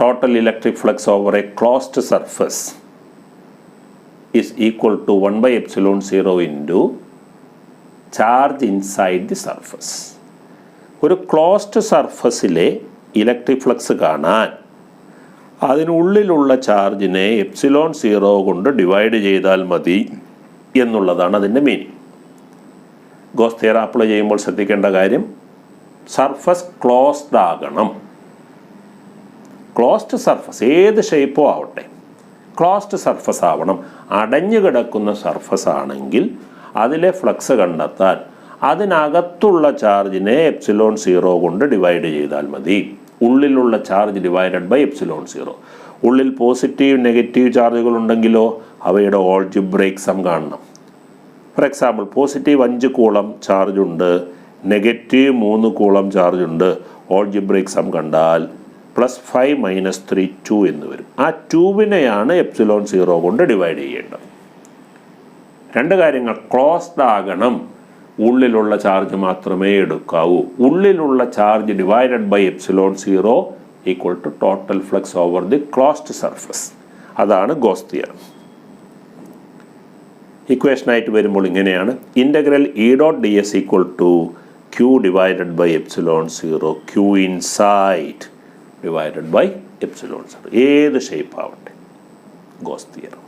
Total electric flux over a closed surface is equal to 1 by epsilon 0 into charge inside the surface. ഒരു closed സർഫസിലെ electric flux കാണാൻ അതിനുള്ളിലുള്ള ചാർജിനെ എപ്സിലോൺ 0 കൊണ്ട് ഡിവൈഡ് ചെയ്താൽ മതി എന്നുള്ളതാണ് അതിൻ്റെ മീനിങ്. ഗോസ് തിയറം അപ്ലൈ ചെയ്യുമ്പോൾ ശ്രദ്ധിക്കേണ്ട കാര്യം, സർഫസ് ക്ലോസ്ഡ് ആകണം. ക്ലോസ്ഡ് സർഫസ് ഏത് ഷേപ്പോ ആവട്ടെ, ക്ലോസ്ഡ് സർഫസ് ആവണം. അടഞ്ഞു കിടക്കുന്ന സർഫസ് ആണെങ്കിൽ അതിലെ ഫ്ലക്സ് കണ്ടെത്താൻ അതിനകത്തുള്ള ചാർജിനെ എപ്സിലോൺ 0 കൊണ്ട് ഡിവൈഡ് ചെയ്താൽ മതി. ഉള്ളിലുള്ള ചാർജ് ഡിവൈഡഡ് ബൈ എപ്സിലോൺ 0. ഉള്ളിൽ പോസിറ്റീവ് നെഗറ്റീവ് ചാർജുകൾ ഉണ്ടെങ്കിലോ അവയുടെ ഓൾജിബ്രേക്ക് സം കാണണം. For example, positive 5 coulomb charge ഉണ്ട്, നെഗറ്റീവ് 3 കൂളം ചാർജ് ഉണ്ട്. ഓൾജിബ്രേക്ക് സം കണ്ടാൽ +5 - 3 2 എന്ന് വരും. ആ 2വിനെയാണ് എപ്സിലോൺ 0 കൊണ്ട് ഡിവൈഡ് ചെയ്യേണ്ടത്. രണ്ട് കാര്യങ്ങൾ, ക്ലോസ്ഡ് ആകണം, ഉള്ളിലുള്ള ചാർജ് മാത്രമേ എടുക്കാവൂ. ഉള്ളിലുള്ള charge divided by epsilon 0 equal to total flux over the closed surface. അതാണ് ഗോസ് തിയറം. ഇക്വേഷനായിട്ട് വരുമ്പോൾ ഇങ്ങനെയാണ്: integral E.ds equal to Q divided by epsilon 0, Q inside divided by epsilon 0. ഏത് ഷേപ്പ് ആവട്ടെ, ഗോസ് തിയറം.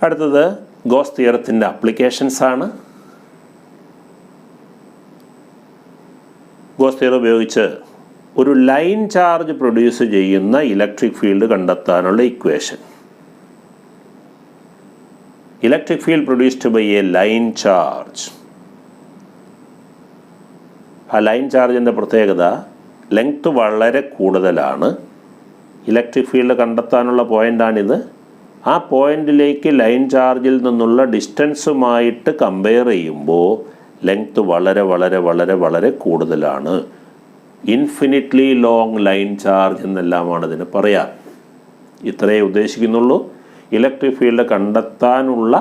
അടുത്തത് ഗോസ് തിയറത്തിൻ്റെ applications ആണ്. Gauss theorem ഉപയോഗിച്ച് ഒരു ലൈൻ ചാർജ് പ്രൊഡ്യൂസ് ചെയ്യുന്ന ഇലക്ട്രിക് ഫീൽഡ് കണ്ടെത്താനുള്ള equation. Electric field produced by a line charge. ആ ലൈൻ ചാർജിൻ്റെ പ്രത്യേകത, ലെങ്ത് വളരെ കൂടുതലാണ്. ഇലക്ട്രിക് ഫീൽഡ് കണ്ടെത്താനുള്ള പോയിൻ്റാണിത്. ആ പോയിന്റിലേക്ക് ലൈൻ ചാർജിൽ നിന്നുള്ള ഡിസ്റ്റൻസുമായിട്ട് കമ്പയർ ചെയ്യുമ്പോൾ ലെങ്ത് വളരെ വളരെ വളരെ വളരെ കൂടുതലാണ്. ഇൻഫിനിറ്റ്ലി ലോങ് ലൈൻ ചാർജ് എന്നെല്ലാമാണ് ഇതിന് പറയാം. ഇത്രയേ ഉദ്ദേശിക്കുന്നുള്ളൂ. ഇലക്ട്രിക് ഫീൽഡ് കണ്ടെത്താനുള്ള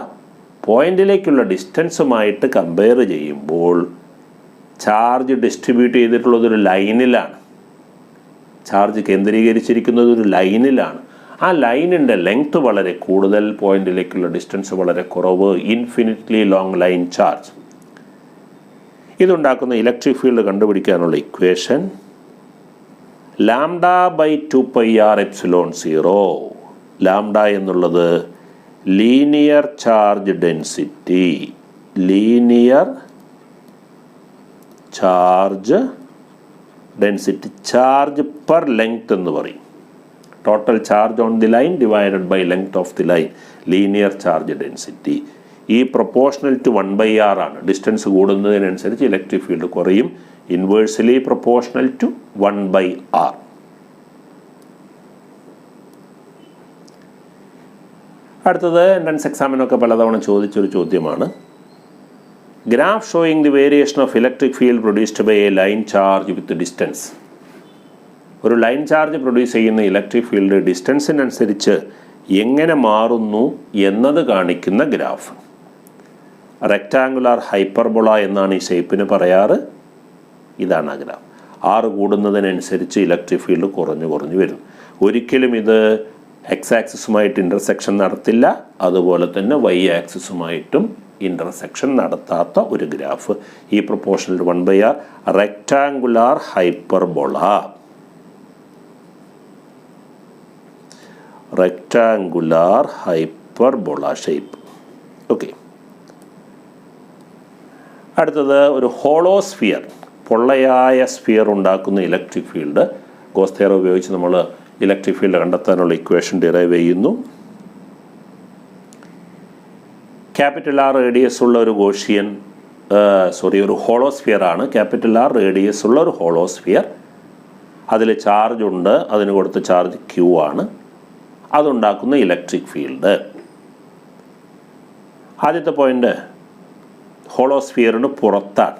പോയിന്റിലേക്കുള്ള ഡിസ്റ്റൻസുമായിട്ട് കമ്പയർ ചെയ്യുമ്പോൾ ചാർജ് ഡിസ്ട്രിബ്യൂട്ട് ചെയ്തിട്ടുള്ളതൊരു ലൈനിലാണ്, ചാർജ് കേന്ദ്രീകരിച്ചിരിക്കുന്നത് ഒരു ലൈനിലാണ്. ആ ലൈനിൻ്റെ ലെങ്ത് വളരെ കൂടുതൽ, പോയിന്റിലേക്കുള്ള ഡിസ്റ്റൻസ് വളരെ കുറവ്. Infinitely long line charge. ഇതുണ്ടാക്കുന്ന ഇലക്ട്രിക് ഫീൽഡ് കണ്ടുപിടിക്കാനുള്ള ഇക്വേഷൻ λ/2πr എപ്സിലോൺ 0. ലാംഡ എന്നുള്ളത് linear charge density, linear charge density charge per length എന്ന് പറയും. Total charge on the line divided by length of the line, linear charge density. ഈ proportional to 1/r ആണ്. Distance കൂടുന്നതിനനുസരിച്ച് electric field കുറയും. Inversely proportional to 1/r. അടുത്തത് entrance എക്സാമിനൊക്കെ പലതവണ ചോദിച്ചൊരു ചോദ്യമാണ്. Graph showing the variation of electric field produced by a line charge with distance. ഒരു ലൈൻ ചാർജ് പ്രൊഡ്യൂസ് ചെയ്യുന്ന ഇലക്ട്രിക് ഫീൽഡ് ഡിസ്റ്റൻസിനനുസരിച്ച് എങ്ങനെ മാറുന്നു എന്നത് കാണിക്കുന്ന ഗ്രാഫ്. റെക്റ്റാങ്കുലാർ ഹൈപ്പർബോള എന്നാണ് ഈ ഷേപ്പിന് പറയാറ്. ഇതാണ് ആ ഗ്രാഫ്. r കൂടുന്നതിനനുസരിച്ച് ഇലക്ട്രിക് ഫീൽഡ് കുറഞ്ഞു വരും. ഒരിക്കലും ഇത് എക്സ് ആക്സിസുമായിട്ട് ഇൻ്റർസെക്ഷൻ നടത്തില്ല, അതുപോലെ തന്നെ വൈ ആക്സിസുമായിട്ടും ഇൻ്റർസെക്ഷൻ നടത്താത്ത ഒരു ഗ്രാഫ്. ഈ proportional 1/r rectangular hyperbola. Rectangular hyperbola shape. Okay. അടുത്തത് ഒരു ഹോളോസ്ഫിയർ, പൊള്ളയായ സ്ഫിയർ ഉണ്ടാക്കുന്ന ഇലക്ട്രിക് ഫീൽഡ്. ഗോസ് തിയറം ഉപയോഗിച്ച് നമ്മൾ ഇലക്ട്രിക് ഫീൽഡ് കണ്ടെത്താനുള്ള ഇക്വേഷൻ ഡിറൈവ് ചെയ്യുന്നു. ക്യാപിറ്റൽ ആർ റേഡിയസ് ഉള്ള ഒരു ഗോഷിയൻ ഒരു ഹോളോസ്ഫിയർ ആണ്. ക്യാപിറ്റൽ ആർ റേഡിയസ് ഉള്ള ഒരു ഹോളോസ്ഫിയർ. അതിൽ ചാർജ് ഉണ്ട്. അതിന് കൊടുത്ത ചാർജ് ക്യൂ ആണ്. അതുണ്ടാക്കുന്ന ഇലക്ട്രിക് ഫീൽഡ്. ആദ്യത്തെ പോയിന്റ് ഹോളോസ്ഫിയറിന് പുറത്താണ്.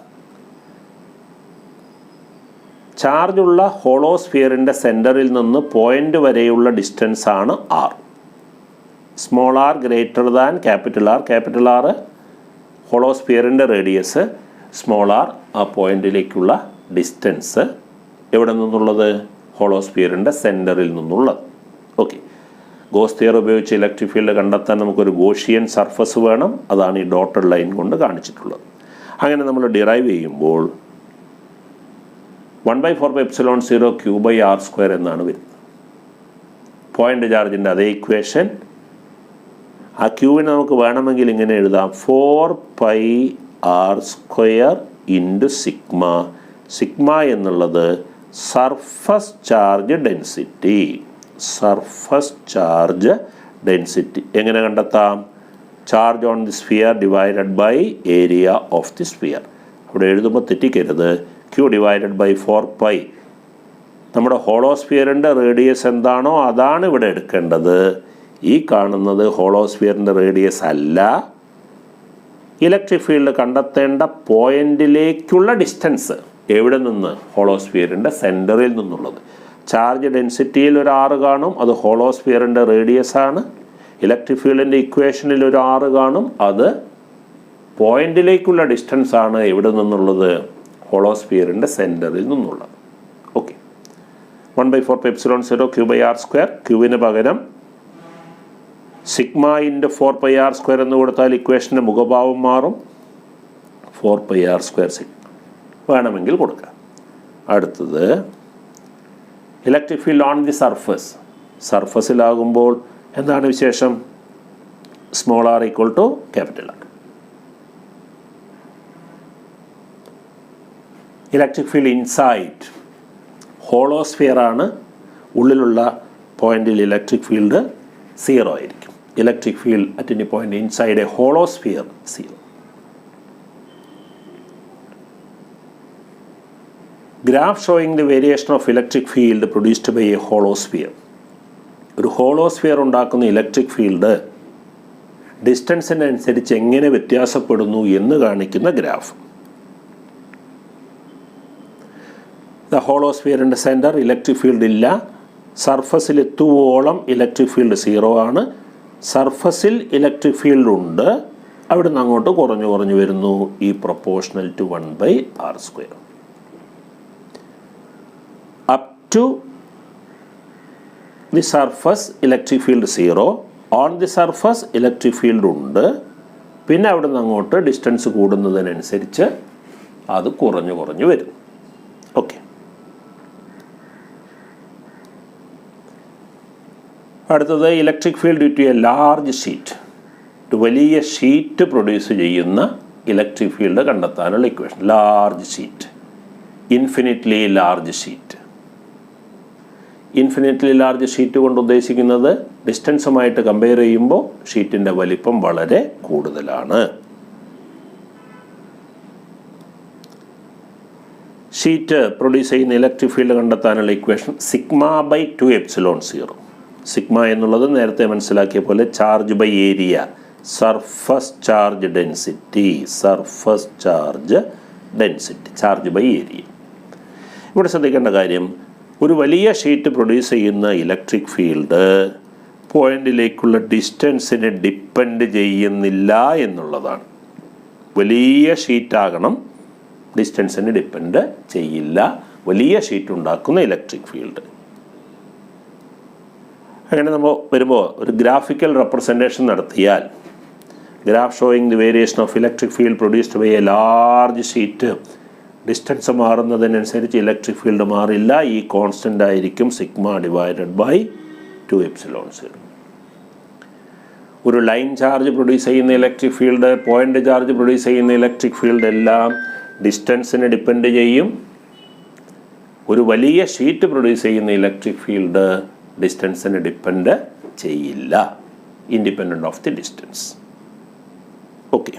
ചാർജുള്ള ഹോളോസ്ഫിയറിൻ്റെ സെൻറ്ററിൽ നിന്ന് പോയിൻ്റ് വരെയുള്ള ഡിസ്റ്റൻസ് ആണ് r. Small r greater than capital R. Capital R ഹോളോസ്ഫിയറിൻ്റെ റേഡിയസ്, സ്മോൾ r ആ പോയിൻറ്റിലേക്കുള്ള ഡിസ്റ്റൻസ്. എവിടെ നിന്നുള്ളത്? ഹോളോസ്ഫിയറിൻ്റെ സെൻറ്ററിൽ നിന്നുള്ളത്. ഓക്കെ. ഗോസ് തിയറം ഉപയോഗിച്ച് ഇലക്ട്രിക് ഫീൽഡ് കണ്ടെത്താൻ നമുക്കൊരു ഗോഷിയൻ സർഫസ് വേണം. അതാണ് ഈ ഡോട്ടഡ് ലൈൻ കൊണ്ട് കാണിച്ചിട്ടുള്ളത്. അങ്ങനെ നമ്മൾ ഡിറൈവ് ചെയ്യുമ്പോൾ 1/4πε0 q/r² എന്നാണ് വരുന്നത്. പോയിൻ്റ് ചാർജിൻ്റെ അതേ ഇക്വേഷൻ. ആ ക്യൂവിനെ നമുക്ക് വേണമെങ്കിൽ ഇങ്ങനെ എഴുതാം: 4πr² ഇൻറ്റു സിഗ്മ. സിഗ്മ എന്നുള്ളത് surface charge density. Surface charge density എങ്ങനെ കണ്ടെത്താം? Charge on the sphere divided by area of the sphere. അവിടെ എഴുതുമ്പോൾ തെറ്റിക്കരുത്. q divided by 4π. നമ്മുടെ ഹോളോസ്ഫിയറിൻ്റെ റേഡിയസ് എന്താണോ അതാണ് ഇവിടെ എടുക്കേണ്ടത്. ഈ കാണുന്നത് ഹോളോസ്ഫിയറിൻ്റെ റേഡിയസ് അല്ല, ഇലക്ട്രിക് ഫീൽഡ് കണ്ടെത്തേണ്ട പോയിന്റിലേക്കുള്ള ഡിസ്റ്റൻസ്. എവിടെ നിന്ന്? ഹോളോസ്ഫിയറിൻ്റെ സെൻറ്ററിൽ നിന്നുള്ളത്. ചാർജ് ഡെൻസിറ്റിയിൽ ഒരു r കാണും, അത് ഹോളോസ്ഫിയറിൻ്റെ റേഡിയസ് ആണ്. ഇലക്ട്രിക് ഫീൽഡിൻ്റെ ഇക്വേഷനിൽ ഒരു r കാണും, അത് പോയിന്റിലേക്കുള്ള ഡിസ്റ്റൻസ് ആണ്. എവിടെ നിന്നുള്ളത്? ഹോളോസ്ഫിയറിൻ്റെ സെൻറ്ററിൽ നിന്നുള്ളത്. ഓക്കെ. 1/4πε0 q/r². ക്യൂവിന് പകരം സിഗ്മ ഇൻറ്റു 4πr² എന്ന് കൊടുത്താൽ ഇക്വേഷൻ്റെ മുഖഭാവം മാറും. 4πr² സിഗ്മ വേണമെങ്കിൽ കൊടുക്കാം. അടുത്തത് electric field on the surface. സർഫസിലാകുമ്പോൾ എന്താണ് വിശേഷം? Small r equal to capital R. Electric field inside hollow sphere ആണ്. ഉള്ളിലുള്ള പോയിന്റിൽ ഇലക്ട്രിക് ഫീൽഡ് 0 ആയിരിക്കും. Electric field at any point inside a hollow sphere 0. Graph showing the variation of electric field produced by a hollow sphere. ഒരു hollow sphere ഉണ്ടാക്കുന്ന electric field ഡിസ്റ്റൻസിനനുസരിച്ച് എങ്ങനെ വ്യത്യാസപ്പെടുന്നു എന്ന് കാണിക്കുന്ന ഗ്രാഫ്. ദ ഹോളോസ്ഫിയറിൻ്റെ സെൻറ്റർ ഇലക്ട്രിക് ഫീൽഡ് ഇല്ല. സർഫസിൽ എത്തുവോളം ഇലക്ട്രിക് ഫീൽഡ് 0 ആണ്. സർഫസിൽ ഇലക്ട്രിക് ഫീൽഡ് ഉണ്ട്. അവിടെ നിന്ന് അങ്ങോട്ട് കുറഞ്ഞു വരുന്നു. ഈ proportional to 1/r². Up to the surface electric field 0. On the surface electric field ഉണ്ട്. പിന്നെ അവിടെ നിന്ന് അങ്ങോട്ട് ഡിസ്റ്റൻസ് കൂടുന്നതിനനുസരിച്ച് അത് കുറഞ്ഞു വരും. ഓക്കെ. അടുത്തത് electric field due to a large sheet. ഒരു വലിയ ഷീറ്റ് പ്രൊഡ്യൂസ് ചെയ്യുന്ന ഇലക്ട്രിക് ഫീൽഡ് കണ്ടെത്താനുള്ള equation. Large sheet infinitely large sheet. Infinitely large sheet കൊണ്ട് ഉദ്ദേശിക്കുന്നത് ഡിസ്റ്റൻസുമായിട്ട് കമ്പയർ ചെയ്യുമ്പോൾ ഷീറ്റിൻ്റെ വലിപ്പം വളരെ കൂടുതലാണ്. ഷീറ്റ് പ്രൊഡ്യൂസ് ചെയ്യുന്ന ഇലക്ട്രിക് ഫീൽഡ് കണ്ടെത്താനുള്ള ഇക്വേഷൻ σ/2ε0. സിഗ്മ എന്നുള്ളത് നേരത്തെ മനസ്സിലാക്കിയ പോലെ charge by area, surface charge density, surface charge density, charge by area. ഇവിടെ ശ്രദ്ധിക്കേണ്ട കാര്യം, ഒരു വലിയ ഷീറ്റ് പ്രൊഡ്യൂസ് ചെയ്യുന്ന ഇലക്ട്രിക് ഫീൽഡ് പോയിന്റിലേക്കുള്ള ഡിസ്റ്റൻസിനെ ഡിപ്പെൻഡ് ചെയ്യുന്നില്ല എന്നുള്ളതാണ്. വലിയ ഷീറ്റാകണം, ഡിസ്റ്റൻസിന് ഡിപ്പെൻഡ് ചെയ്യില്ല വലിയ ഷീറ്റ് ഉണ്ടാക്കുന്ന ഇലക്ട്രിക് ഫീൽഡ്. അങ്ങനെ നമ്മൾ വരുമ്പോൾ ഒരു ഗ്രാഫിക്കൽ റെപ്രസെൻറ്റേഷൻ നടത്തിയാൽ, graph showing the variation of electric field produced by a large sheet, distance മാറുന്നതിനനുസരിച്ച് ഇലക്ട്രിക് ഫീൽഡ് മാറില്ല, ഈ കോൺസ്റ്റൻ്റ് ആയിരിക്കും σ/2ε0. ഒരു ലൈൻ ചാർജ് പ്രൊഡ്യൂസ് ചെയ്യുന്ന electric field, point charge produce ചെയ്യുന്ന ഇലക്ട്രിക് ഫീൽഡ് എല്ലാം ഡിസ്റ്റൻസിനെ ഡിപ്പെൻഡ് ചെയ്യും. ഒരു വലിയ ഷീറ്റ് പ്രൊഡ്യൂസ് ചെയ്യുന്ന ഇലക്ട്രിക് ഫീൽഡ് ഡിസ്റ്റൻസിനെ ഡിപ്പെൻഡ് ചെയ്യില്ല, independent of the distance. Okay.